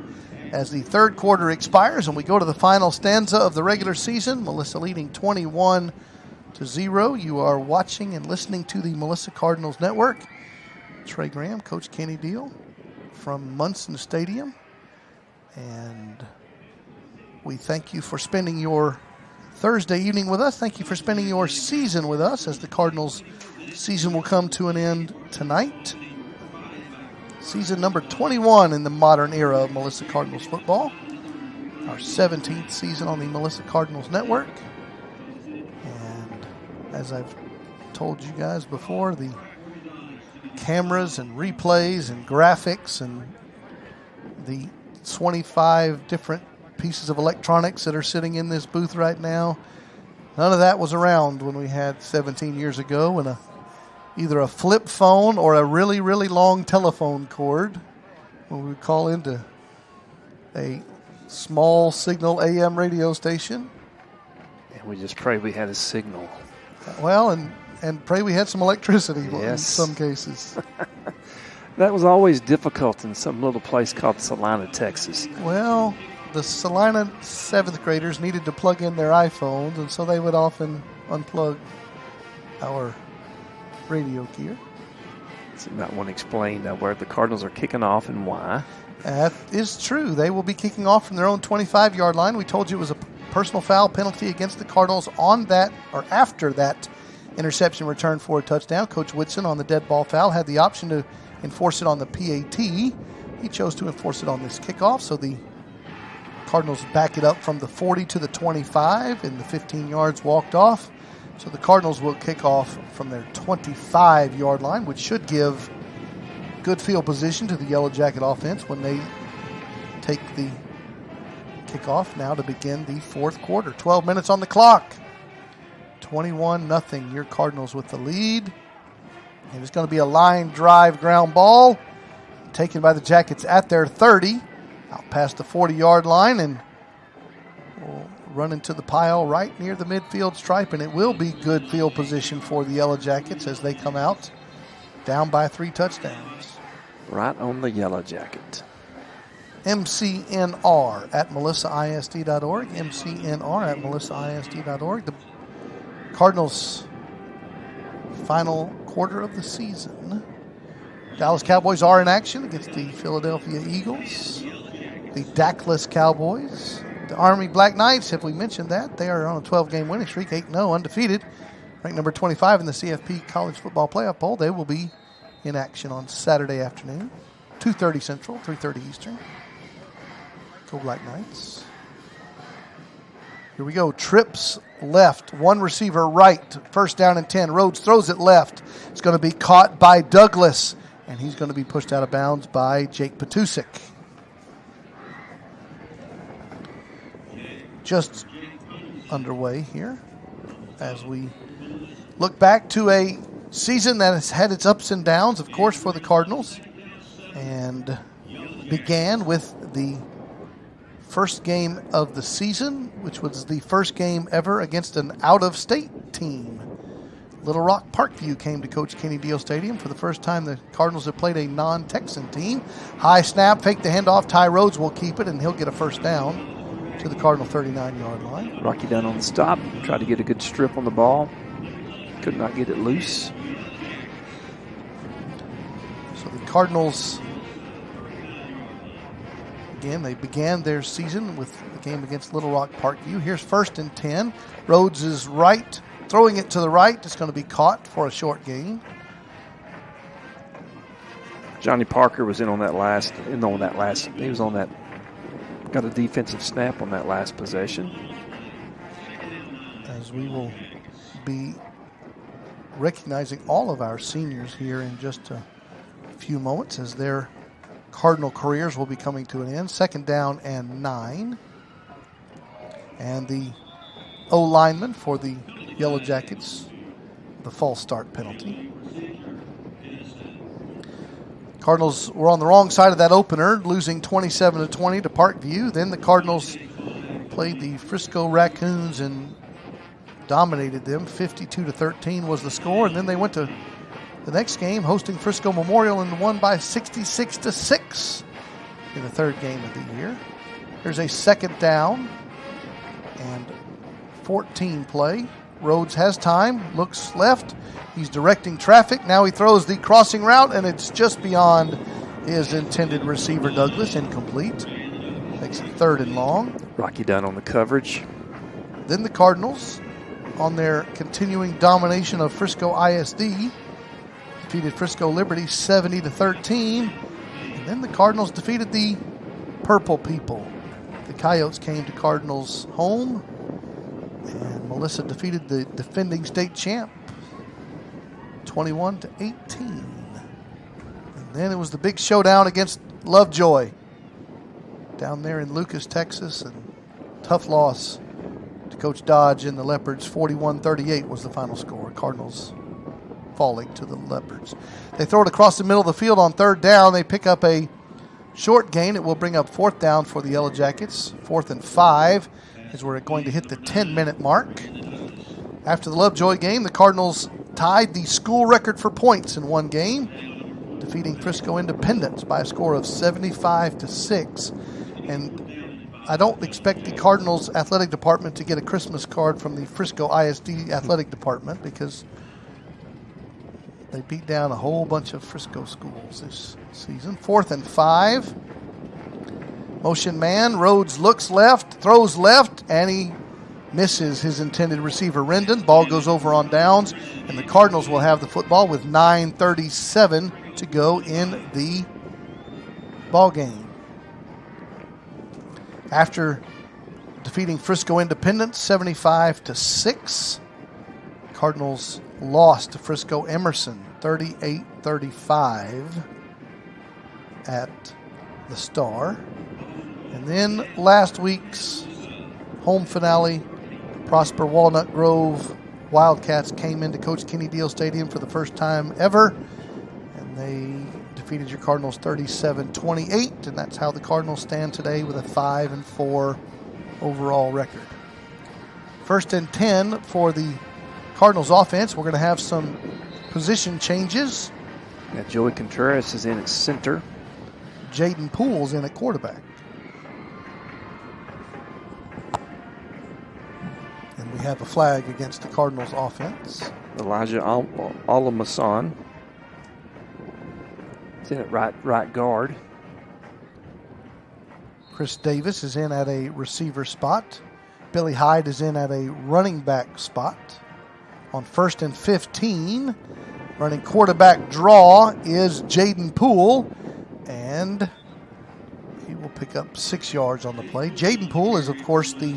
as the third quarter expires, and we go to the final stanza of the regular season. Melissa leading 21-0. You are watching and listening to the Melissa Cardinals Network. Trey Graham, Coach Kenny Deal from Munson Stadium. And we thank you for spending your Thursday evening with us. Thank you for spending your season with us as the Cardinals season will come to an end tonight. Season number 21 in the modern era of Melissa Cardinals football. Our 17th season on the Melissa Cardinals Network. And as I've told you guys before, the cameras and replays and graphics and the 25 different pieces of electronics that are sitting in this booth right now, none of that was around when we had 17 years ago when either a flip phone or a really, really long telephone cord when we would call into a small signal AM radio station. And we just pray we had a signal. Well, and and pray we had some electricity in Yes. some cases. That was always difficult in some little place called Salina, Texas. Well, the Salina 7th graders needed to plug in their iPhones, and so they would often unplug our radio gear. So you might want to explain where the Cardinals are kicking off and why. That is true. They will be kicking off from their own 25-yard line. We told you it was a personal foul penalty against the Cardinals on that or after that interception return for a touchdown. Coach Whitson on the dead ball foul had the option to enforce it on the PAT. He chose to enforce it on this kickoff, so the Cardinals back it up from the 40 to the 25, and the 15 yards walked off. So the Cardinals will kick off from their 25-yard line, which should give good field position to the Yellow Jacket offense when they take the kickoff now to begin the fourth quarter. 12 minutes on the clock. 21-0. Your Cardinals with the lead. And it's going to be a line drive ground ball taken by the Jackets at their 30, out past the 40-yard line, and will run into the pile right near the midfield stripe, and it will be good field position for the Yellow Jackets as they come out down by 3 touchdowns. Right on the Yellow Jacket. MCNR at melissaisd.org. MCNR at melissaisd.org. The Cardinals' final quarter of the season. Dallas Cowboys are in action against the Philadelphia Eagles. The Dackless Cowboys. The Army Black Knights, if we mentioned that, they are on a 12-game winning streak, 8-0, undefeated. Ranked number 25 in the CFP College Football Playoff Poll. They will be in action on Saturday afternoon, 2:30 Central, 3:30 Eastern. Go Black Knights. Here we go. Trips left. One receiver right. First down and 10. Rhodes throws it left. It's going to be caught by Douglas, and he's going to be pushed out of bounds by Jake Patusik. Just underway here as we look back to a season that has had its ups and downs, of course, for the Cardinals, and began with the first game of the season, which was the first game ever against an out-of-state team. Little Rock Parkview came to Coach Kenny Deal Stadium for the first time the Cardinals have played a non-Texan team. High snap, fake the handoff. Ty Rhodes will keep it, and he'll get a first down to the Cardinal 39-yard line. Rocky down on the stop, tried to get a good strip on the ball. Could not get it loose. So the Cardinals, again, they began their season with the game against Little Rock Parkview. Here's first and 10. Rhodes is right, throwing it to the right. It's going to be caught for a short gain. Johnny Parker was he was on that, got a defensive snap on that last possession. As we will be recognizing all of our seniors here in just a few moments as their Cardinal careers will be coming to an end. Second down and 9. And the O-lineman for the Yellow Jackets, the false start penalty. Cardinals were on the wrong side of that opener, losing 27-20 to Parkview. Then the Cardinals played the Frisco Raccoons and dominated them. 52-13 was the score. And then they went to the next game, hosting Frisco Memorial, and won by 66-6 in the third game of the year. There's a second down and 14 play. Rhodes has time, looks left. He's directing traffic. Now he throws the crossing route, and it's just beyond his intended receiver, Douglas, incomplete. Makes it third and long. Rocky down on the coverage. Then the Cardinals, on their continuing domination of Frisco ISD, defeated Frisco Liberty 70-13. And then the Cardinals defeated the Purple People. The Coyotes came to Cardinals home, and Melissa defeated the defending state champ 21-18. And then it was the big showdown against Lovejoy down there in Lucas, Texas, and tough loss to Coach Dodge and the Leopards. 41-38 was the final score. Cardinals falling to the Leopards. They throw it across the middle of the field on third down. They pick up a short gain. It will bring up fourth down for the Yellow Jackets. 4th and 5 as we're going to hit the 10-minute mark. After the Lovejoy game, the Cardinals tied the school record for points in one game, defeating Frisco Independence by a score of 75-6. And I don't expect the Cardinals athletic department to get a Christmas card from the Frisco ISD athletic department because they beat down a whole bunch of Frisco schools this season. 4th and 5. Motion man. Rhodes looks left, throws left, and he misses his intended receiver, Rendon. Ball goes over on downs, and the Cardinals will have the football with 9:37 to go in the ball game. After defeating Frisco Independence 75-6, Cardinals lost to Frisco Emerson 38-35 at the Star. And then last week's home finale, Prosper Walnut Grove Wildcats came into Coach Kenny Deal Stadium for the first time ever, and they defeated your Cardinals 37-28, and that's how the Cardinals stand today with a 5-4 overall record. 1st and 10 for the Cardinals offense. We're going to have some position changes. Yeah, Joey Contreras is in at center. Jaden Poole's in at quarterback. And we have a flag against the Cardinals offense. Elijah Alamasan is in at right guard. Chris Davis is in at a receiver spot. Billy Hyde is in at a running back spot. On 1st and 15, running quarterback draw is Jaden Poole, and he will pick up 6 yards on the play. Jaden Poole is, of course, the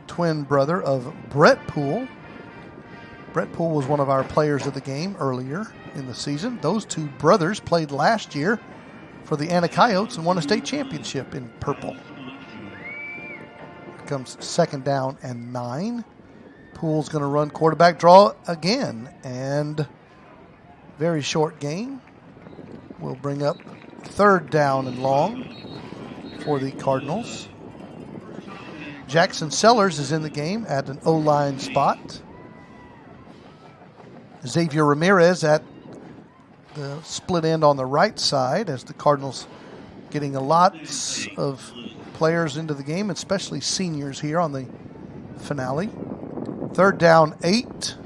twin brother of Brett Poole. Brett Poole was one of our players of the game earlier in the season. Those two brothers played last year for the Anna Coyotes and won a state championship in purple. Here comes 2nd down and 9. Poole's going to run quarterback draw again, and very short gain will bring up 3rd down and long for the Cardinals. Jackson Sellers is in the game at an O-line spot. Xavier Ramirez at the split end on the right side, as the Cardinals getting a lot of players into the game, especially seniors here on the finale. 3rd down 8.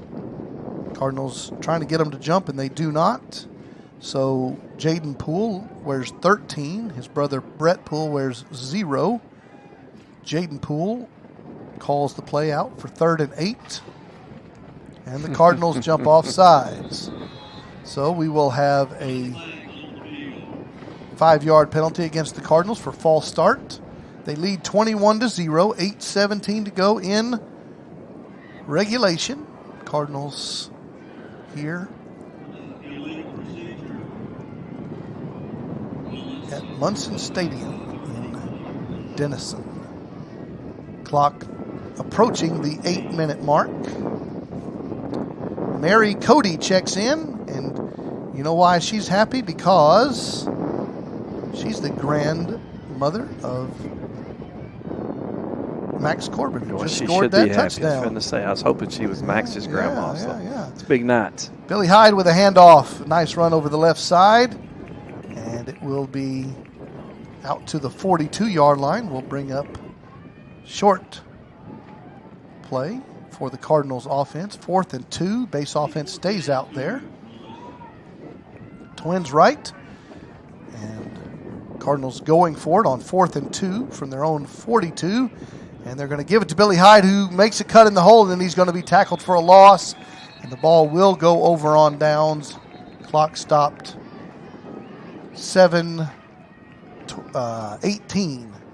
Cardinals trying to get them to jump, and they do not. So Jaden Poole wears 13. His brother Brett Poole wears 0. Jaden Poole calls the play out for 3rd and 8. And the Cardinals jump off sides. So we will have a 5-yard penalty against the Cardinals for false start. They lead 21-0, 8:17 to go in regulation. Cardinals here at Munson Stadium in Denison. Clock approaching the 8-minute mark. Mary Cody checks in, and you know why she's happy? Because she's the grandmother of Max Corbin, who just scored that touchdown. I was going to say, I was hoping she was Max's grandma. Yeah. It's a big night. Billy Hyde with a handoff. Nice run over the left side. And it will be out to the 42-yard line. We'll bring up short play for the Cardinals offense. 4th and 2. Base offense stays out there. Twins right. And Cardinals going for it on 4th and 2 from their own 42. And they're going to give it to Billy Hyde, who makes a cut in the hole, and then he's going to be tackled for a loss. And the ball will go over on downs. Clock stopped. 7-18.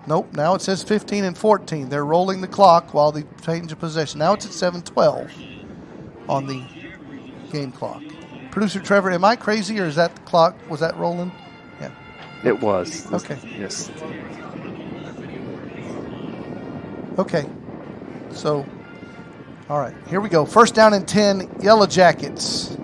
Nope, now it says 15 and 14. They're rolling the clock while they change of possession. Now it's at 7:12 on the game clock. Producer Trevor, am I crazy, or is that the clock? Was that rolling? Yeah. It was. Okay. Yes. Okay. So, all right, here we go. 1st down and 10, Yellow Jackets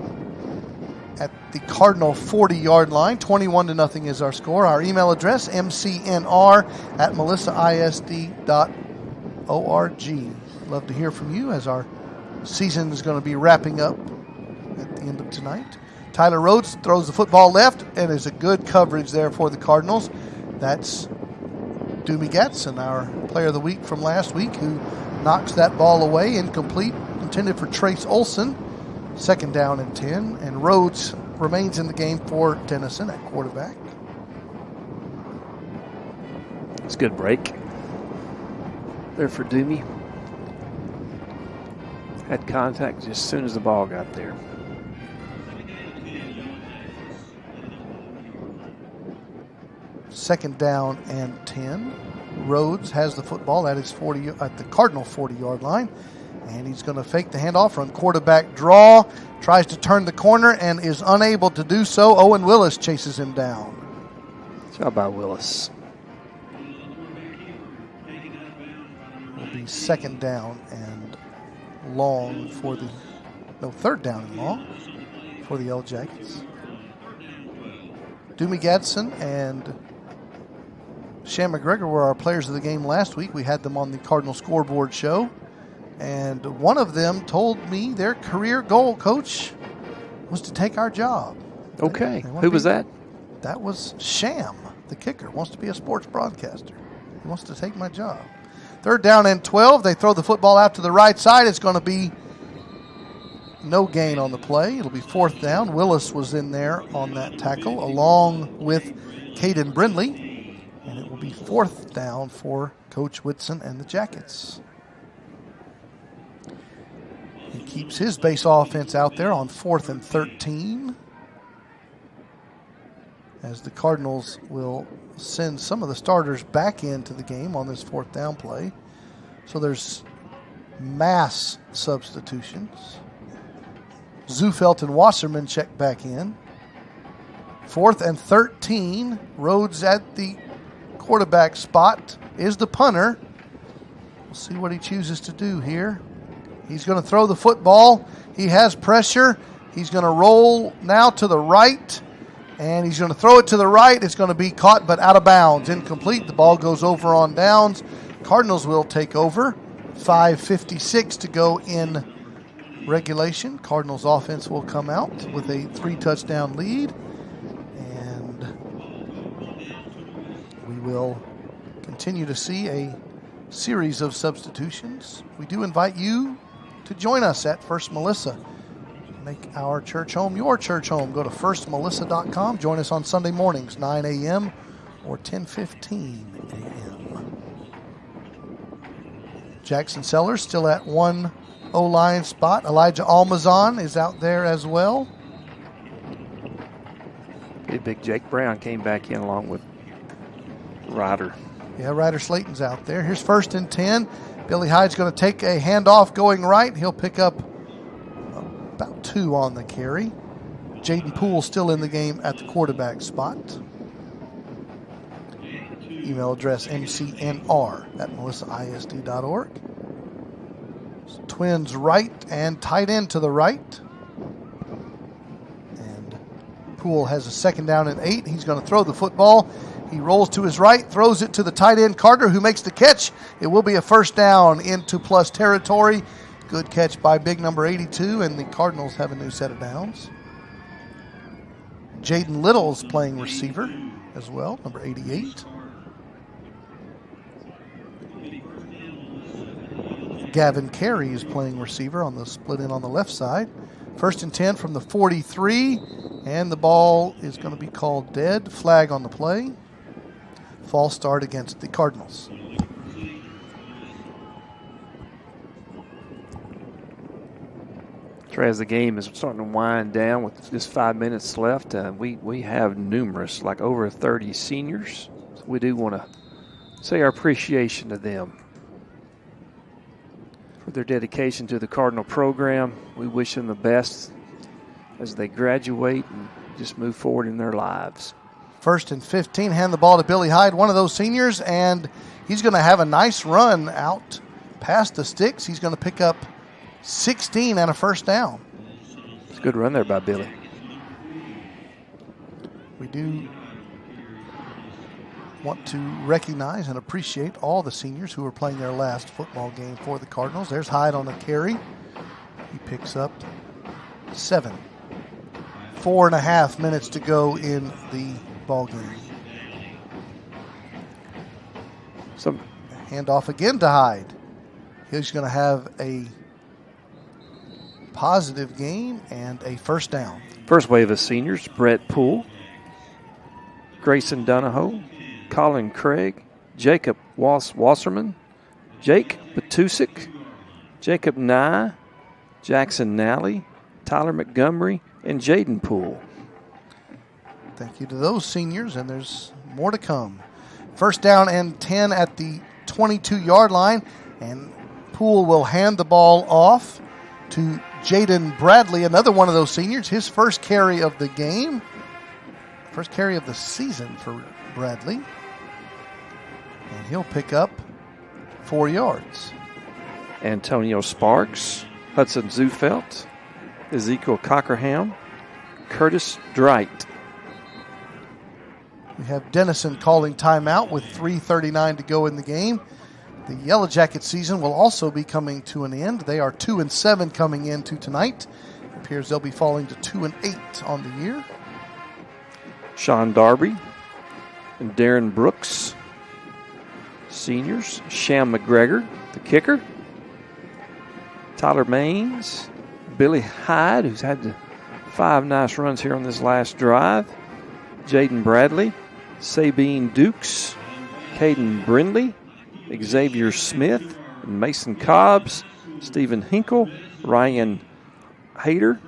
at the Cardinal 40-yard line. 21-0 is our score. Our email address, mcnr@melissaisd.org. Love to hear from you as our season is going to be wrapping up at the end of tonight. Tyler Rhodes throws the football left, and there's a good coverage there for the Cardinals. That's Doomy Gatson, our player of the week from last week, who knocks that ball away, incomplete, intended for Trace Olson. 2nd down and 10, and Rhodes remains in the game for Denison at quarterback. It's a good break there for Doomy. Had contact just as soon as the ball got there. Second down and 10. Rhodes has the football at his 40 at the Cardinal 40-yard line, and he's going to fake the handoff, run quarterback draw, tries to turn the corner and is unable to do so. Owen Willis chases him down. Job by Willis. Will be 2nd down and long for the third down and long for the Yellow Jackets. Doomy Gadsden and Shan McGregor were our players of the game last week. We had them on the Cardinal Scoreboard show. And one of them told me their career goal, Coach, was to take our job. Okay. Who was that? That was Sham, the kicker. Wants to be a sports broadcaster. He wants to take my job. 3rd down and 12. They throw the football out to the right side. It's going to be no gain on the play. It'll be 4th down. Willis was in there on that tackle along with Caden Brindley. And it will be 4th down for Coach Whitson and the Jackets. He keeps his base offense out there on 4th and 13. As the Cardinals will send some of the starters back into the game on this 4th down play. So there's mass substitutions. Zufelt and Wasserman check back in. 4th and 13. Rhodes at the quarterback spot is the punter. We'll see what he chooses to do here. He's going to throw the football. He has pressure. He's going to roll now to the right, and he's going to throw it to the right. It's going to be caught but out of bounds. Incomplete. The ball goes over on downs. Cardinals will take over. 5:56 to go in regulation. Cardinals offense will come out with a 3-touchdown lead. We will continue to see a series of substitutions. We do invite you to join us at First Melissa. Make our church home your church home. Go to firstmelissa.com. Join us on Sunday mornings, 9 a.m. or 10:15 a.m. Jackson Sellers still at one O-line spot. Elijah Almazan is out there as well. Big Jake Brown came back in along with Ryder. Yeah, Ryder Slayton's out there. Here's 1st and 10. Billy Hyde's going to take a handoff going right. He'll pick up about 2 on the carry. Jaden Poole still in the game at the quarterback spot. Email address mcnr@melissaisd.org. Twins right and tight end to the right. And Poole has a 2nd down and 8. He's going to throw the football. He rolls to his right, throws it to the tight end Carter, who makes the catch. It will be a 1st down into plus territory. Good catch by big number 82, and the Cardinals have a new set of downs. Jaden Little's playing receiver as well, number 88. Gavin Carey is playing receiver on the split in on the left side. 1st and 10 from the 43, and the ball is going to be called dead. Flag on the play. False start against the Cardinals. As the game is starting to wind down with just 5 minutes left, we have numerous, like over 30 seniors. So we do want to say our appreciation to them for their dedication to the Cardinal program. We wish them the best as they graduate and just move forward in their lives. 1st and 15, hand the ball to Billy Hyde, one of those seniors, and he's going to have a nice run out past the sticks. He's going to pick up 16 and a 1st down. It's a good run there by Billy. We do want to recognize and appreciate all the seniors who are playing their last football game for the Cardinals. There's Hyde on the carry. He picks up 7. 4.5 minutes to go in the ball game. So, Handoff again to Hyde. He's going to have a positive game and a first down. first wave of seniors: Brett Poole, Grayson Donahoe, Colin Craig, Jacob Wasserman, Jake Batusik, Jacob Nye, Jackson Nally, Tyler Montgomery, and Jaden Poole. Thank you to those seniors, and there's more to come. First down and 10 at the 22-yard line, and Poole will hand the ball off to Jaden Bradley, another one of those seniors, his first carry of the game, first carry of the season for Bradley, and he'll pick up 4 yards. Antonio Sparks, Hudson Zufelt, Ezekiel Cockerham, Curtis Dright. We have Denison calling timeout with 3:39 to go in the game. The Yellow Jacket season will also be coming to an end. They are 2-7 coming into tonight. It appears they'll be falling to 2-8 on the year. Sean Darby and Darren Brooks, seniors. Sham McGregor, the kicker. Tyler Maines, Billy Hyde, who's had 5 nice runs here on this last drive. Jaden Bradley, Sabine Dukes, Caden Brindley, Xavier Smith, and Mason Cobbs, Stephen Hinkle, Ryan Hayter,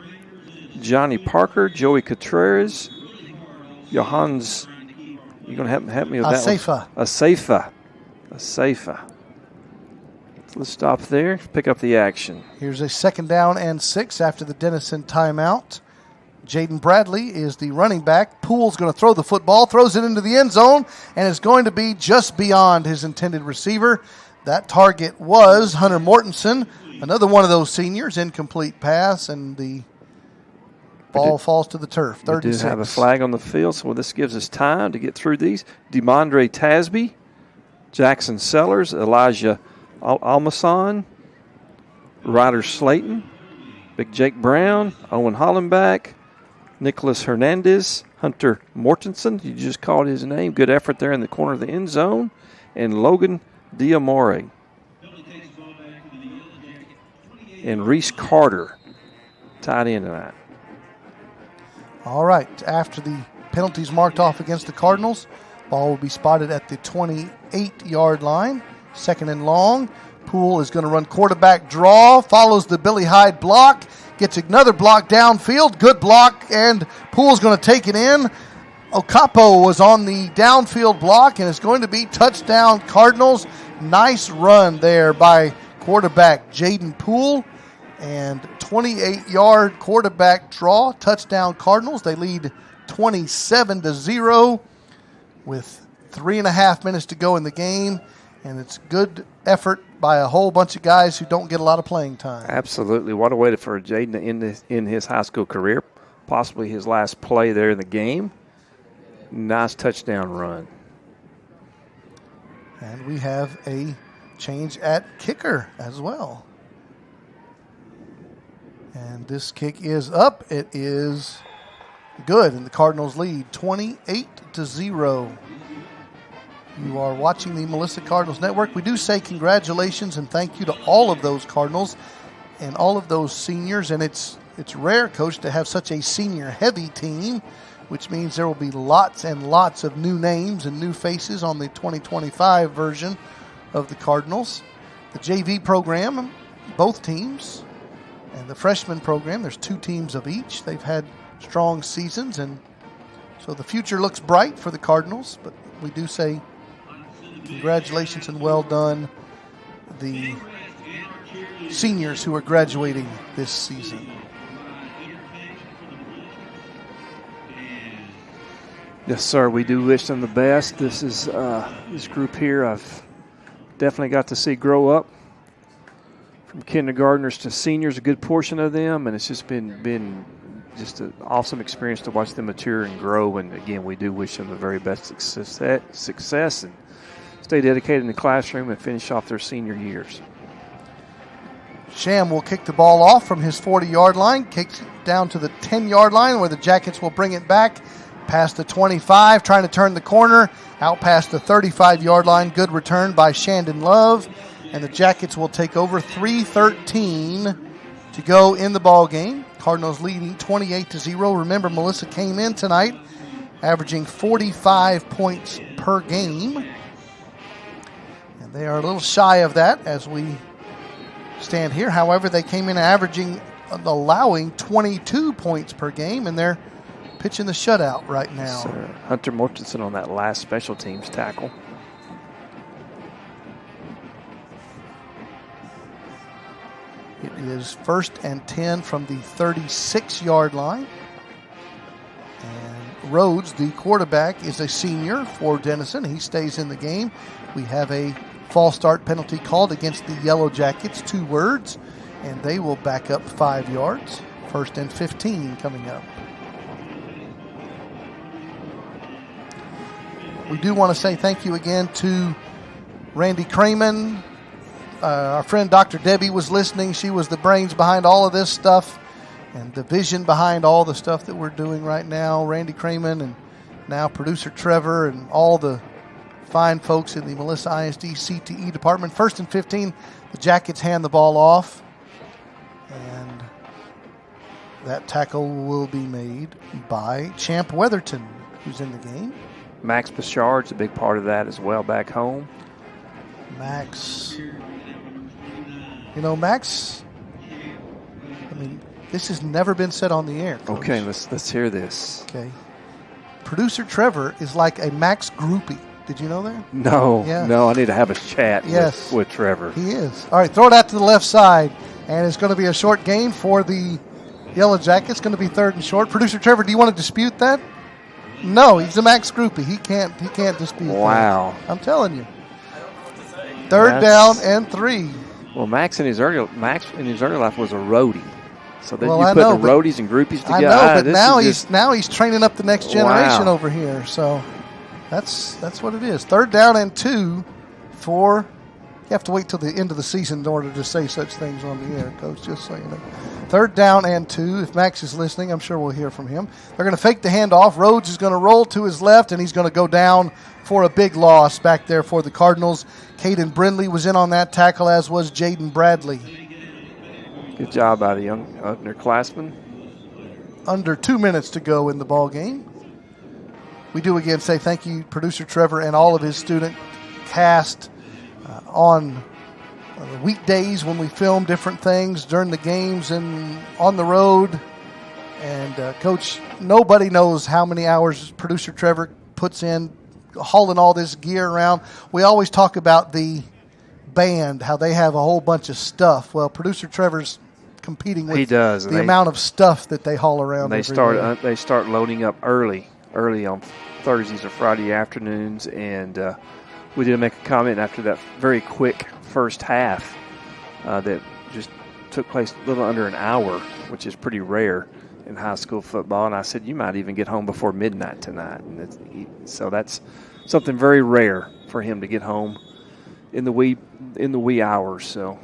Johnny Parker, Joey Contreras, Johans. You're going to help me with that one? Asafa. Let's stop there, pick up the action. Here's a second down and 6 after the Denison timeout. Jaden Bradley is the running back. Poole's going to throw the football, throws it into the end zone, and it's going to be just beyond his intended receiver. That target was Hunter Mortensen, another one of those seniors, incomplete pass, and the ball falls to the turf. 36. We do have a flag on the field, so this gives us time to get through these. DeMondre Tasby, Jackson Sellers, Elijah Almason, Ryder Slayton, Big Jake Brown, Owen Hollenbach, Nicholas Hernandez, Hunter Mortensen, you just called his name. Good effort there in the corner of the end zone. And Logan Diamore. And Reese Carter, tied in tonight. All right, after the penalties marked off against the Cardinals, ball will be spotted at the 28-yard line. Second and long. Poole is going to run quarterback draw, follows the Billy Hyde block, gets another block downfield, good block, and Poole's going to take it in. Okapo was on the downfield block, and it's going to be touchdown Cardinals. Nice run there by quarterback Jaden Poole, and 28-yard quarterback draw, touchdown Cardinals. They lead 27-0 with 3.5 minutes to go in the game, and it's good effort by a whole bunch of guys who don't get a lot of playing time. Absolutely. What a way for Jaden to end in his high school career, possibly his last play there in the game. Nice touchdown run. And we have a change at kicker as well. And this kick is up. It is good, and the Cardinals lead 28-0. You are watching the Melissa Cardinals Network. We do say congratulations and thank you to all of those Cardinals and all of those seniors. And it's rare, Coach, to have such a senior-heavy team, which means there will be lots and lots of new names and new faces on the 2025 version of the Cardinals. The JV program, both teams, and the freshman program, there's 2 teams of each. They've had strong seasons, and so the future looks bright for the Cardinals, but we do say congratulations and well done, the seniors who are graduating this season. Yes, sir. We do wish them the best. This is this group here I've definitely got to see grow up from kindergartners to seniors, a good portion of them, and it's just been just an awesome experience to watch them mature and grow. And again, we do wish them the very best success and stay dedicated in the classroom and finish off their senior years. Sham will kick the ball off from his 40-yard line, kicks it down to the 10-yard line where the Jackets will bring it back past the 25, trying to turn the corner, out past the 35-yard line. Good return by Shandon Love, and the Jackets will take over. 3:13 to go in the ball game. Cardinals leading 28-0. Remember, Melissa came in tonight averaging 45 points per game, and they are a little shy of that as we stand here. However, they came in allowing 22 points per game, and they're pitching the shutout right now. Hunter Mortensen on that last special teams tackle. It is 1st and 10 from the 36-yard line. And Rhodes, the quarterback, is a senior for Denison. He stays in the game. We have a false start penalty called against the Yellow Jackets, 2 words, and they will back up 5 yards. 1st and 15 coming up. We do want to say thank you again to Randy Craman. Our friend Dr. Debbie was listening. She was the brains behind all of this stuff and the vision behind all the stuff that we're doing right now. Randy Craman and now producer Trevor and all the fine folks in the Melissa ISD CTE department. 1st and 15, the Jackets hand the ball off. And that tackle will be made by Champ Weatherton, who's in the game. Max Bouchard's a big part of that as well back home. Max. You know, Max, I mean, this has never been said on the air, Coach. Okay, let's hear this. Okay. Producer Trevor is like a Max groupie. Did you know that? No, Yes. no, I need to have a chat Yes. with Trevor. He is. All right, throw it out to the left side, and it's going to be a short gain for the Yellow Jackets. Going to be 3rd and short. Producer Trevor, do you want to dispute that? No, he's a Max groupie. He can't dispute Wow. that. I'm telling you. 3rd down and 3. Well, Max in his early life was a roadie. So then Well, you I put know, the but- roadies and groupies together. I know, but This now he's training up the next generation Wow. over here. So that's what it is. 3rd down and 2 for. You have to wait till the end of the season in order to say such things on the air, Coach, just so you know. 3rd down and 2. If Max is listening, I'm sure we'll hear from him. They're going to fake the handoff. Rhodes is going to roll to his left, and he's going to go down for a big loss back there for the Cardinals. Caden Brindley was in on that tackle, as was Jaden Bradley. Good job by the young underclassmen. Under 2 minutes to go in the ball game. We do again say thank you, Producer Trevor, and all of his student cast on the weekdays when we film different things during the games and on the road. And Coach, nobody knows how many hours Producer Trevor puts in hauling all this gear around. We always talk about the band, how they have a whole bunch of stuff. Well, Producer Trevor's competing with the amount of stuff that they haul around. They start loading up early on Thursdays or Friday afternoons, and we did make a comment after that very quick first half that just took place a little under an hour, which is pretty rare in high school football. And I said, you might even get home before midnight tonight. And so that's something very rare for him to get home in the wee hours. So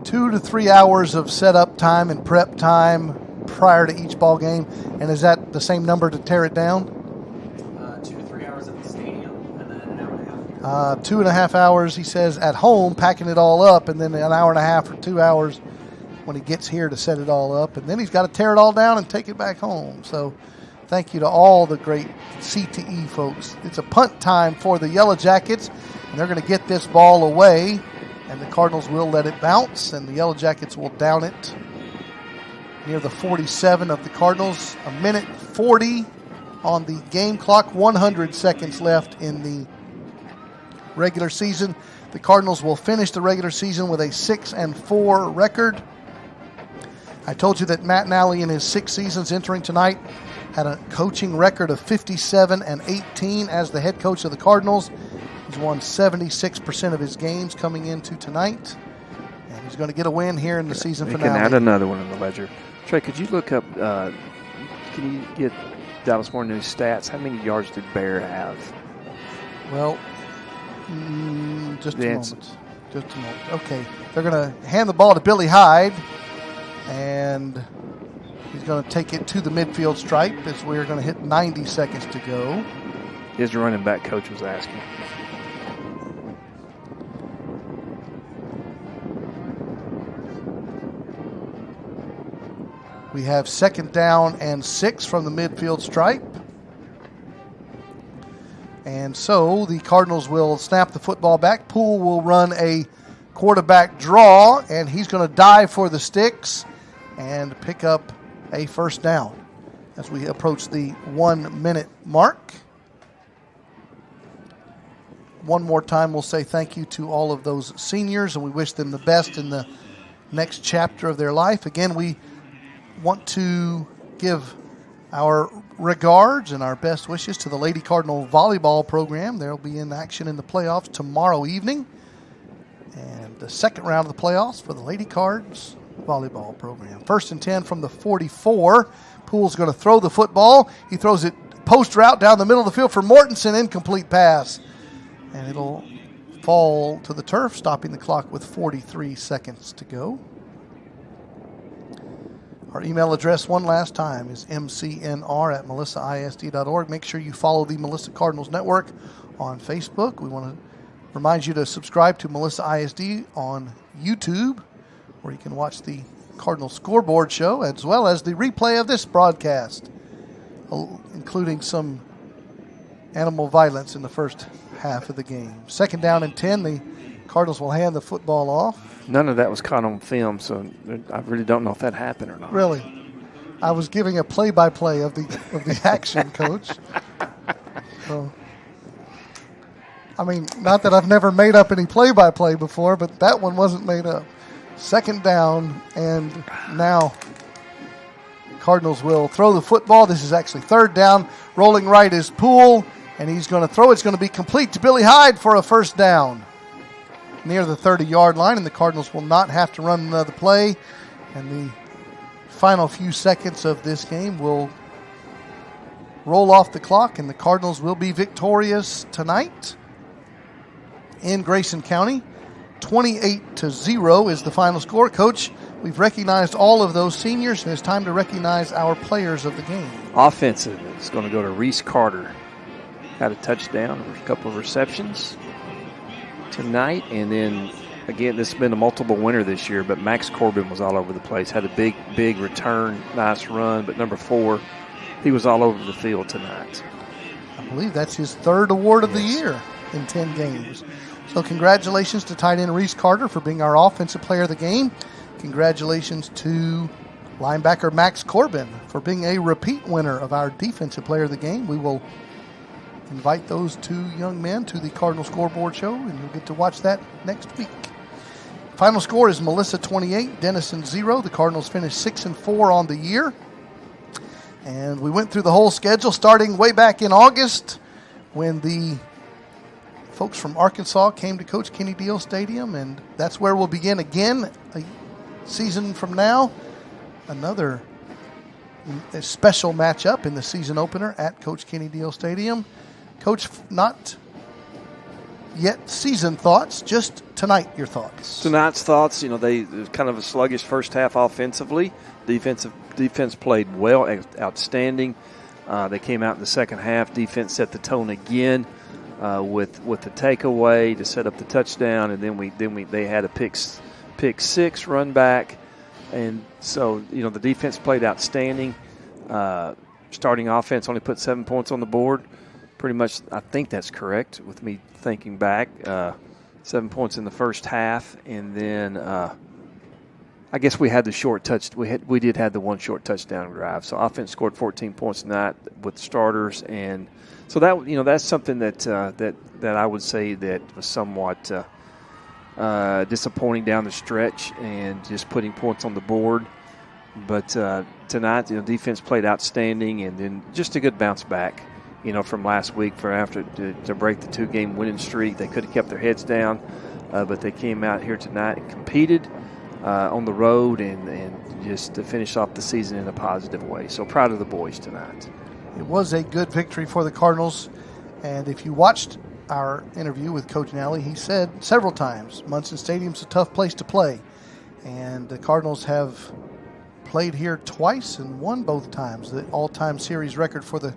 2 to 3 hours of setup time and prep time prior to each ball game. And is that the same number to tear it down? 2 to 3 hours at the stadium, and then an hour and a half. 2.5 hours, he says, at home, packing it all up, and then an hour and a half or 2 hours when he gets here to set it all up. And then he's got to tear it all down and take it back home. So thank you to all the great CTE folks. It's a punt time for the Yellow Jackets, and they're going to get this ball away, and the Cardinals will let it bounce, and the Yellow Jackets will down it near the 47 of the Cardinals. 1:40 on the game clock, 100 seconds left in the regular season. The Cardinals will finish the regular season with a 6-4 record. I told you that Matt Nally in his 6 seasons entering tonight had a coaching record of 57-18 as the head coach of the Cardinals. He's won 76% of his games coming into tonight, and he's going to get a win here in the season finale. Can add another one in the ledger. Trey, could you look up? Can you get Dallas Morning News stats? How many yards did Bear have? Well, just a moment. Just a moment. Okay, they're going to hand the ball to Billy Hyde, and he's going to take it to the midfield stripe as we're going to hit 90 seconds to go. His running back coach was asking. We have 2nd down and 6 from the midfield stripe. And so the Cardinals will snap the football back. Poole will run a quarterback draw, and he's going to dive for the sticks and pick up a 1st down as we approach the 1-minute mark. One more time, we'll say thank you to all of those seniors, and we wish them the best in the next chapter of their life. Again, we want to give our regards and our best wishes to the Lady Cardinal volleyball program. They'll be in action in the playoffs tomorrow evening. And the 2nd round of the playoffs for the Lady Cards volleyball program. 1st and 10 from the 44. Poole's going to throw the football. He throws it post route down the middle of the field for Mortensen. Incomplete pass. And it'll fall to the turf, stopping the clock with 43 seconds to go. Our email address one last time is mcnr@melissaisd.org. Make sure you follow the Melissa Cardinals Network on Facebook. We want to remind you to subscribe to Melissa ISD on YouTube, where you can watch the Cardinal Scoreboard Show, as well as the replay of this broadcast, including some animal violence in the first half of the game. 2nd down and 10. The Cardinals will hand the football off. None of that was caught on film, so I really don't know if that happened or not. Really? I was giving a play-by-play of the action, Coach. So, I mean, not that I've never made up any play-by-play before, but that one wasn't made up. 2nd down, and now Cardinals will throw the football. This is actually 3rd down. Rolling right is Poole, and he's going to throw. It's going to be complete to Billy Hyde for a 1st down near the 30-yard line, and the Cardinals will not have to run another play. And the final few seconds of this game will roll off the clock, and the Cardinals will be victorious tonight in Grayson County. 28-0 is the final score. Coach, we've recognized all of those seniors, and it's time to recognize our players of the game. Offensive is going to go to Reese Carter. Had a touchdown, a couple of receptions tonight, and then again, this has been a multiple winner this year, but Max Corbin was all over the place. Had a big return, nice run, but number 4, he was all over the field tonight. I believe that's his 3rd award of the year in 10 games. So congratulations to tight end Reese Carter for being our offensive player of the game. Congratulations to linebacker Max Corbin for being a repeat winner of our defensive player of the game. We will invite those 2 young men to the Cardinal Scoreboard Show, and you'll get to watch that next week. Final score is Melissa 28, Denison 0. The Cardinals finished 6-4 on the year. And we went through the whole schedule starting way back in August when the folks from Arkansas came to Coach Kenny Deal Stadium, and that's where we'll begin again a season from now. Another special matchup in the season opener at Coach Kenny Deal Stadium. Coach, not yet season thoughts, just tonight your thoughts. Tonight's thoughts, it was kind of a sluggish first half offensively. Defense played well, outstanding. They came out in the second half. Defense set the tone again with the takeaway to set up the touchdown, and then they had a pick 6 run back, and so the defense played outstanding. Starting offense only put 7 points on the board. Pretty much, I think that's correct with me thinking back. 7 points in the first half, and then I guess we had the short touch. We did have the one short touchdown drive. So offense scored 14 points tonight with starters, and so that's something that I would say that was somewhat disappointing down the stretch and just putting points on the board. But tonight, defense played outstanding, and then just a good bounce back. From last week to break the 2-game winning streak. They could have kept their heads down, but they came out here tonight and competed on the road and just to finish off the season in a positive way. So proud of the boys tonight. It was a good victory for the Cardinals, and if you watched our interview with Coach Nally, he said several times, Munson Stadium's a tough place to play. And the Cardinals have played here twice and won both times. The all-time series record for the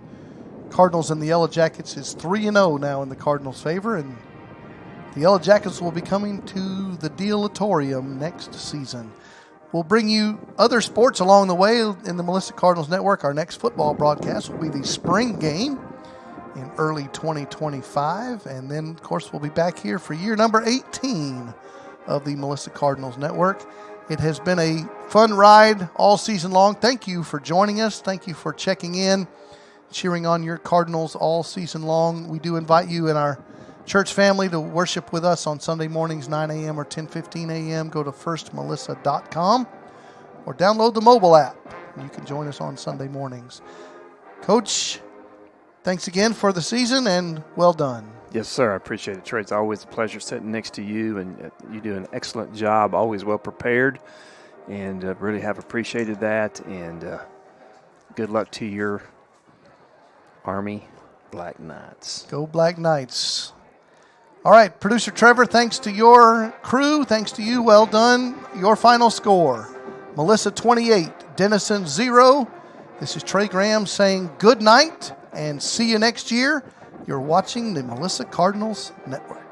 Cardinals and the Yellow Jackets is 3-0 now in the Cardinals' favor, and the Yellow Jackets will be coming to the Dealatorium next season. We'll bring you other sports along the way in the Melissa Cardinals Network. Our next football broadcast will be the spring game in early 2025, and then, of course, we'll be back here for year number 18 of the Melissa Cardinals Network. It has been a fun ride all season long. Thank you for joining us. Thank you for checking in, cheering on your Cardinals all season long. We do invite you and our church family to worship with us on Sunday mornings, 9 a.m. or 10:15 a.m. Go to firstmelissa.com or download the mobile app. You can join us on Sunday mornings. Coach, thanks again for the season, and well done. Yes, sir. I appreciate it, Trey. It's always a pleasure sitting next to you, and you do an excellent job, always well prepared, and really have appreciated that. And good luck to your Army Black Knights. Go Black Knights. All right, Producer Trevor, thanks to your crew. Thanks to you. Well done. Your final score, Melissa 28, Denison 0. This is Trey Graham saying good night and see you next year. You're watching the Melissa Cardinals Network.